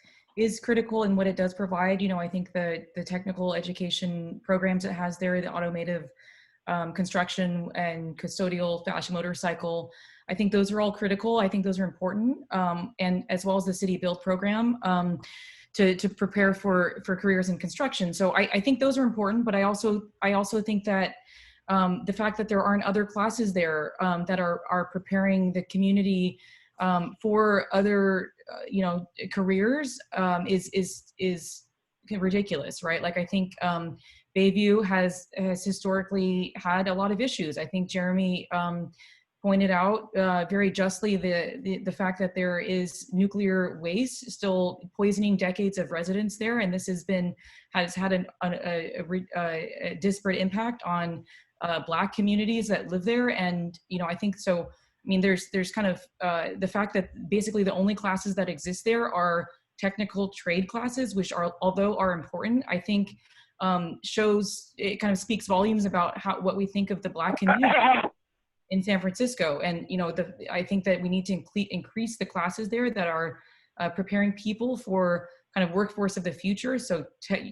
critical in what it does provide. You know, I think the technical education programs it has there, the automotive construction and custodial fashion motorcycle, I think those are all critical. I think those are important, and as well as the City Build program to prepare for careers in construction. So I think those are important, but I also think that the fact that there aren't other classes there that are preparing the community for other careers is ridiculous, right? Like I think Bayview has historically had a lot of issues. I think Jeramye pointed out very justly the fact that there is nuclear waste still poisoning decades of residents there, and this has had a disparate impact on Black communities that live there. And I think so. I mean, there's kind of the fact that basically the only classes that exist there are technical trade classes, which although are important, I think shows, it kind of speaks volumes about what we think of the Black community in San Francisco. And I think that we need to increase the classes there that are preparing people for kind of workforce of the future. So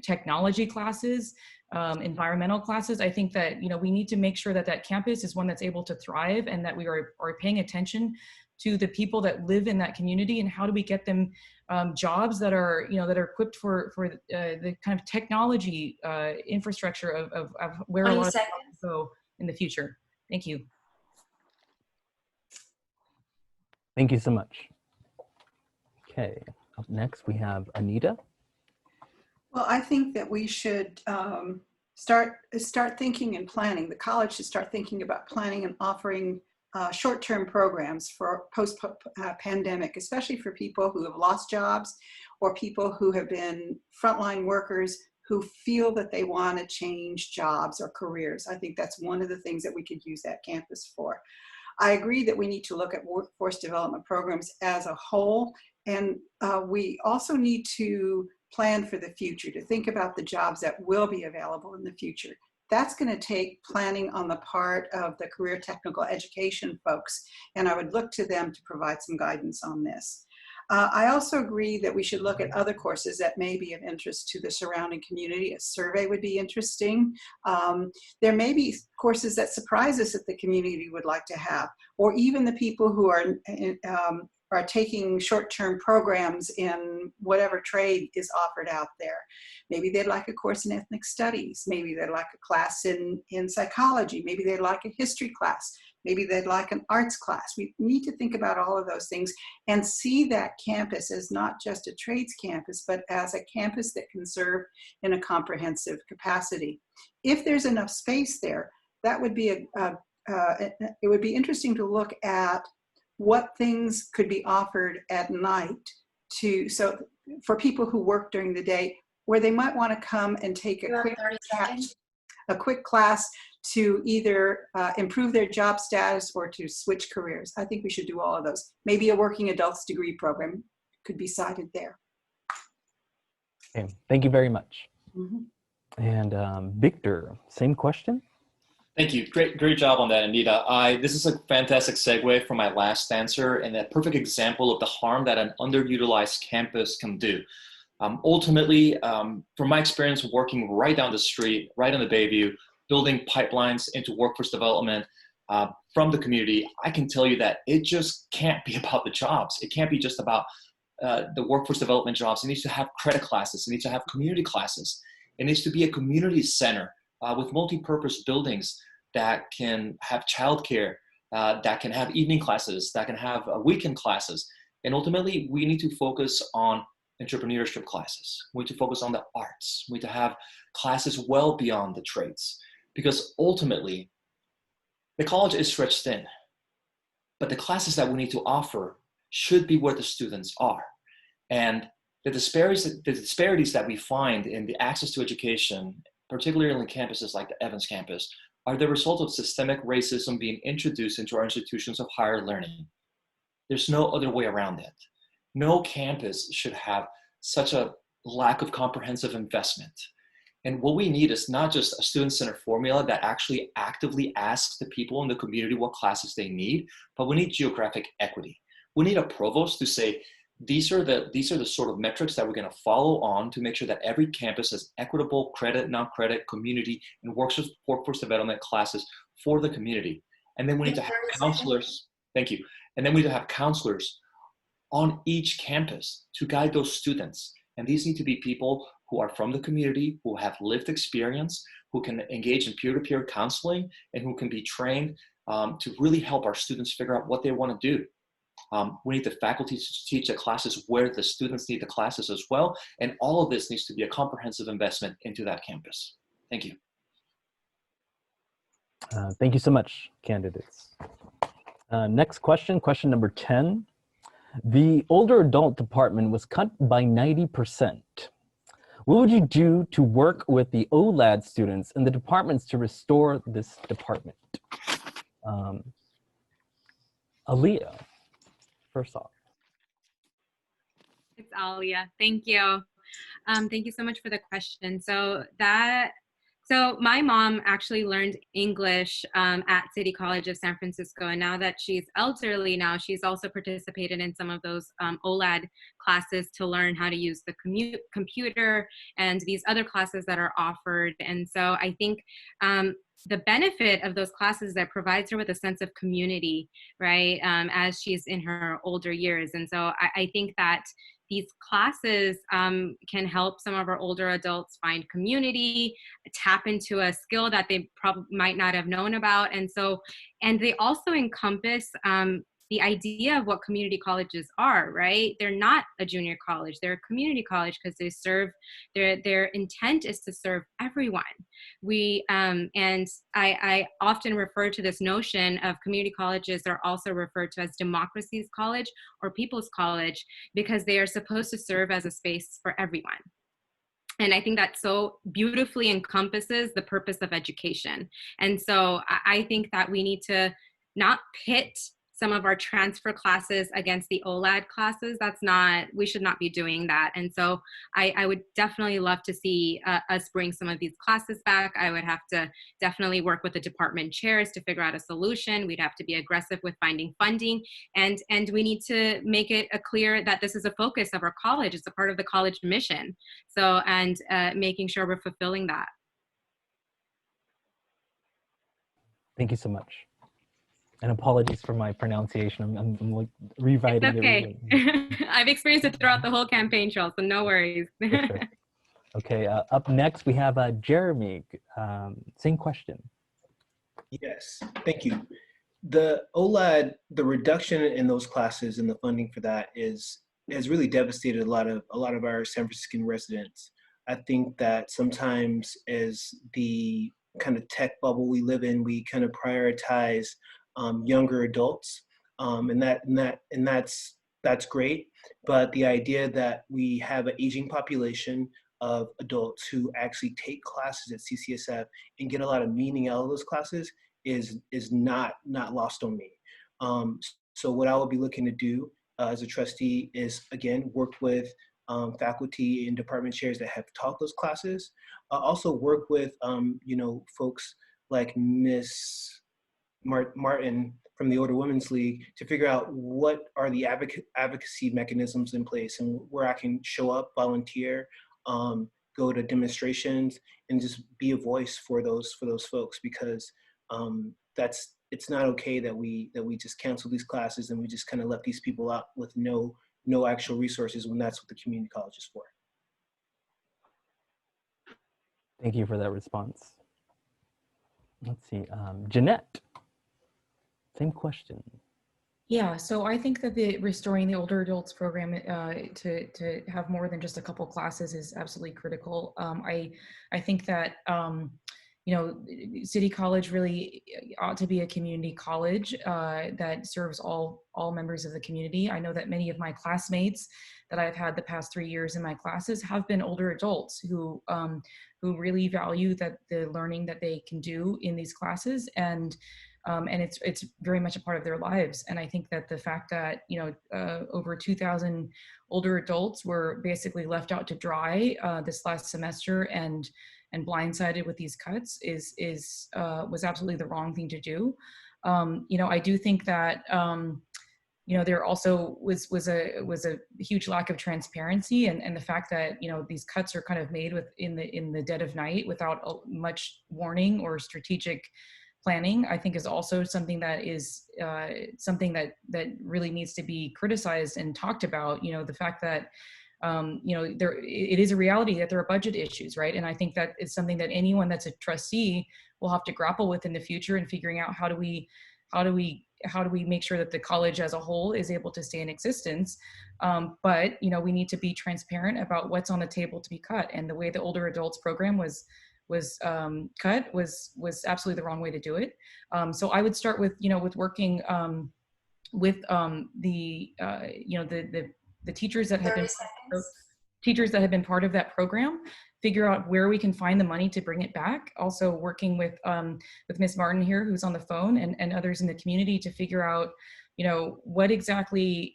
technology classes, environmental classes. I think that we need to make sure that campus is one that's able to thrive, and that we are paying attention to the people that live in that community, and how do we get them jobs that are that are equipped for the kind of technology infrastructure of where a lot of people go in the future. Thank you. Thank you so much. Okay, up next we have Anita. Well, I think that we should start thinking and planning. The college should start thinking about planning and offering short-term programs for post-pandemic, especially for people who have lost jobs or people who have been frontline workers who feel that they want to change jobs or careers. I think that's one of the things that we could use that campus for. I agree that we need to look at workforce development programs as a whole, and we also need to plan for the future, to think about the jobs that will be available in the future. That's going to take planning on the part of the career technical education folks, and I would look to them to provide some guidance on this. I also agree that we should look at other courses that may be of interest to the surrounding community. A survey would be interesting. There may be courses that surprise us that the community would like to have, or even the people who are taking short-term programs in whatever trade is offered out there. Maybe they'd like a course in ethnic studies. Maybe they'd like a class in psychology. Maybe they'd like a history class. Maybe they'd like an arts class. We need to think about all of those things and see that campus as not just a trades campus, but as a campus that can serve in a comprehensive capacity. If there's enough space there, that would be it would be interesting to look at what things could be offered at night for people who work during the day, where they might want to come and take a quick class to either improve their job status or to switch careers. I think we should do all of those. Maybe a working adults degree program could be cited there. Okay, thank you very much. Mm-hmm. And Victor, same question. Thank you. Great job on that, Anita. This is a fantastic segue from my last answer, and a perfect example of the harm that an underutilized campus can do. Ultimately, from my experience working right down the street, right on the Bayview, building pipelines into workforce development from the community, I can tell you that it just can't be about the jobs. It can't be just about the workforce development jobs. It needs to have credit classes. It needs to have community classes. It needs to be a community center with multi-purpose buildings that can have childcare, that can have evening classes, that can have weekend classes. And ultimately, we need to focus on entrepreneurship classes. We need to focus on the arts. We need to have classes well beyond the trades. Because ultimately, the college is stretched thin, but the classes that we need to offer should be where the students are. And the disparities that we find in the access to education, particularly on campuses like the Evans campus, are the result of systemic racism being introduced into our institutions of higher learning. There's no other way around it. No campus should have such a lack of comprehensive investment. And what we need is not just a student-centered formula that actually actively asks the people in the community what classes they need, but we need geographic equity. We need a provost to say, these are the sort of metrics that we're going to follow on to make sure that every campus has equitable credit, non-credit, community, and workforce development classes for the community. And then we need to have counselors. Thank you. And then we need to have counselors on each campus to guide those students. And these need to be people who are from the community, who have lived experience, who can engage in peer-to-peer counseling, and who can be trained to really help our students figure out what they want to do. We need the faculty to teach the classes where the students need the classes as well. And all of this needs to be a comprehensive investment into that campus. Thank you. Thank you so much, candidates. Next question, question number 10. The older adult department was cut by 90%. What would you do to work with the OLAD students and the departments to restore this department? Aliya, first off. It's Aliya. Thank you. Thank you so much for the question. So my mom actually learned English at City College of San Francisco, and now that she's elderly now, she's also participated in some of those OLAD classes to learn how to use the computer and these other classes that are offered. And so I think the benefit of those classes that provides her with a sense of community, right, as she's in her older years. And so I think that these classes can help some of our older adults find community, tap into a skill that they probably might not have known about. And they also encompass the idea of what community colleges are, right? They're not a junior college, they're a community college because they serve, their intent is to serve everyone. And I often refer to this notion of community colleges are also referred to as democracy's college or people's college because they are supposed to serve as a space for everyone. And I think that so beautifully encompasses the purpose of education. And so I think that we need to not pit some of our transfer classes against the OLAD classes. We should not be doing that. And so I would definitely love to see us bring some of these classes back. I would have to definitely work with the department chairs to figure out a solution. We'd have to be aggressive with finding funding. And we need to make it clear that this is a focus of our college. It's a part of the college mission. So, and making sure we're fulfilling that. Thank you so much. And apologies for my pronunciation. I'm like rewriting it's okay. it. I've experienced it throughout the whole campaign trail, so no worries. Sure. Okay, up next we have Geramye. Same question. Yes, thank you. The OLAD, the reduction in those classes and the funding for that has really devastated a lot of our San Franciscan residents. I think that sometimes as the kind of tech bubble we live in, we kind of prioritize younger adults, and that's great. But the idea that we have an aging population of adults who actually take classes at CCSF and get a lot of meaning out of those classes is not lost on me. So what I will be looking to do as a trustee is, again, work with faculty and department chairs that have taught those classes. Also work with folks like Miss Martin from the Older Women's League to figure out what are the advocacy mechanisms in place and where I can show up, volunteer, go to demonstrations, and just be a voice for those folks, because it's not okay that we just cancel these classes and we just kind of let these people out with no actual resources when that's what the community college is for. Thank you for that response. Let's see, Jeanette. Same question. Yeah, so I think that the restoring the older adults program to have more than just a couple classes is absolutely critical. I think that City College really ought to be a community college that serves all members of the community. I know that many of my classmates that I've had the past 3 years in my classes have been older adults who really value the learning that they can do in these classes, and it's very much a part of their lives. And I think that the fact that over 2,000 older adults were basically left out to dry this last semester and blindsided with these cuts was absolutely the wrong thing to do. I do think that there also was a huge lack of transparency, and the fact that these cuts are kind of made in the dead of night without much warning or strategic planning, I think is also something that is that really needs to be criticized and talked about. The fact that it is a reality that there are budget issues, right? And I think that it's something that anyone that's a trustee will have to grapple with in the future, and figuring out how do we make sure that the college as a whole is able to stay in existence. But we need to be transparent about what's on the table to be cut, and the way the older adults program was cut was absolutely the wrong way to do it. So I would start with working with the you know, the teachers that have 30 been seconds. teachers that have been part of that program, figure out where we can find the money to bring it back. Also working with Ms. Martin here, who's on the phone, and others in the community to figure out, you know, what exactly,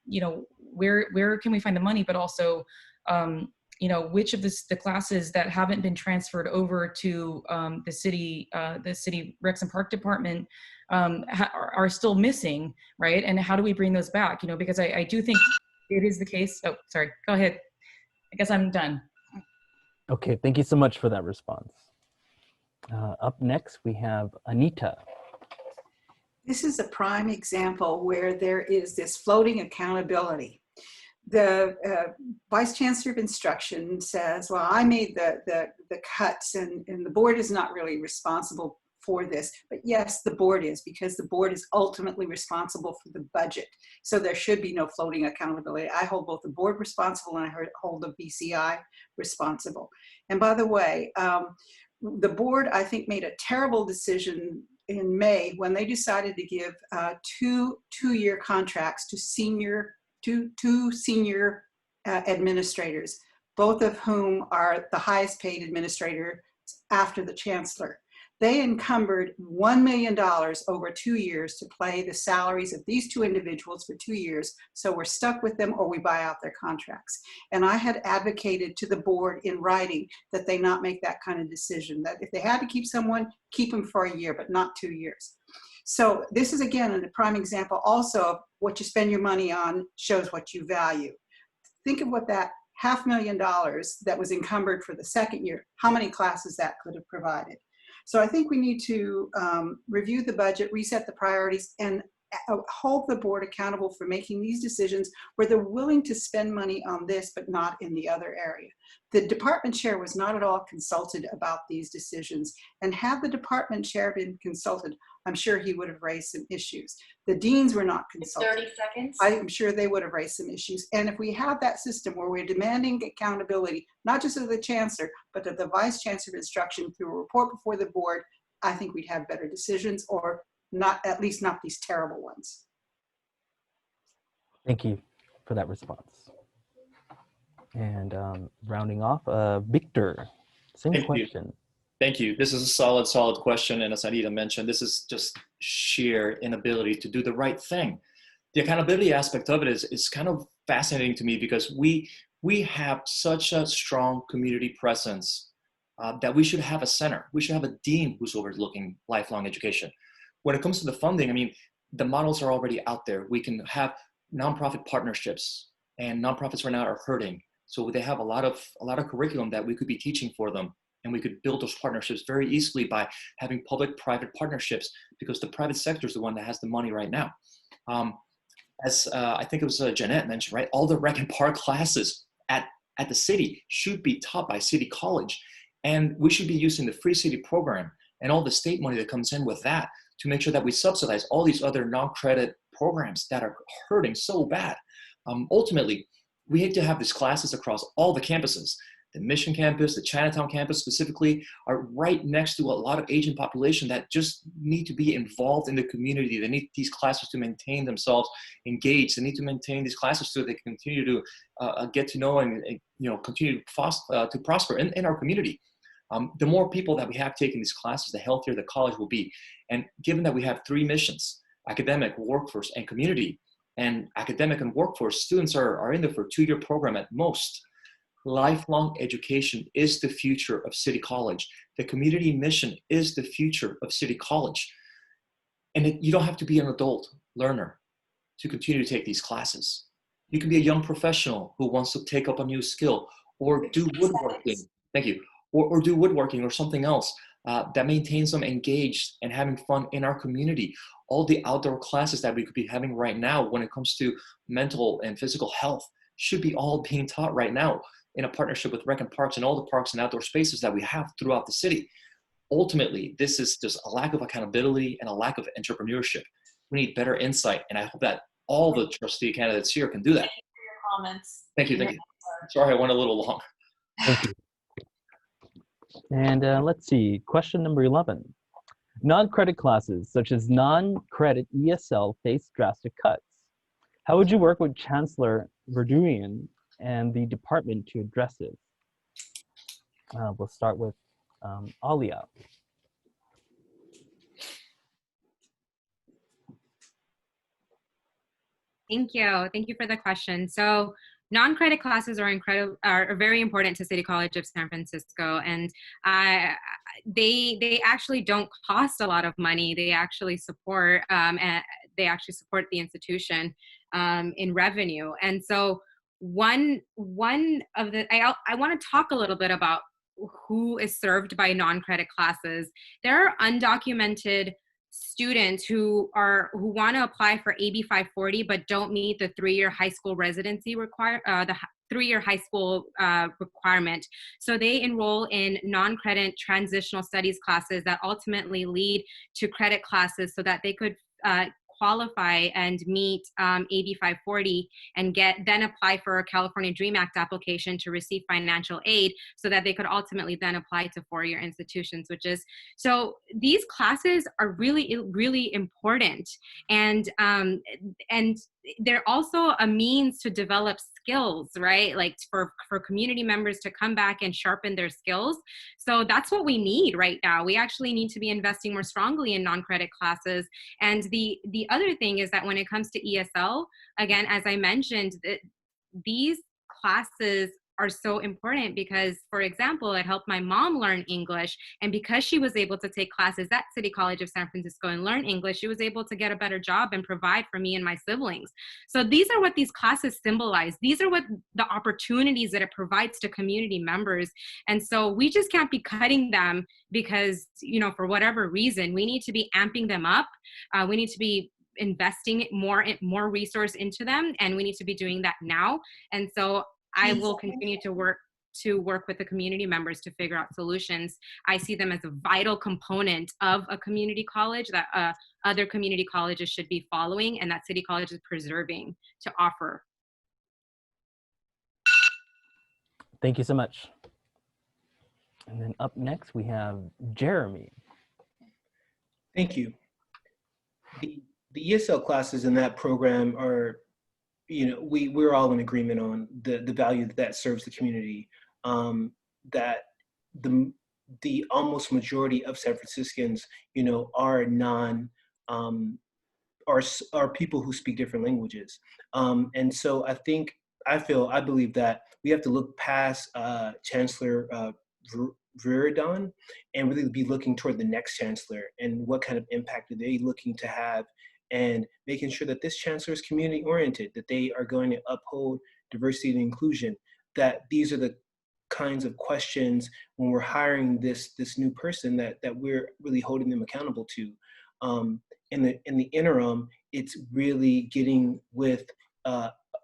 you know, where can we find the money, but also, you know, which of the classes that haven't been transferred over to the city Recs and Park Department are still missing, right? And how do we bring those back? You know, because I do think it is the case. Oh, sorry, go ahead. I guess I'm done. Okay, thank you so much for that response. Up next, we have Anita. This is a prime example where there is this floating accountability. The Vice Chancellor of Instruction says, well, I made the cuts and the board is not really responsible for this. But yes, the board is, because the board is ultimately responsible for the budget. So there should be no floating accountability. I hold both the board responsible and I hold the BCI responsible. And by the way, the board, I think, made a terrible decision in May when they decided to give two-year contracts to two senior administrators, both of whom are the highest paid administrators after the chancellor. They encumbered $1 million over 2 years to pay the salaries of these two individuals for 2 years. So we're stuck with them or we buy out their contracts. And I had advocated to the board in writing that they not make that kind of decision, that if they had to keep someone, keep them for a year, but not 2 years. So this is, again, a prime example also of what you spend your money on shows what you value. Think of what that $500,000 that was encumbered for the second year, how many classes that could have provided. So I think we need to review the budget, reset the priorities, and hold the board accountable for making these decisions where they're willing to spend money on this, but not in the other area. The department chair was not at all consulted about these decisions. And had the department chair been consulted, I'm sure he would have raised some issues. The deans were not consulted. 30 seconds. I'm sure they would have raised some issues. And if we have that system where we're demanding accountability, not just of the chancellor, but of the vice chancellor of instruction through a report before the board, I think we'd have better decisions, or not, at least not these terrible ones. Thank you for that response. And rounding off, Victor, same question. Thank you. This is a solid question. And as Anita mentioned, this is just sheer inability to do the right thing. The accountability aspect of it is kind of fascinating to me, because we have such a strong community presence that we should have a center. We should have a dean who's overlooking lifelong education. When it comes to the funding, I mean, the models are already out there. We can have nonprofit partnerships, and nonprofits right now are hurting. So they have a lot of curriculum that we could be teaching for them. And we could build those partnerships very easily by having public-private partnerships, because the private sector is the one that has the money right now. As I think it was Jeanette mentioned, right? All the rec and park classes at the city should be taught by City College. And we should be using the Free City program and all the state money that comes in with that to make sure that we subsidize all these other non-credit programs that are hurting so bad. Ultimately, we need to have these classes across all the campuses. The Mission campus, the Chinatown campus specifically, are right next to a lot of aging population that just need to be involved in the community. They need these classes to maintain themselves engaged. They need to maintain these classes so they can continue to get to know and continue to prosper in our community. The more people that we have taking these classes, the healthier the college will be. And given that we have 3 missions, academic, workforce, and community, and academic and workforce students are in there for a 2-year program at most, lifelong education is the future of City College. The community mission is the future of City College. And you don't have to be an adult learner to continue to take these classes. You can be a young professional who wants to take up a new skill, or do woodworking. Thank you. Or do woodworking or something else that maintains them engaged and having fun in our community. All the outdoor classes that we could be having right now when it comes to mental and physical health should be all being taught right now in a partnership with Rec and Parks and all the parks and outdoor spaces that we have throughout the city. Ultimately, this is just a lack of accountability and a lack of entrepreneurship. We need better insight, and I hope that all the trustee candidates here can do that. Thank you for your comments. Thank you. Sorry, I went a little long. Thank you. And let's see, question number 11. Non-credit classes, such as non-credit ESL, face drastic cuts. How would you work with Chancellor Vurdien and the department to address it? We'll start with Aliya. Thank you. Thank you for the question. So non-credit classes are very important to City College of San Francisco, and they actually don't cost a lot of money. They actually support the institution in revenue. And so one of the I want to talk a little bit about who is served by non-credit classes. There are undocumented students who want to apply for AB 540 but don't meet the 3-year high school residency the 3-year high school requirement. So they enroll in non-credit transitional studies classes that ultimately lead to credit classes so that they could qualify and meet AB 540 and then apply for a California DREAM Act application to receive financial aid so that they could ultimately then apply to 4-year institutions, so these classes are really, really important. And they're also a means to develop skills, right? Like for community members to come back and sharpen their skills. So that's what we need right now. We actually need to be investing more strongly in non-credit classes. And the other thing is that when it comes to ESL, again, as I mentioned, these classes are so important because, for example, it helped my mom learn English. And because she was able to take classes at City College of San Francisco and learn English, she was able to get a better job and provide for me and my siblings. So these are what these classes symbolize. These are what the opportunities that it provides to community members. And so we just can't be cutting them because, for whatever reason. We need to be amping them up. We need to be investing more resource into them, and we need to be doing that now. And so I will continue to work with the community members to figure out solutions. I see them as a vital component of a community college that other community colleges should be following and that City College is preserving to offer. Thank you so much. And then up next we have Geramye. Thank you. The ESL classes in that program are, we're all in agreement on the value that serves the community. That the almost majority of San Franciscans, are are people who speak different languages. And so I believe that we have to look past Chancellor Vurdien and really be looking toward the next chancellor and what kind of impact are they looking to have, and making sure that this chancellor is community oriented, that they are going to uphold diversity and inclusion, that these are the kinds of questions when we're hiring this new person that we're really holding them accountable to. In the interim, it's really getting with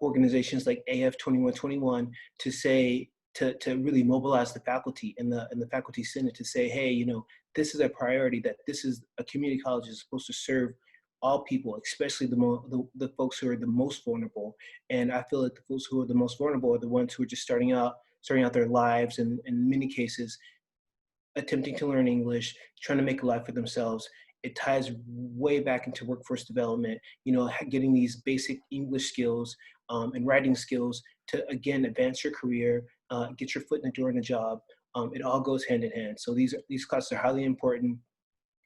organizations like AF 2121 to say, to really mobilize the faculty and the faculty senate to say, hey, this is a priority, that this is a community college is supposed to serve all people, especially the folks who are the most vulnerable. And I feel like the folks who are the most vulnerable are the ones who are just starting out their lives, and in many cases, attempting to learn English, trying to make a life for themselves. It ties way back into workforce development, getting these basic English skills and writing skills to, again, advance your career, get your foot in the door in a job. It all goes hand in hand. So these classes are highly important.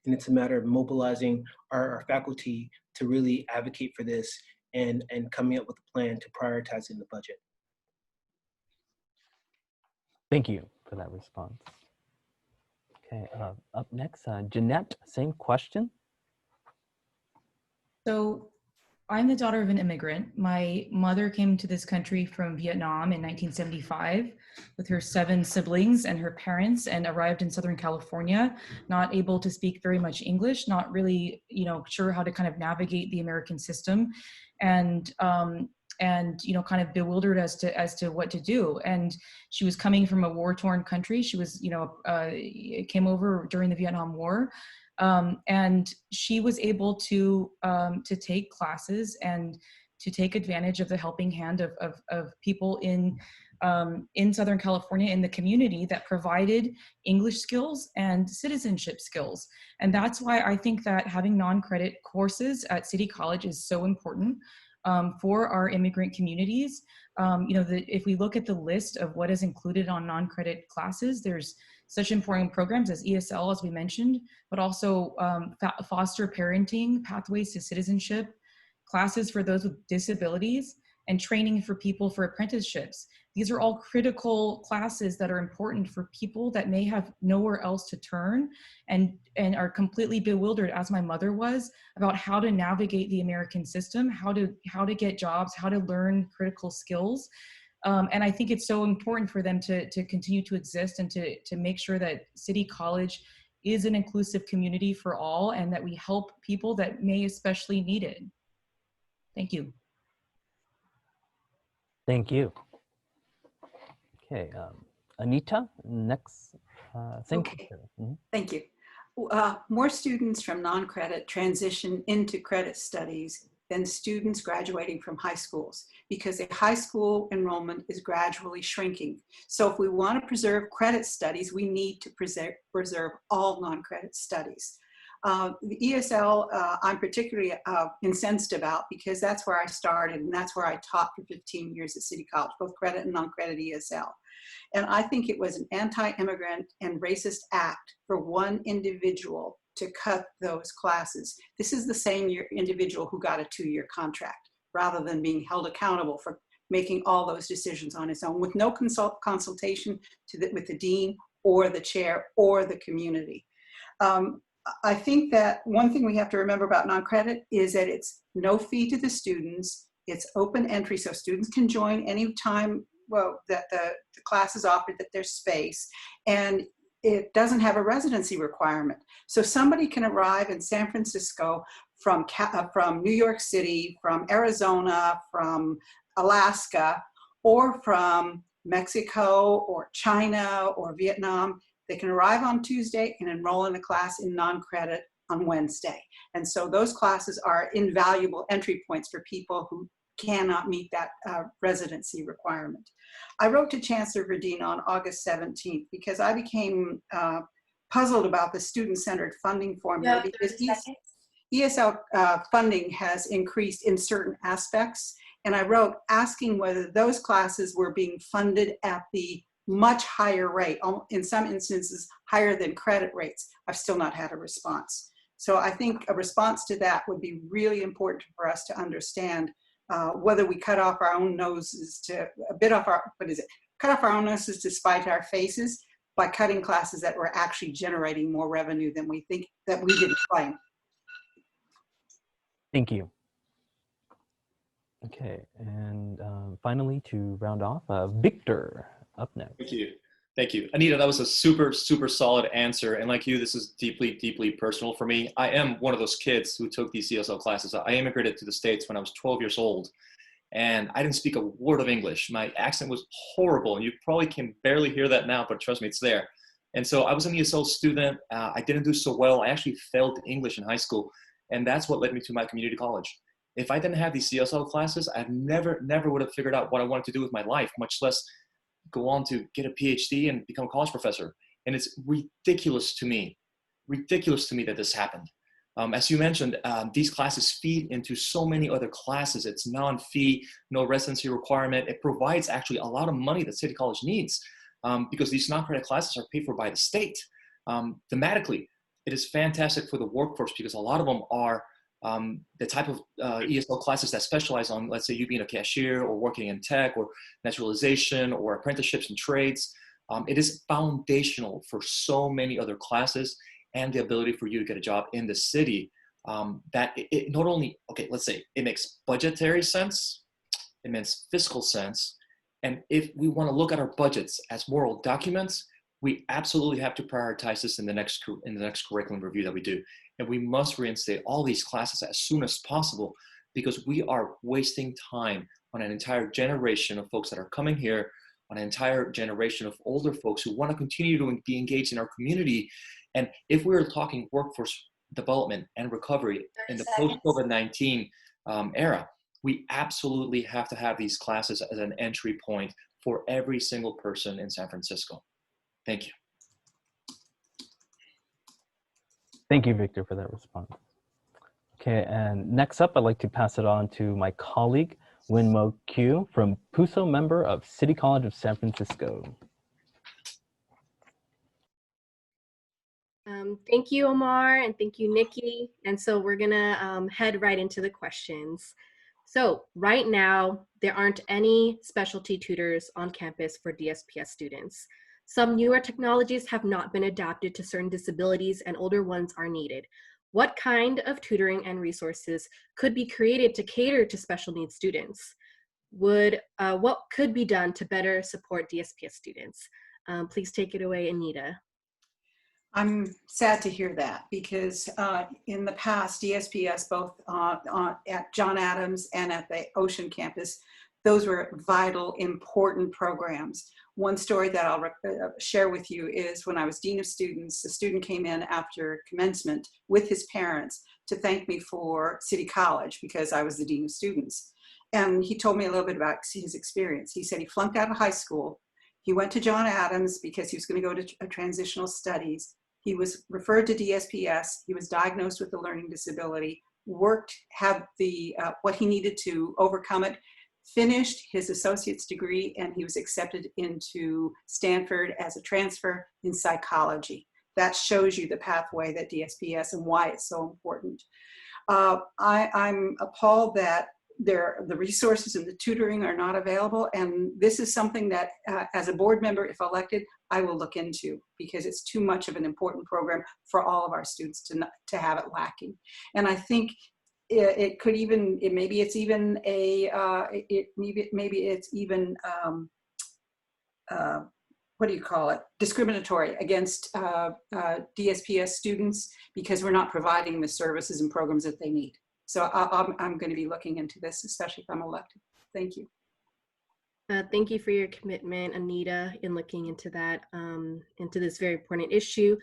And it's a matter of mobilizing our faculty to really advocate for this and coming up with a plan to prioritize in the budget. Thank you for that response. Okay, up next, Jeanette, same question. So I'm the daughter of an immigrant. My mother came to this country from Vietnam in 1975 with her 7 siblings and her parents, and arrived in Southern California, not able to speak very much English, not really, sure how to kind of navigate the American system, and kind of bewildered as to what to do. And she was coming from a war-torn country. She was, came over during the Vietnam War. And she was able to take classes and to take advantage of the helping hand of people in in Southern California in the community that provided English skills and citizenship skills. And that's why I think that having non-credit courses at City College is so important for our immigrant communities. If we look at the list of what is included on non-credit classes, there's such important programs as ESL, as we mentioned, but also foster parenting, pathways to citizenship, classes for those with disabilities, and training for people for apprenticeships. These are all critical classes that are important for people that may have nowhere else to turn and are completely bewildered, as my mother was, about how to navigate the American system, how to get jobs, how to learn critical skills. And I think it's so important for them to continue to exist and to make sure that City College is an inclusive community for all and that we help people that may especially need it. Thank you. Thank you. Okay, Anita, next. Okay. Thank you. More students from non-credit transition into credit studies than students graduating from high schools because the high school enrollment is gradually shrinking. So if we want to preserve credit studies, we need to preserve all non-credit studies. The ESL, I'm particularly incensed about because that's where I started and that's where I taught for 15 years at City College, both credit and non-credit ESL. And I think it was an anti-immigrant and racist act for one individual to cut those classes. This is the same individual who got a 2-year contract rather than being held accountable for making all those decisions on his own with no consultation with the dean or the chair or the community. I think that one thing we have to remember about non-credit is that it's no fee to the students. It's open entry, so students can join anytime that the class is offered, that there's space. And it doesn't have a residency requirement. So somebody can arrive in San Francisco from New York City, from Arizona, from Alaska, or from Mexico or China or Vietnam. They can arrive on Tuesday and enroll in a class in non-credit on Wednesday. And so those classes are invaluable entry points for people who cannot meet that residency requirement. I wrote to Chancellor Vurdien on August 17th because I became puzzled about the student-centered funding formula because ESL funding has increased in certain aspects. And I wrote asking whether those classes were being funded at the much higher rate, in some instances higher than credit rates. I've still not had a response. So I think a response to that would be really important for us to understand whether we cut off our own noses to cut off our own noses to spite our faces by cutting classes that were actually generating more revenue than we think that we didn't claim. Thank you. Okay, and finally to round off, Victor up next. Thank you. Thank you. Anita, that was a super, super solid answer. And like you, this is deeply, deeply personal for me. I am one of those kids who took these CSL classes. I immigrated to the States when I was 12 years old, and I didn't speak a word of English. My accent was horrible. You probably can barely hear that now, but trust me, it's there. And so I was an ESL student. I didn't do so well. I actually failed English in high school. And that's what led me to my community college. If I didn't have these CSL classes, I never would have figured out what I wanted to do with my life, much less go on to get a PhD and become a college professor. And it's ridiculous to me that this happened. As you mentioned, these classes feed into so many other classes. It's non-fee, no residency requirement. It provides actually a lot of money that City College needs because these non-credit classes are paid for by the state. Thematically, it is fantastic for the workforce because a lot of them are the type of ESL classes that specialize on, let's say, you being a cashier or working in tech or naturalization or apprenticeships and trades. It is foundational for so many other classes and the ability for you to get a job in the city that it not only, okay, let's say it makes budgetary sense, it makes fiscal sense. And if we want to look at our budgets as moral documents, we absolutely have to prioritize this in the next curriculum review that we do. And we must reinstate all these classes as soon as possible because we are wasting time on an entire generation of folks that are coming here, on an entire generation of older folks who want to continue to be engaged in our community. And if we're talking workforce development and recovery in the post-COVID-19 era, we absolutely have to have these classes as an entry point for every single person in San Francisco. Thank you. Thank you, Victor, for that response. Okay, and next up, I'd like to pass it on to my colleague, Win-Mo Q from PUSO, member of City College of San Francisco. Thank you, Omar, and thank you, Nikki. And so we're gonna head right into the questions. So right now, there aren't any specialty tutors on campus for DSPS students. Some newer technologies have not been adapted to certain disabilities and older ones are needed. What kind of tutoring and resources could be created to cater to special needs students? What could be done to better support DSPS students? Please take it away, Anita. I'm sad to hear that because in the past, DSPS, both at John Adams and at the Ocean campus, those were vital, important programs. One story that I'll share with you is when I was Dean of Students, a student came in after commencement with his parents to thank me for City College because I was the Dean of Students. And he told me a little bit about his experience. He said he flunked out of high school. He went to John Adams because he was going to go to transitional studies. He was referred to DSPS. He was diagnosed with a learning disability, had what he needed to overcome it, finished his associate's degree, and he was accepted into Stanford as a transfer in psychology. That shows you the pathway that DSPS and why it's so important. I'm appalled that the resources and the tutoring are not available, and this is something that as a board member, if elected, I will look into because it's too much of an important program for all of our students to have it lacking. And I think it could even, maybe it's even what do you call it? Discriminatory against DSPS students because we're not providing the services and programs that they need. So I'm going to be looking into this, especially if I'm elected. Thank you. Thank you for your commitment, Anita, in looking into that, into this very important issue.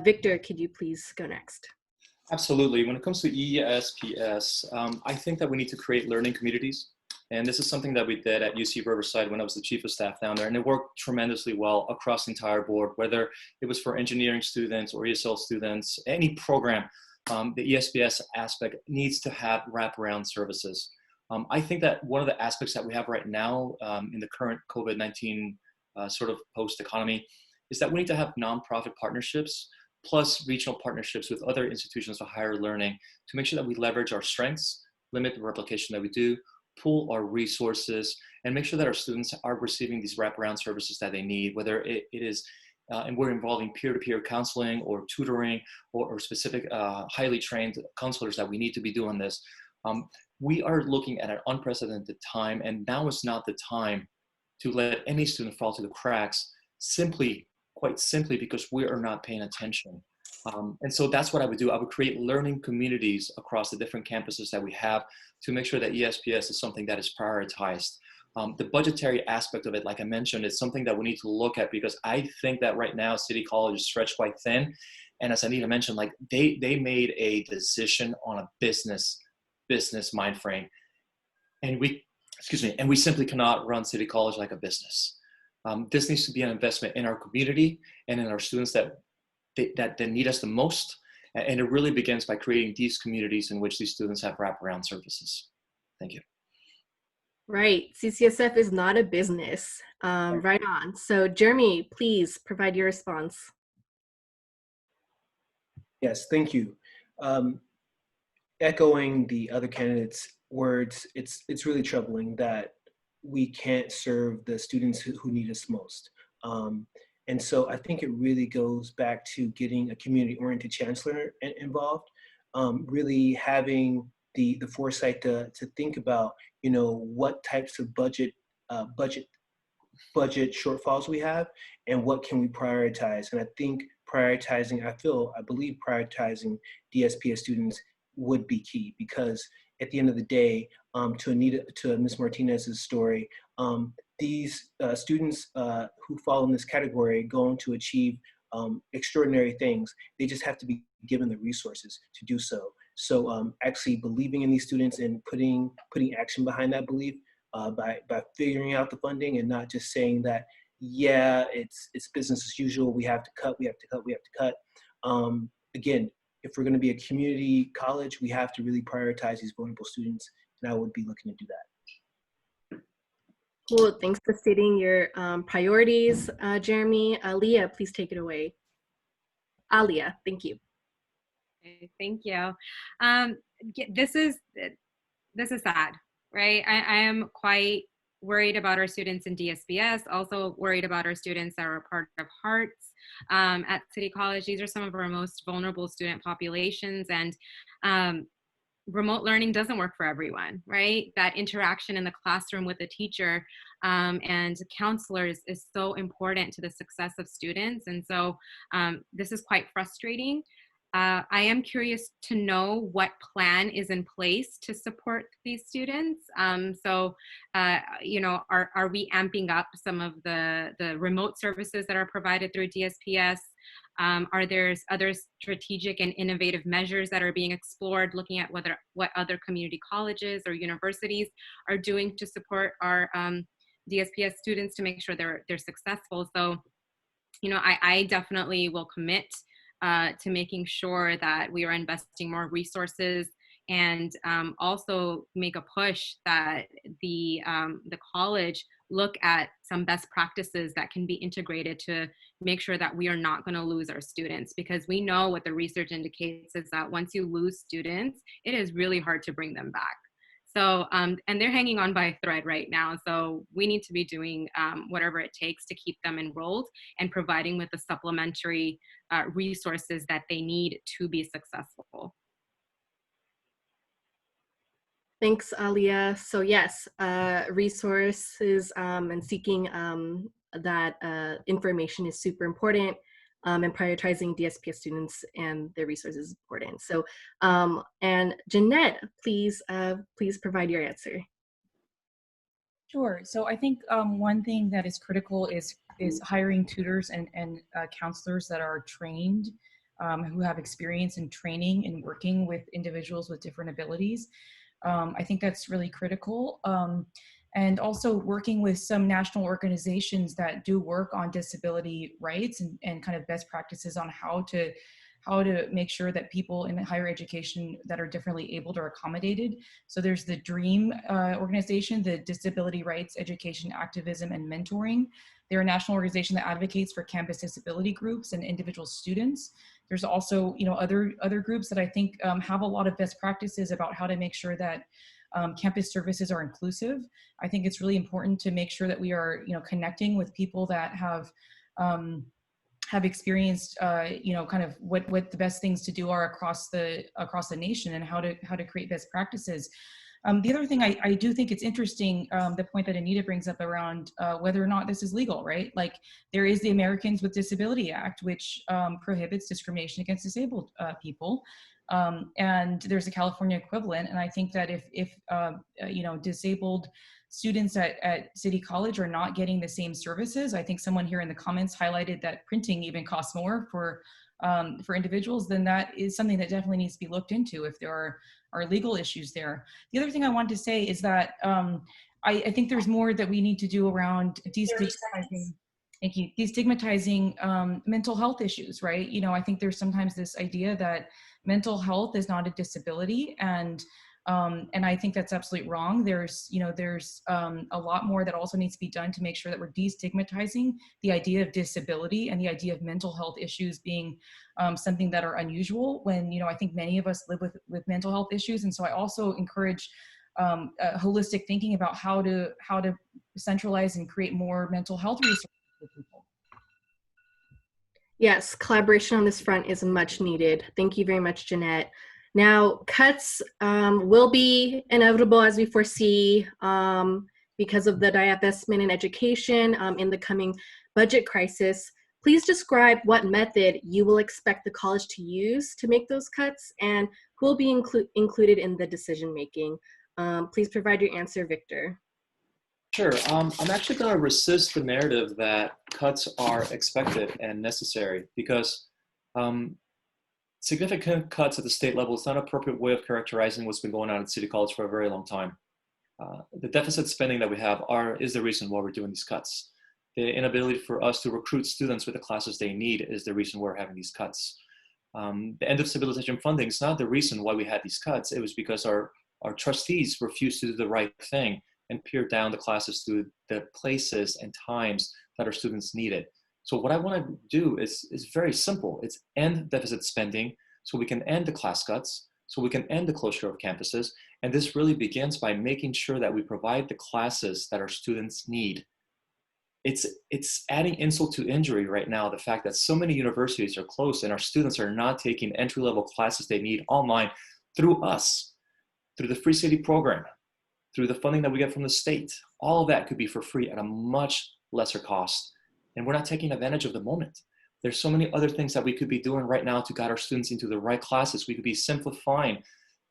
Victor, could you please go next? Absolutely. When it comes to ESPS, I think that we need to create learning communities. And this is something that we did at UC Riverside when I was the chief of staff down there. And it worked tremendously well across the entire board, whether it was for engineering students or ESL students, any program. The ESPS aspect needs to have wraparound services. I think that one of the aspects that we have right now in the current COVID-19 sort of post-economy is that we need to have nonprofit partnerships plus regional partnerships with other institutions of higher learning to make sure that we leverage our strengths, limit the replication that we do, pool our resources, and make sure that our students are receiving these wraparound services that they need, whether it is and we're involving peer-to-peer counseling or tutoring or specific highly trained counselors that we need to be doing this. We are looking at an unprecedented time, and now is not the time to let any student fall through the cracks, quite simply because we are not paying attention. And so that's what I would do. I would create learning communities across the different campuses that we have to make sure that ESPS is something that is prioritized. The budgetary aspect of it, like I mentioned, is something that we need to look at because I think that right now City College is stretched quite thin. And as Anita mentioned, like they made a decision on a business mind frame. And we simply cannot run City College like a business. This needs to be an investment in our community and in our students that need us the most. And it really begins by creating these communities in which these students have wraparound services. Thank you. Right, CCSF is not a business. Right on. So Geramye, please provide your response. Yes, thank you. Echoing the other candidates' words, it's really troubling that we can't serve the students who need us most. And so I think it really goes back to getting a community-oriented chancellor involved, really having the foresight to think about, what types of budget shortfalls we have and what can we prioritize. And I think I believe prioritizing DSPS students would be key because at the end of the day, to Ms. Martinez's story, these students who fall in this category go on to achieve extraordinary things. They just have to be given the resources to do so. So actually believing in these students and putting action behind that belief by figuring out the funding and not just saying that, yeah, it's business as usual. We have to cut, we have to cut, we have to cut. Again, if we're going to be a community college, we have to really prioritize these vulnerable students, and I would be looking to do that. Cool. Thanks for stating your priorities, Geramye. Aliya, please take it away. Aliya, thank you. Okay, thank you. This is sad, right? I am quite worried about our students in DSPS, also worried about our students that are part of Hearts at City College. These are some of our most vulnerable student populations, and remote learning doesn't work for everyone, right? That interaction in the classroom with the teacher and counselors is so important to the success of students. And so this is quite frustrating. I am curious to know what plan is in place to support these students. You know, are we amping up some of the remote services that are provided through DSPS? Are there other strategic and innovative measures that are being explored, looking at what other community colleges or universities are doing to support our DSPS students to make sure they're successful? So, you know, I definitely will commit to making sure that we are investing more resources, and also make a push that the college look at some best practices that can be integrated to make sure that we are not going to lose our students, because we know what the research indicates is that once you lose students, it is really hard to bring them back. So, and they're hanging on by a thread right now. So we need to be doing whatever it takes to keep them enrolled and providing with the supplementary resources that they need to be successful. Thanks, Aliya. So yes, resources and seeking that information is super important, and prioritizing DSPS students and their resources is important. So, and Jeanette, please provide your answer. Sure. So I think one thing that is critical is hiring tutors and counselors that are trained, who have experience in training and working with individuals with different abilities. I think that's really critical. And also working with some national organizations that do work on disability rights and kind of best practices on how to make sure that people in higher education that are differently abled are accommodated. So there's the DREAM organization, the Disability Rights, Education, Activism, and Mentoring. They're a national organization that advocates for campus disability groups and individual students. There's also, you know, other groups that I think have a lot of best practices about how to make sure that campus services are inclusive. I think it's really important to make sure that we are, you know, connecting with people that have experienced, you know, kind of what the best things to do are across the nation, and how to create best practices. The other thing I do think it's interesting, the point that Anita brings up around whether or not this is legal, right? Like, there is the Americans with Disability Act, which prohibits discrimination against disabled people. And there's a California equivalent. And I think that if you know, disabled students at City College are not getting the same services, I think someone here in the comments highlighted that printing even costs more for individuals, then that is something that definitely needs to be looked into if there are legal issues there. The other thing I wanted to say is that I think there's more that we need to do around destigmatizing. Thank you. Destigmatizing mental health issues, right? You know, I think there's sometimes this idea that mental health is not a disability, and I think that's absolutely wrong. There's a lot more that also needs to be done to make sure that we're destigmatizing the idea of disability and the idea of mental health issues being something that are unusual, when, you know, I think many of us live with mental health issues. And so I also encourage holistic thinking about how to centralize and create more mental health resources for people. Yes, collaboration on this front is much needed. Thank you very much, Jeanette. Now, cuts will be inevitable, as we foresee, because of the divestment in education in the coming budget crisis. Please describe what method you will expect the college to use to make those cuts, and who will be included in the decision-making. Please provide your answer, Victor. Sure. I'm actually going to resist the narrative that cuts are expected and necessary, because significant cuts at the state level is not an appropriate way of characterizing what's been going on at City College for a very long time. The deficit spending that we have is the reason why we're doing these cuts. The inability for us to recruit students with the classes they need is the reason we're having these cuts. The end of stabilization funding is not the reason why we had these cuts. It was because our trustees refused to do the right thing and pare down the classes to the places and times that our students needed. So what I want to do is very simple. It's end deficit spending so we can end the class cuts, so we can end the closure of campuses. And this really begins by making sure that we provide the classes that our students need. It's adding insult to injury right now, the fact that so many universities are closed and our students are not taking entry-level classes they need online through us, through the Free City program, through the funding that we get from the state. All of that could be for free at a much lesser cost. And we're not taking advantage of the moment. There's so many other things that we could be doing right now to guide our students into the right classes. We could be simplifying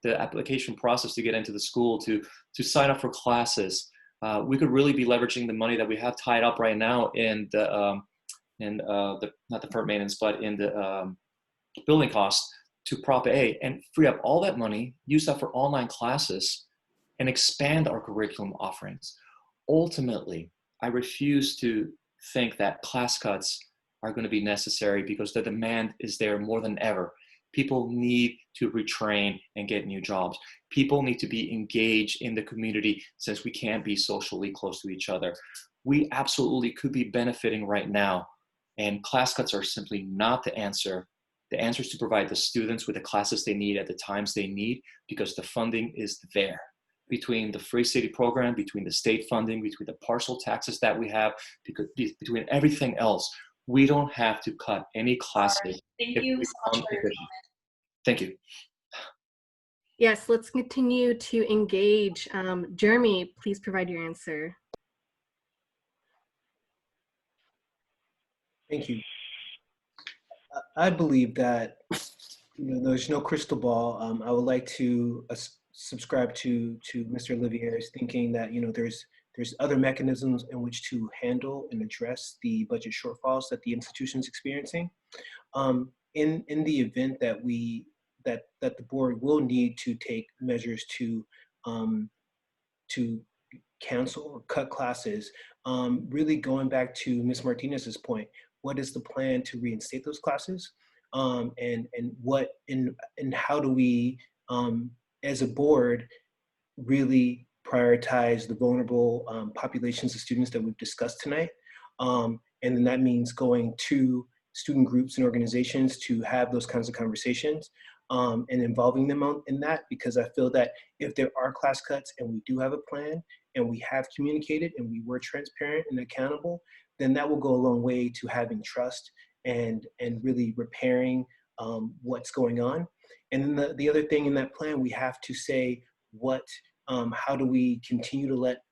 the application process to get into the school, to sign up for classes. We could really be leveraging the money that we have tied up right now in not the deferred maintenance, but in the building costs to Prop A, and free up all that money, use that for online classes, and expand our curriculum offerings. Ultimately, I refuse to think that class cuts are going to be necessary because the demand is there more than ever. People need to retrain and get new jobs. People need to be engaged in the community since we can't be socially close to each other. We absolutely could be benefiting right now, and class cuts are simply not the answer. The answer is to provide the students with the classes they need at the times they need, because the funding is there. Between the Free City program, between the state funding, between the partial taxes that we have, between everything else, we don't have to cut any classes. Thank you so much for your comment. Thank you. Yes, let's continue to engage. Geramye, please provide your answer. Thank you. I believe that there's no crystal ball. I would like to subscribe to Mr. Olivieri's thinking that there's other mechanisms in which to handle and address the budget shortfalls that the institution is experiencing. In the event that that the board will need to take measures to cancel or cut classes, really going back to Ms. Martinez's point, what is the plan to reinstate those classes? And how do we, as a board, really prioritize the vulnerable populations of students that we've discussed tonight? And then that means going to student groups and organizations to have those kinds of conversations and involving them in that, because I feel that if there are class cuts and we do have a plan and we have communicated and we were transparent and accountable, then that will go a long way to having trust and really repairing what's going on. And then the other thing in that plan, we have to say how do we continue to let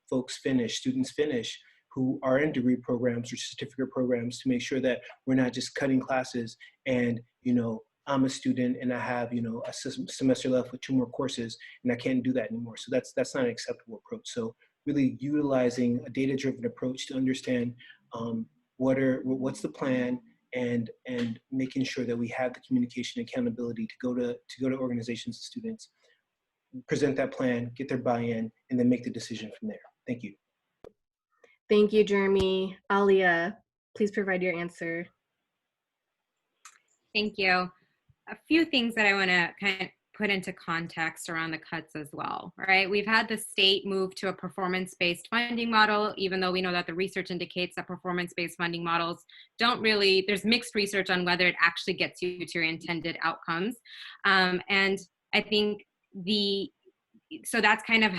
students finish who are in degree programs or certificate programs, to make sure that we're not just cutting classes and, I'm a student and I have, a semester left with 2 more courses and I can't do that anymore. So that's not an acceptable approach. So really utilizing a data-driven approach to understand what's the plan, and making sure that we have the communication and accountability to go to organizations and students, present that plan, get their buy-in, and then make the decision from there. Thank you. Thank you, Geramye. Aliya, please provide your answer. Thank you. A few things that I want to kind of put into context around the cuts as well, right? We've had the state move to a performance-based funding model, even though we know that the research indicates that performance-based funding models there's mixed research on whether it actually gets you to your intended outcomes. And I think so that's kind of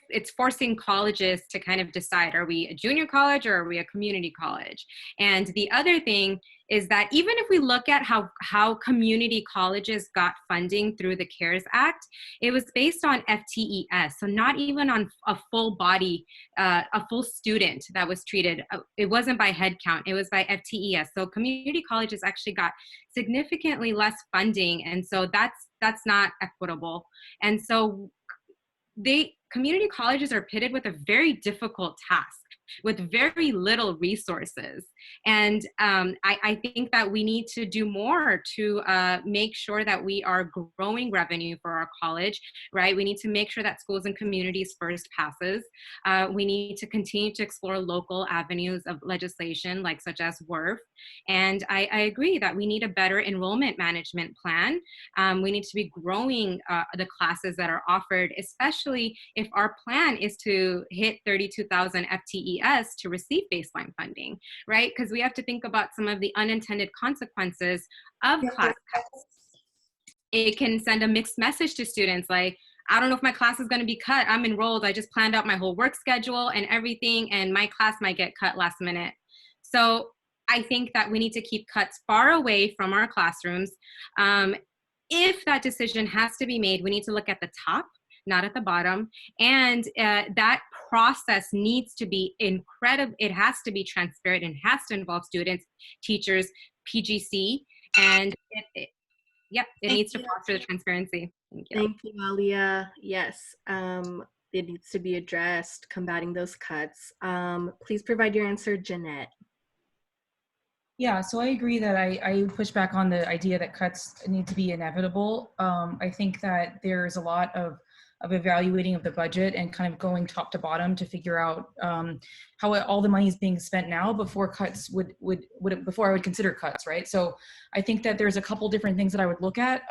it's forcing colleges to kind of decide, are we a junior college or are we a community college? And the other thing is that even if we look at how community colleges got funding through the CARES Act, it was based on FTES, so not even on a full body, a full student that was treated. It wasn't by head count, it was by FTES. So community colleges actually got significantly less funding, and so that's not equitable. And so community colleges are pitted with a very difficult task, with very little resources. And I think that we need to do more to make sure that we are growing revenue for our college, right? We need to make sure that schools and communities first passes. We need to continue to explore local avenues of legislation, like such as WRF. And I agree that we need a better enrollment management plan. We need to be growing the classes that are offered, especially if our plan is to hit 32,000 FTES to receive baseline funding, right? Because we have to think about some of the unintended consequences of class cuts. It can send a mixed message to students like, I don't know if my class is going to be cut. I'm enrolled. I just planned out my whole work schedule and everything, and my class might get cut last minute. So I think that we need to keep cuts far away from our classrooms. If that decision has to be made, we need to look at the top, not at the bottom. And that process needs to be incredible. It has to be transparent and has to involve students, teachers, PGC, and it needs to foster the transparency. Thank you. Thank you, Aliya. Yes, it needs to be addressed, combating those cuts. Please provide your answer, Jeanette. Yeah, so I agree that I push back on the idea that cuts need to be inevitable. I think that there's a lot of evaluating of the budget and kind of going top to bottom to figure out how all the money is being spent now before cuts before I would consider cuts, right? So I think that there's a couple different things that I would look at.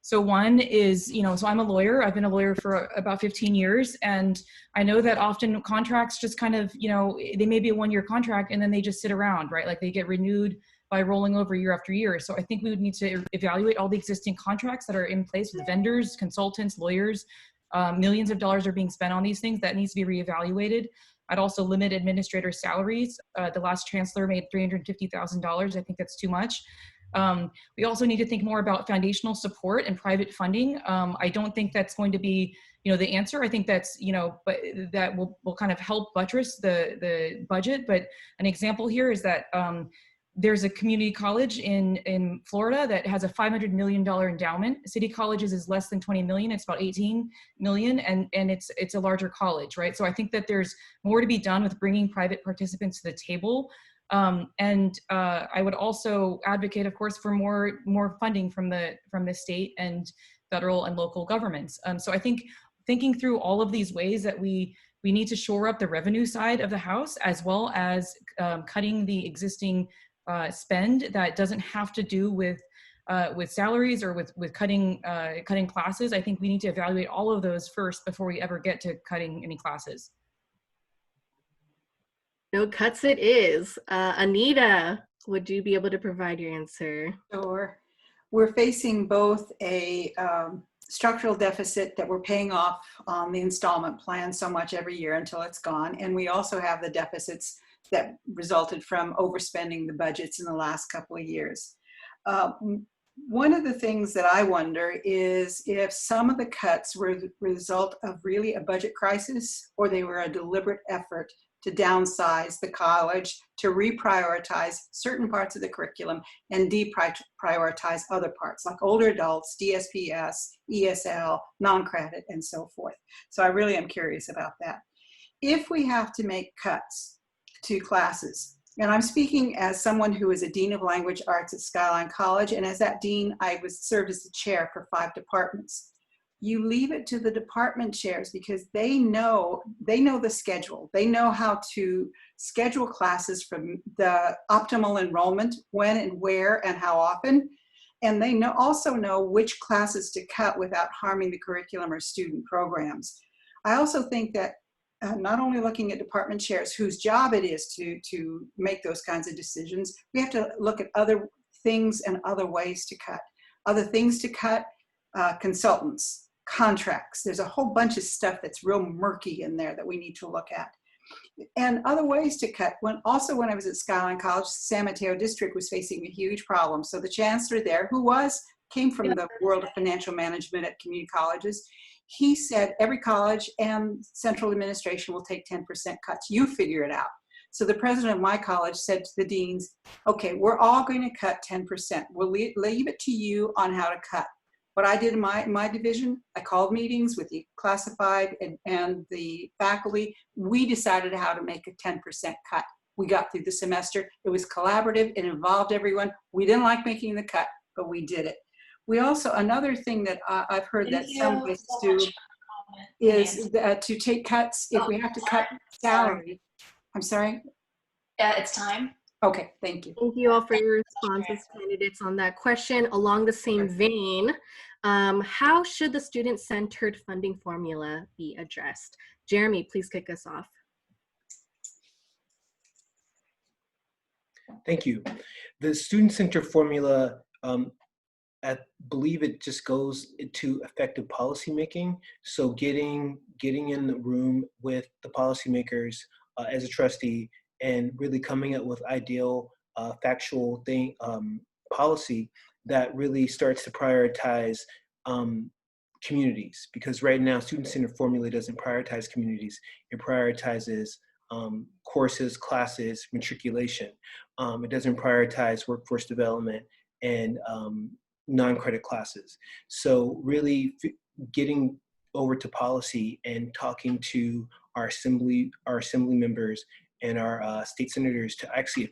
So one is, so I'm a lawyer. I've been a lawyer for about 15 years. And I know that often contracts just kind of, they may be a one-year contract and then they just sit around, right? Like they get renewed by rolling over year after year. So I think we would need to evaluate all the existing contracts that are in place with vendors, consultants, lawyers. Millions of dollars are being spent on these things. That needs to be reevaluated. I'd also limit administrator salaries. The last chancellor made $350,000. I think that's too much. We also need to think more about foundational support and private funding. I don't think that's going to be, the answer. I think that's, but that will kind of help buttress the budget. But an example here is that there's a community college in Florida that has a $500 million endowment. City colleges is less than 20 million. It's about 18 million, and it's a larger college, right? So I think that there's more to be done with bringing private participants to the table. And I would also advocate, of course, for more funding from the state and federal and local governments. So I think thinking through all of these ways that we need to shore up the revenue side of the house, as well as cutting the existing spend that doesn't have to do with salaries or with cutting classes. I think we need to evaluate all of those first before we ever get to cutting any classes. No cuts it is. Anita, would you be able to provide your answer? Sure. We're facing both a structural deficit that we're paying off on the installment plan so much every year until it's gone. And we also have the deficits that resulted from overspending the budgets in the last couple of years. One of the things that I wonder is if some of the cuts were the result of really a budget crisis, or they were a deliberate effort to downsize the college, to reprioritize certain parts of the curriculum and deprioritize other parts, like older adults, DSPS, ESL, Noncredit, and so forth. So I really am curious about that. If we have to make cuts to classes, and I'm speaking as someone who is a Dean of Language Arts at Skyline College, and as that Dean, I served as the chair for 5 departments. You leave it to the department chairs because they know the schedule. They know how to schedule classes from the optimal enrollment, when and where and how often. And they also know which classes to cut without harming the curriculum or student programs. I also think that not only looking at department chairs whose job it is to make those kinds of decisions, we have to look at other things and other ways to cut. Other things to cut, consultants, contracts. There's a whole bunch of stuff that's real murky in there that we need to look at. And other ways to cut. When I was at Skyline College, San Mateo District was facing a huge problem. So the chancellor there, who came from the world of financial management at community colleges, he said every college and central administration will take 10% cuts. You figure it out. So the president of my college said to the deans, okay, we're all going to cut 10%. We'll leave it to you on how to cut. What I did in my division, I called meetings with the classified and the faculty. We decided how to make a 10% cut. We got through the semester. It was collaborative. It involved everyone. We didn't like making the cut, but we did it. We also, another thing that I've heard that some places do is to take cuts if we have to cut salary. I'm sorry? It's time. Okay, thank you. Thank you all for your responses, candidates, on that question. Along the same vein, how should the student-centered funding formula be addressed? Geramye, please kick us off. Thank you. The student-centered formula, I believe it just goes to effective policymaking. So getting in the room with the policymakers as a trustee and really coming up with ideal factual policy that really starts to prioritize communities. Because right now, student-centered formula doesn't prioritize communities. It prioritizes courses, classes, matriculation. It doesn't prioritize workforce development and non-credit classes. So really getting over to policy and talking to our assembly members and our state senators to actually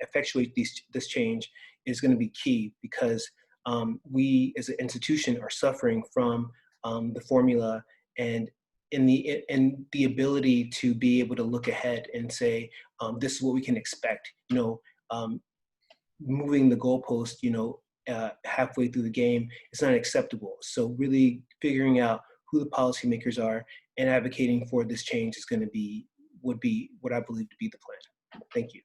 effectuate this change is going to be key, because we as an institution are suffering from the formula and in the ability to be able to look ahead and say, this is what we can expect. Moving the goalpost, halfway through the game is not acceptable. So really figuring out who the policymakers are and advocating for this change is going to would be what I believe to be the plan. Thank you.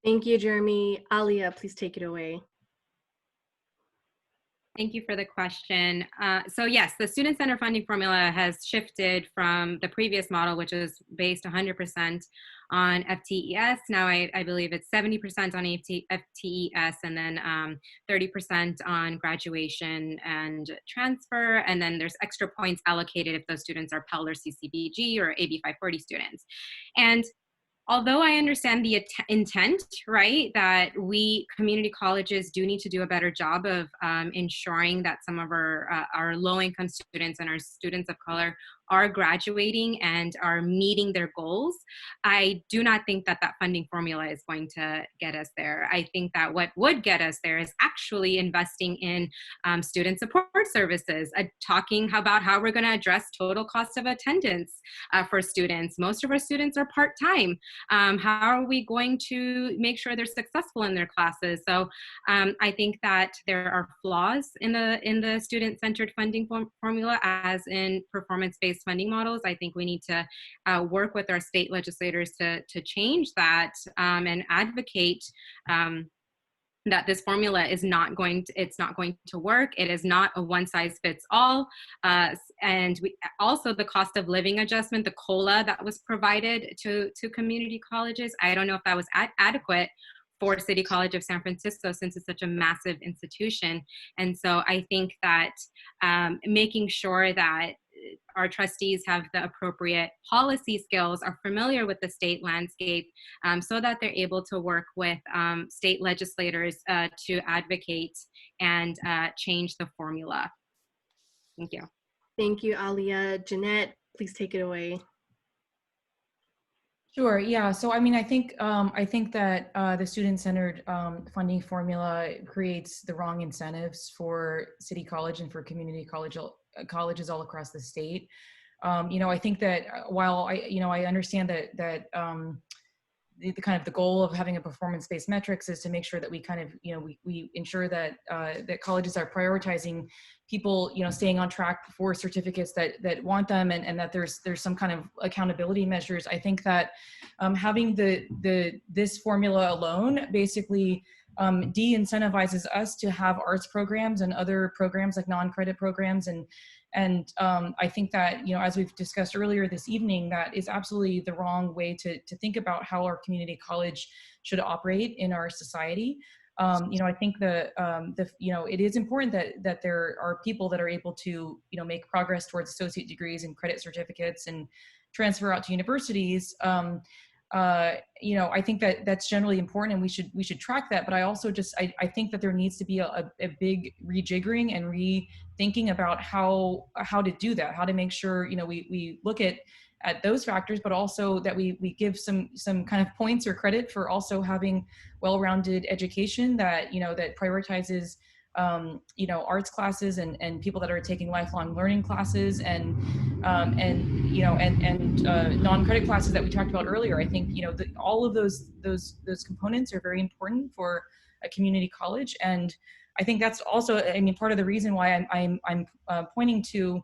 Thank you, Geramye. Aliya, please take it away. Thank you for the question. So yes, the student-centered funding formula has shifted from the previous model, which is based 100% on FTES. Now I believe it's 70% on FTES and then 30% on graduation and transfer. And then there's extra points allocated if those students are Pell or CCBG or AB 540 students. And although I understand the intent, right, that we community colleges do need to do a better job of ensuring that some of our low-income students and our students of color are graduating and are meeting their goals, I do not think that that funding formula is going to get us there. I think that what would get us there is actually investing in student support services, talking about how we're going to address total cost of attendance for students. Most of our students are part-time. How are we going to make sure they're successful in their classes? So I think that there are flaws in the student-centered funding formula, as in performance-based funding models. I think we need to work with our state legislators to change that and advocate that this formula is not going to work. It is not a one-size-fits-all. And also the cost of living adjustment, the COLA that was provided to community colleges, I don't know if that was adequate for City College of San Francisco, since it's such a massive institution. And so I think that making sure that our trustees have the appropriate policy skills, are familiar with the state landscape, so that they're able to work with state legislators to advocate and change the formula. Thank you. Thank you, Aliya. Jeanette, please take it away. Sure. Yeah. So, I mean, I think that the student-centered funding formula creates the wrong incentives for City College and for community colleges all across the state. I think that while I understand that the kind of the goal of having a performance-based metrics is to make sure that we kind of, we ensure that that colleges are prioritizing people, staying on track for certificates that want them, and that there's some kind of accountability measures. I think that having this formula alone basically de-incentivizes us to have arts programs and other programs like non-credit programs, and I think that, as we've discussed earlier this evening, that is absolutely the wrong way to think about how our community college should operate in our society. I think it is important that there are people that are able to, make progress towards associate degrees and credit certificates and transfer out to universities. I think that that's generally important, and we should track that. But I also I think that there needs to be a big rejiggering and rethinking about how to do that, how to make sure, we look at those factors, but also that we give some kind of points or credit for also having well-rounded education that, that prioritizes arts classes and people that are taking lifelong learning classes and non-credit classes that we talked about earlier. I think, all of those components are very important for a community college. And I think that's also, part of the reason why I'm pointing to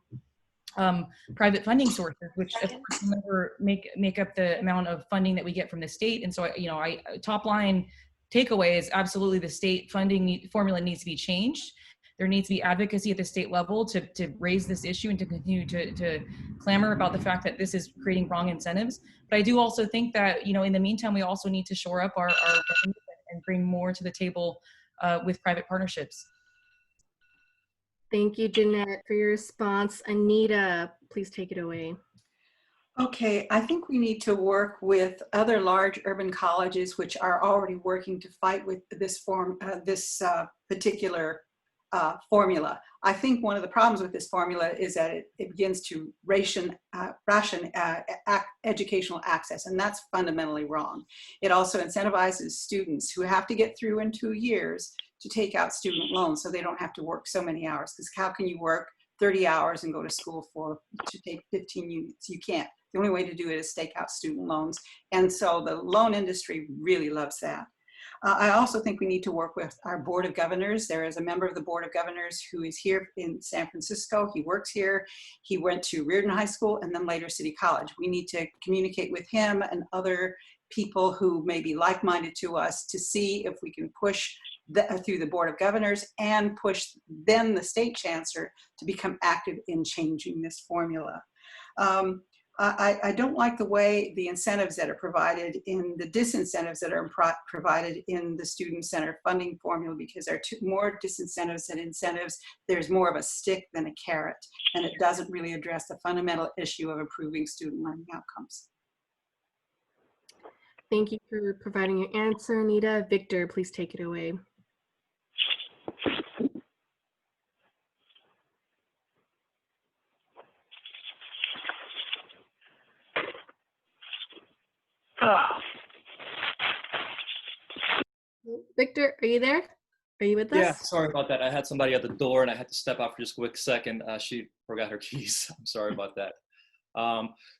private funding sources, which of course never make up the amount of funding that we get from the state. And so, top line takeaway is absolutely the state funding formula needs to be changed. There needs to be advocacy at the state level to raise this issue and to continue to clamor about the fact that this is creating wrong incentives. But I do also think that, in the meantime, we also need to shore up our revenue and bring more to the table with private partnerships. Thank you, Jeanette, for your response. Anita, please take it away. Okay, I think we need to work with other large urban colleges which are already working to fight with this particular formula. I think one of the problems with this formula is that it begins to ration educational access, and that's fundamentally wrong. It also incentivizes students who have to get through in 2 years to take out student loans so they don't have to work so many hours, because how can you work 30 hours and go to school to take 15 units? You can't. The only way to do it is take out student loans. And so the loan industry really loves that. I also think we need to work with our Board of Governors. There is a member of the Board of Governors who is here in San Francisco. He works here. He went to Reardon High School and then later City College. We need to communicate with him and other people who may be like-minded to us to see if we can push through the Board of Governors and push then the state chancellor to become active in changing this formula. I don't like the way the incentives that are provided in the disincentives that are provided in the student center funding formula, because there are more disincentives than incentives. There's more of a stick than a carrot, and it doesn't really address the fundamental issue of improving student learning outcomes. Thank you for providing your answer, Anita. Victor, please take it away. Victor, are you there? Are you with us? Yeah, sorry about that. I had somebody at the door and I had to step out for just a quick second. She forgot her keys. I'm sorry about that.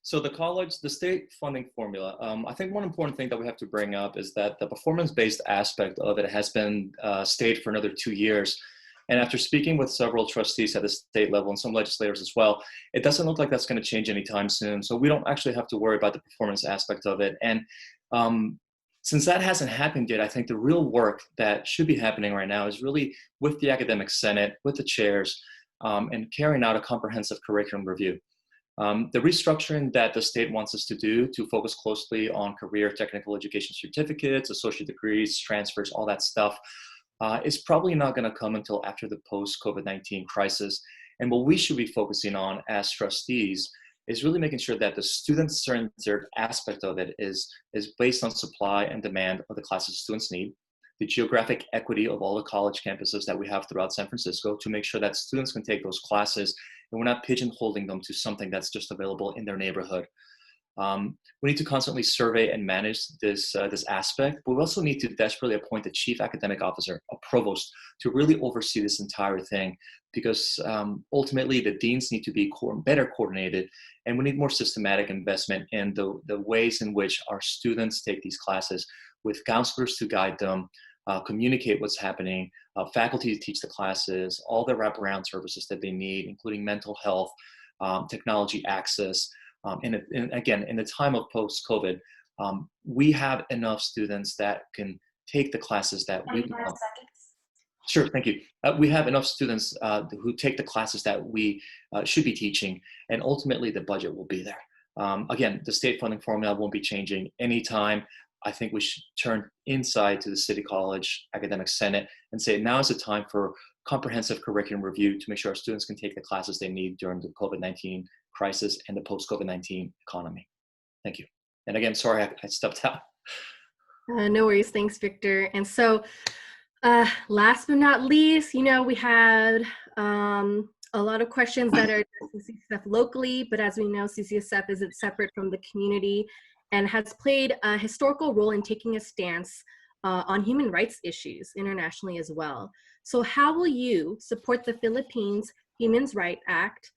So the state funding formula, I think one important thing that we have to bring up is that the performance-based aspect of it has been stayed for another 2 years. And after speaking with several trustees at the state level and some legislators as well, it doesn't look like that's going to change anytime soon. So we don't actually have to worry about the performance aspect of it. And since that hasn't happened yet, I think the real work that should be happening right now is really with the academic senate, with the chairs, and carrying out a comprehensive curriculum review. The restructuring that the state wants us to do to focus closely on career technical education certificates, associate degrees, transfers, all that stuff, is probably not going to come until after the post-COVID-19 crisis. And what we should be focusing on as trustees is really making sure that the student-centered aspect of it is based on supply and demand of the classes students need, the geographic equity of all the college campuses that we have throughout San Francisco to make sure that students can take those classes and we're not pigeonholing them to something that's just available in their neighborhood. We need to constantly survey and manage this aspect, but we also need to desperately appoint a chief academic officer, a provost, to really oversee this entire thing, because ultimately the deans need to be better coordinated, and we need more systematic investment in the ways in which our students take these classes, with counselors to guide them, communicate what's happening, faculty to teach the classes, all the wraparound services that they need, including mental health, technology access. And again, in the time of post-COVID, we have enough students that can take the classes that we want. Sure, thank you. We have enough students who take the classes that we should be teaching, and ultimately the budget will be there. Again, the state funding formula won't be changing anytime. I think we should turn inside to the City College Academic Senate and say now is the time for comprehensive curriculum review to make sure our students can take the classes they need during the COVID-19 crisis and the post-COVID-19 economy. Thank you. And again, sorry, I stepped out. No worries. Thanks, Victor. And so last but not least, we had a lot of questions that are CCSF locally, but as we know, CCSF isn't separate from the community and has played a historical role in taking a stance on human rights issues internationally as well. So how will you support the Philippines Human Rights Act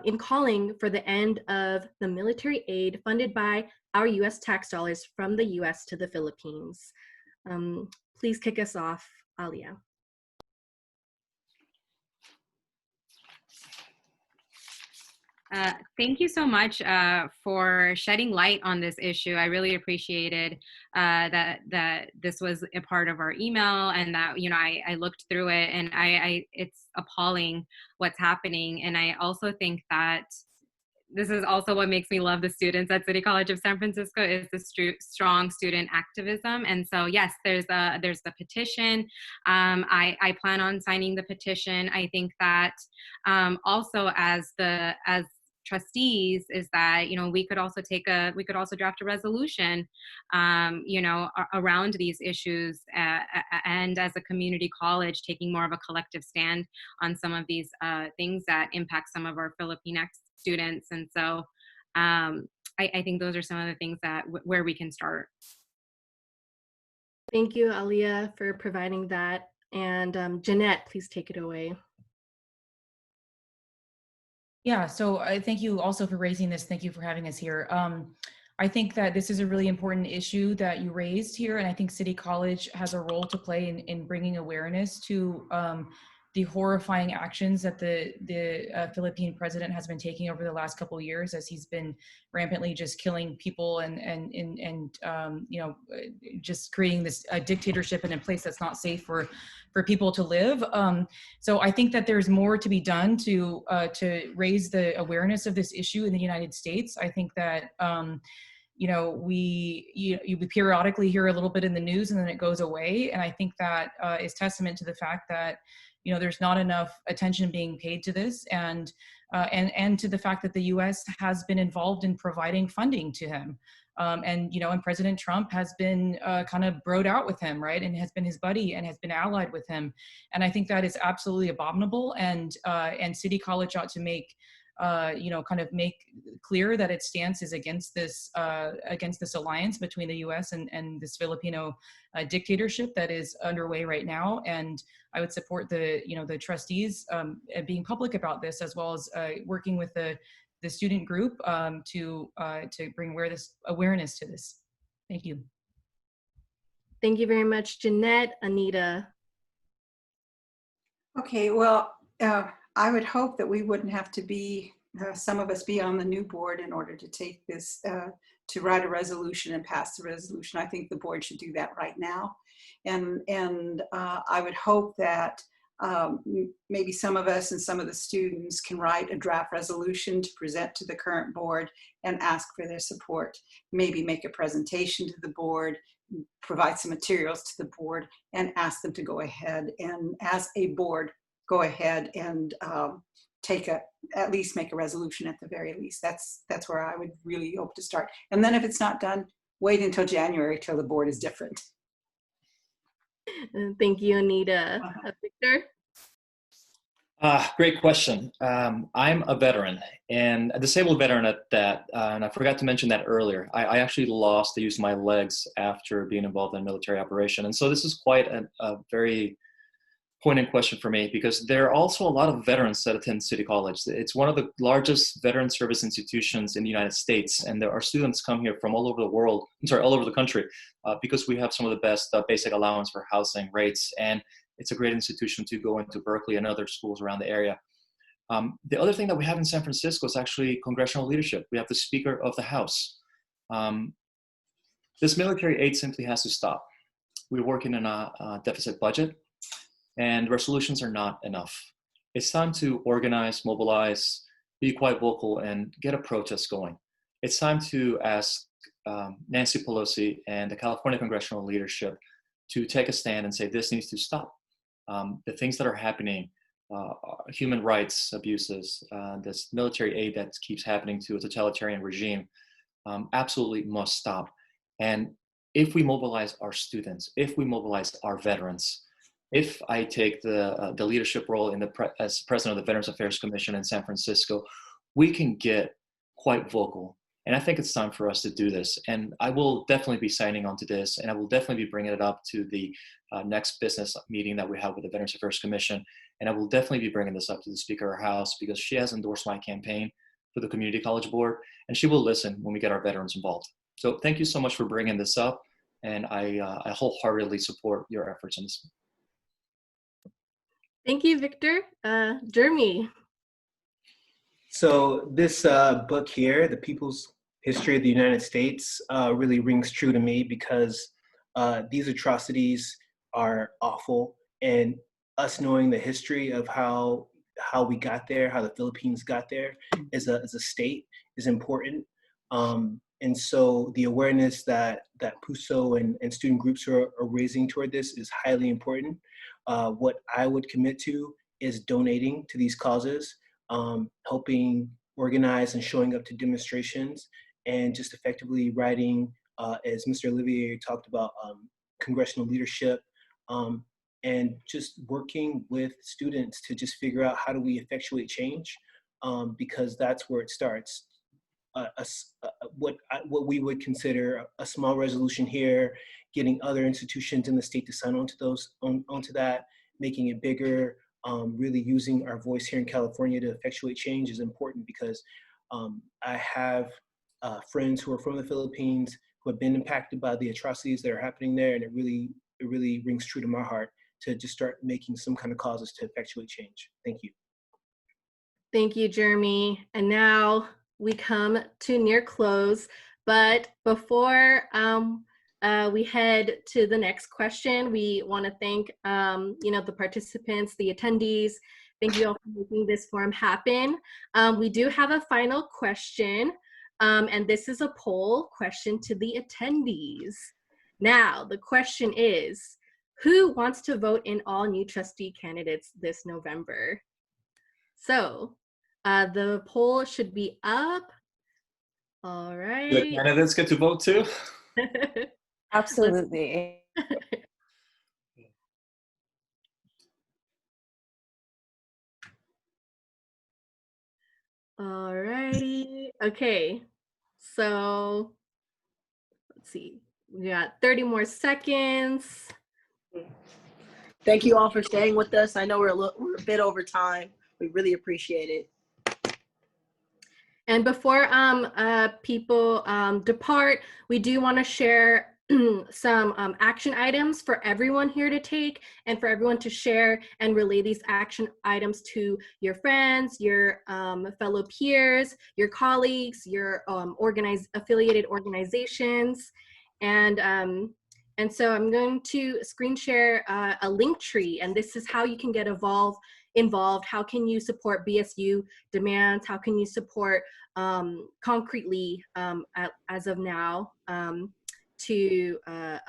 in calling for the end of the military aid funded by our US tax dollars from the US to the Philippines? Please kick us off, Aliya. Thank you so much for shedding light on this issue. I really appreciated that this was a part of our email, and that I looked through it, and it's appalling what's happening. And I also think that this is also what makes me love the students at City College of San Francisco, is the strong student activism. And so, yes, there's the petition. I plan on signing the petition. I think that also as trustees is that we could also draft a resolution around these issues, and as a community college taking more of a collective stand on some of these things that impact some of our Filipinx students. And so I think those are some of the things that where we can start. Thank you, Aliya, for providing that. And Jeanette, please take it away. Yeah, so I thank you also for raising this. Thank you for having us here. I think that this is a really important issue that you raised here, and I think City College has a role to play in bringing awareness to the horrifying actions that the Philippine president has been taking over the last couple of years, as he's been rampantly just killing people and just creating this dictatorship in a place that's not safe for people to live. So I think that there's more to be done to raise the awareness of this issue in the United States. I think that we periodically hear a little bit in the news and then it goes away, and I think that is testament to the fact that there's not enough attention being paid to this, and to the fact that the U.S. has been involved in providing funding to him. And President Trump has been kind of broed out with him, right? And has been his buddy and has been allied with him. And I think that is absolutely abominable. And City College ought to make clear that its stance is against this alliance between the U.S. and this Filipino dictatorship that is underway right now. And I would support the trustees being public about this, as well as working with the student group to bring awareness to this. Thank you. Thank you very much, Jeanette. Anita. Okay, well, I would hope that we wouldn't have to be, some of us be on the new board in order to take this, to write a resolution and pass the resolution. I think the board should do that right now. And I would hope that maybe some of us and some of the students can write a draft resolution to present to the current board and ask for their support. Maybe make a presentation to the board, provide some materials to the board, and ask them to go ahead and, as a board, go ahead and at least make a resolution at the very least. That's where I would really hope to start. And then if it's not done, wait until January till the board is different. Thank you, Anita. Victor? Great question. I'm a veteran, and a disabled veteran at that, and I forgot to mention that earlier. I actually lost the use of my legs after being involved in a military operation. And so this is quite a very poignant question for me, because there are also a lot of veterans that attend City College. It's one of the largest veteran service institutions in the United States, and there are students come here from all over the world, all over the country, because we have some of the best basic allowance for housing rates, and it's a great institution to go into Berkeley and other schools around the area. The other thing that we have in San Francisco is actually congressional leadership. We have the Speaker of the House. This military aid simply has to stop. We're working in a deficit budget, and resolutions are not enough. It's time to organize, mobilize, be quite vocal, and get a protest going. It's time to ask Nancy Pelosi and the California congressional leadership to take a stand and say this needs to stop. The things that are happening, human rights abuses, this military aid that keeps happening to a totalitarian regime, absolutely must stop. And if we mobilize our students, if we mobilize our veterans, if I take the leadership role in as president of the Veterans Affairs Commission in San Francisco, we can get quite vocal. And I think it's time for us to do this. And I will definitely be signing on to this, and I will definitely be bringing it up to the next business meeting that we have with the Veterans Affairs Commission. And I will definitely be bringing this up to the Speaker of our House, because she has endorsed my campaign for the Community College Board, and she will listen when we get our veterans involved. So thank you so much for bringing this up, and I wholeheartedly support your efforts on this. Thank you, Victor. Geramye. So this book here, The People's History of the United States, really rings true to me, because these atrocities are awful, and us knowing the history of how we got there, how the Philippines got there as a state is important. And so the awareness that PUSO and student groups are raising toward this is highly important. What I would commit to is donating to these causes, helping organize and showing up to demonstrations, and just effectively writing, as Mr. Olivieri talked about, congressional leadership, and just working with students to just figure out how do we effectuate change, because that's where it starts. What we would consider a small resolution here, getting other institutions in the state to sign onto that, making it bigger, really using our voice here in California to effectuate change is important, because I have friends who are from the Philippines who have been impacted by the atrocities that are happening there, and it really rings true to my heart to just start making some kind of causes to effectuate change. Thank you. Thank you, Geramye. And now we come to near close, but before we head to the next question, we want to thank the participants, the attendees. Thank you all for making this forum happen. We do have a final question, and this is a poll question to the attendees. Now, the question is, who wants to vote in all new trustee candidates this November? So the poll should be up. All right. The candidates get to vote too? Absolutely. All righty. Okay. So let's see. We got 30 more seconds. Thank you all for staying with us. I know we're a bit over time. We really appreciate it. And before people depart, we do want to share some action items for everyone here to take, and for everyone to share and relay these action items to your friends, your fellow peers, your colleagues, your affiliated organizations. And so I'm going to screen share a link tree, and this is how you can get involved. How can you support BSU demands? How can you support concretely as of now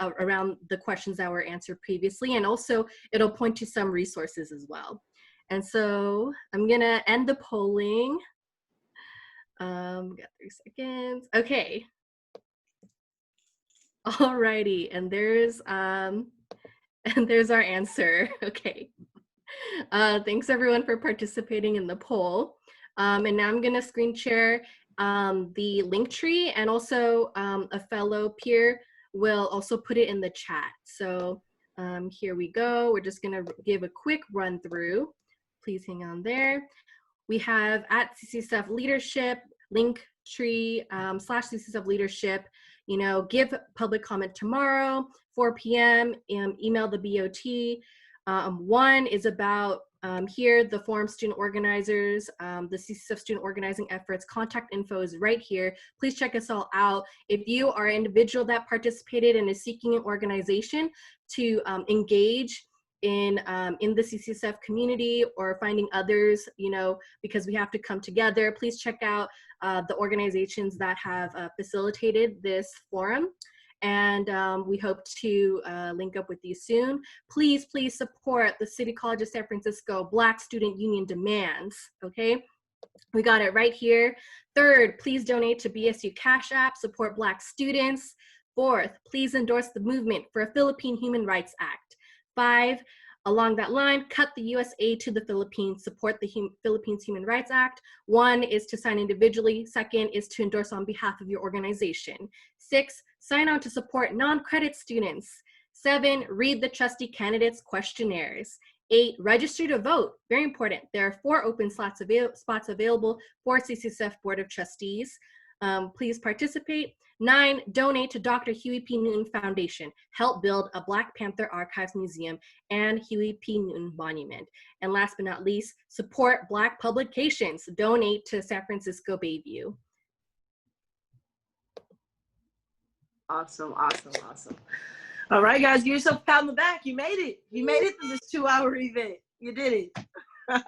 around the questions that were answered previously, and also it'll point to some resources as well. And so I'm gonna end the polling. Got 3 seconds. Okay. Alrighty, and there's our answer. Okay. Thanks everyone for participating in the poll. And now I'm gonna screen share the link tree, and also a fellow peer will also put it in the chat. So here we go. We're just gonna give a quick run through. Please hang on there. We have at CCSF leadership, link tree / CCSF leadership, give public comment tomorrow, 4 p.m., email the BOT. One is about here, the forum student organizers, the CCSF student organizing efforts. Contact info is right here. Please check us all out. If you are an individual that participated and is seeking an organization to engage in the CCSF community, or finding others, because we have to come together, please check out the organizations that have facilitated this forum. And we hope to link up with you soon. Please support the City College of San Francisco Black Student Union demands, okay? We got it right here. Third, please donate to BSU Cash App, support Black students. Fourth, please endorse the movement for a Philippine Human Rights Act. 5, along that line, cut the U.S. aid to the Philippines, support the Philippines Human Rights Act. 1 is to sign individually. 2nd is to endorse on behalf of your organization. 6, sign on to support non-credit students. 7, read the trustee candidates' questionnaires. 8, register to vote. Very important. There are 4 open spots available for CCSF Board of Trustees. Please participate. 9, donate to Dr. Huey P. Newton Foundation. Help build a Black Panther Archives Museum and Huey P. Newton Monument. And last but not least, support Black publications. Donate to San Francisco Bayview. Awesome, awesome, awesome. All right, guys, give yourself a pat on the back. You made it. You made it through this 2-hour event. You did it.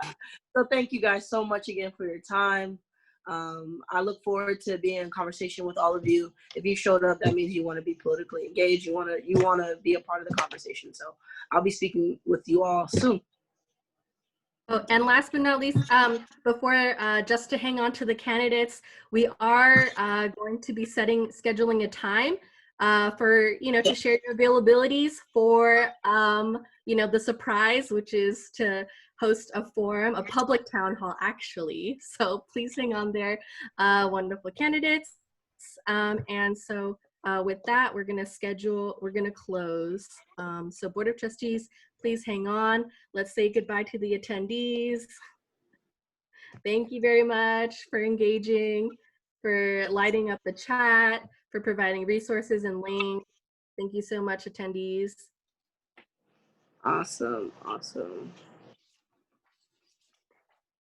So thank you guys so much again for your time. I look forward to being in conversation with all of you. If you showed up, that means you want to be politically engaged. You want to be a part of the conversation. So I'll be speaking with you all soon. Oh, and last but not least, before just to hang on to the candidates, we are going to be scheduling a time for to share your availabilities for the surprise, which is to host a forum, a public town hall actually. So please hang on there, wonderful candidates. And so with that, we're gonna close. So Board of Trustees, please hang on. Let's say goodbye to the attendees. Thank you very much for engaging, for lighting up the chat, for providing resources and links. Thank you so much, attendees. Awesome, awesome.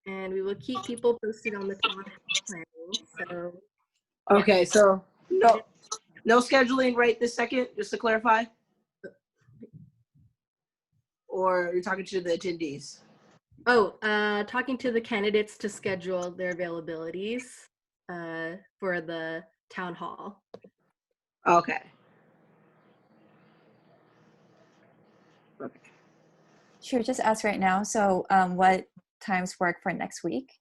And we will keep people posted on the town planning. So okay, so no scheduling right this second, just to clarify? Or you're talking to the attendees? Oh, talking to the candidates to schedule their availabilities for the town hall. Okay. Sure, just ask right now. So what times work for next week?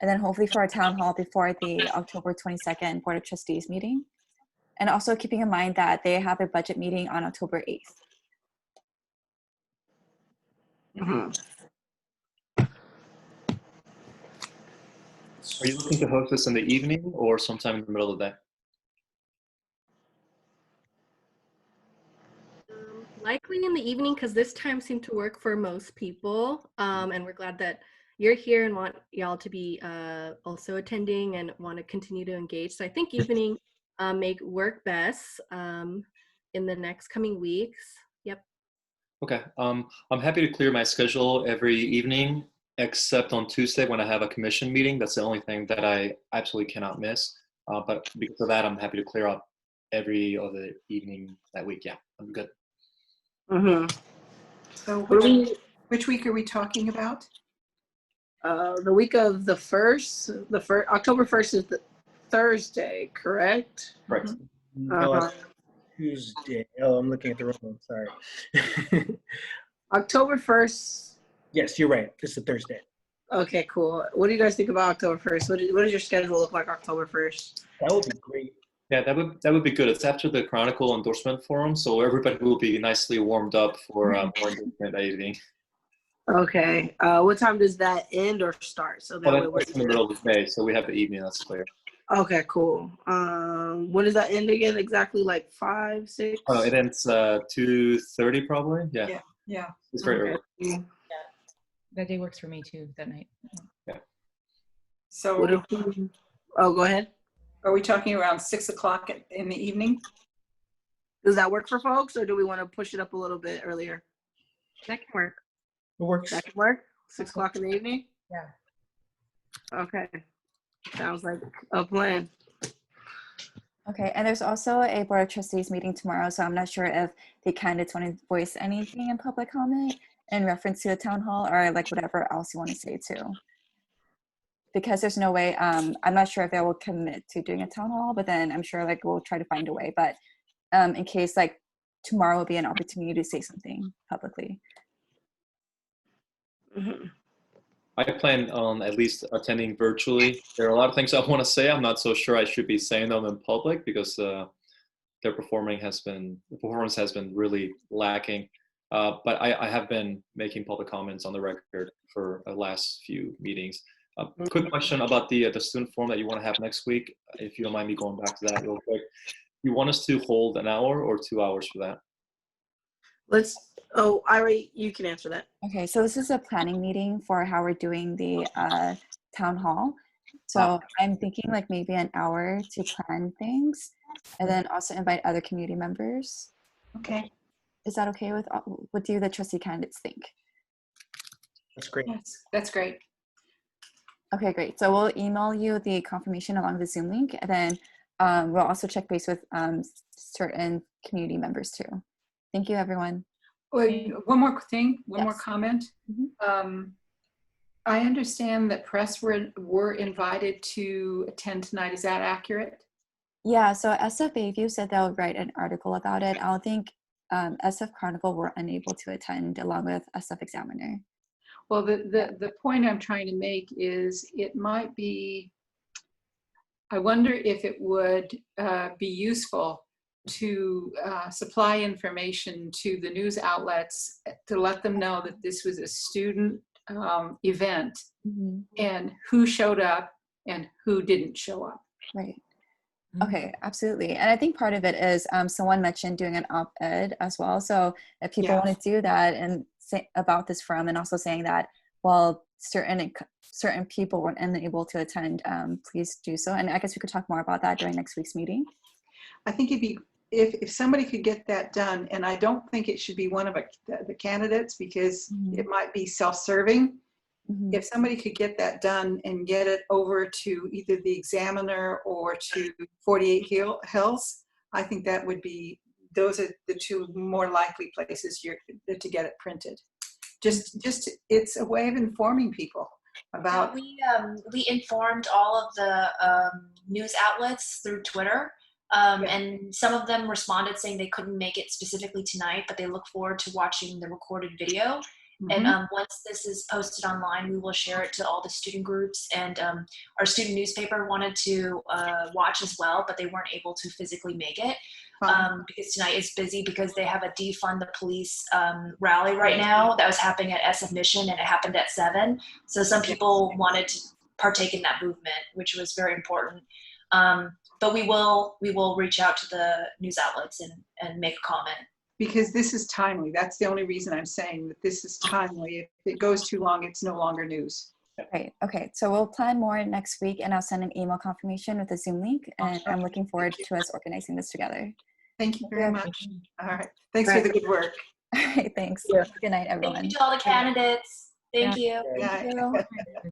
And then hopefully for a town hall before the October 22nd Board of Trustees meeting. And also keeping in mind that they have a budget meeting on October 8th. Mm-hmm. Are you looking to host this in the evening or sometime in the middle of the day? Likely in the evening, because this time seemed to work for most people. And we're glad that you're here and want y'all to be also attending and want to continue to engage. So I think evening may work best in the next coming weeks. Yep. Okay, I'm happy to clear my schedule every evening, except on Tuesday when I have a commission meeting. That's the only thing that I absolutely cannot miss. But because of that, I'm happy to clear up every other evening that week. Yeah, I'm good. Mm-hmm. So which week are we talking about? The week of the first, October 1st is the Thursday, correct? Right. No, it's Tuesday. Oh, I'm looking at the wrong one. Sorry. October 1st. Yes, you're right. It's a Thursday. Okay, cool. What do you guys think about October 1st? What does your schedule look like October 1st? That would be great. Yeah, that would be good. It's after the Chronicle endorsement forum, so everybody will be nicely warmed up for more endorsement that evening. Okay. What time does that end or start? So that That's in the middle of the day, so we have the evening. That's clear. Okay, cool. When does that end again? Exactly like 5, 6? Oh, it ends 2:30 probably. Yeah. Yeah. It's very early. Yeah. That day works for me too, that night. Yeah. So go ahead. are we talking around 6 o'clock in the evening? Does that work for folks, or do we want to push it up a little bit earlier? That can work. It works. That can work? 6 o'clock in the evening? Yeah. Okay. Sounds like a plan. Okay, and there's also a Board of Trustees meeting tomorrow, so I'm not sure if the candidates want to voice anything in public comment in reference to the town hall or like whatever else you want to say too. Because there's no way, I'm not sure if they will commit to doing a town hall, but then I'm sure like we'll try to find a way. But in case like tomorrow will be an opportunity to say something publicly. Mm-hmm. I plan on at least attending virtually. There are a lot of things I want to say. I'm not so sure I should be saying them in public because their performance has been really lacking. But I have been making public comments on the record for the last few meetings. Quick question about the student forum that you want to have next week, if you don't mind me going back to that real quick. You want us to hold an hour or 2 hours for that? Ira, you can answer that. Okay, so this is a planning meeting for how we're doing the town hall. So I'm thinking like maybe an hour to plan things and then also invite other community members. Okay. Is that okay with what do the trustee candidates think? That's great. That's great. Okay, great. So we'll email you the confirmation along with the Zoom link, and then we'll also check base with certain community members too. Thank you, everyone. Wait, one more thing, one more Yes. comment. I understand that press were invited to attend tonight. Is that accurate? Yeah, so SF Bayview said they'll write an article about it. I don't think SF Chronicle were unable to attend along with SF Examiner. Well, the point I'm trying to make is it might be, I wonder if it would be useful to supply information to the news outlets to let them know that this was a student event and who showed up and who didn't show up. Right. Okay, absolutely. And I think part of it is someone mentioned doing an op-ed as well. So if people want to do that and say about this forum and also saying that, well, certain people weren't unable to attend, please do so. And I guess we could talk more about that during next week's meeting. I think if somebody could get that done, and I don't think it should be one of the candidates because it might be self-serving. If somebody could get that done and get it over to either the Examiner or to 48 Hills, I think that would be, those are the two more likely places to get it printed. Just it's a way of informing people about. We informed all of the news outlets through Twitter. And some of them responded saying they couldn't make it specifically tonight, but they look forward to watching the recorded video. And once this is posted online, we will share it to all the student groups. And our student newspaper wanted to watch as well, but they weren't able to physically make it because tonight is busy because they have a defund the police rally right now that was happening at SF Mission, and it happened at 7. So some people wanted to partake in that movement, which was very important. But we will reach out to the news outlets and make a comment. Because this is timely. That's the only reason I'm saying that this is timely. If it goes too long, it's no longer news. Right. Okay. So we'll plan more next week, and I'll send an email confirmation with a Zoom link. And I'm looking forward to us organizing this together. Thank you very much. All right. Thanks for the good work. All right. Thanks. Good night, everyone. Thank you to all the candidates. Thank you. Good night.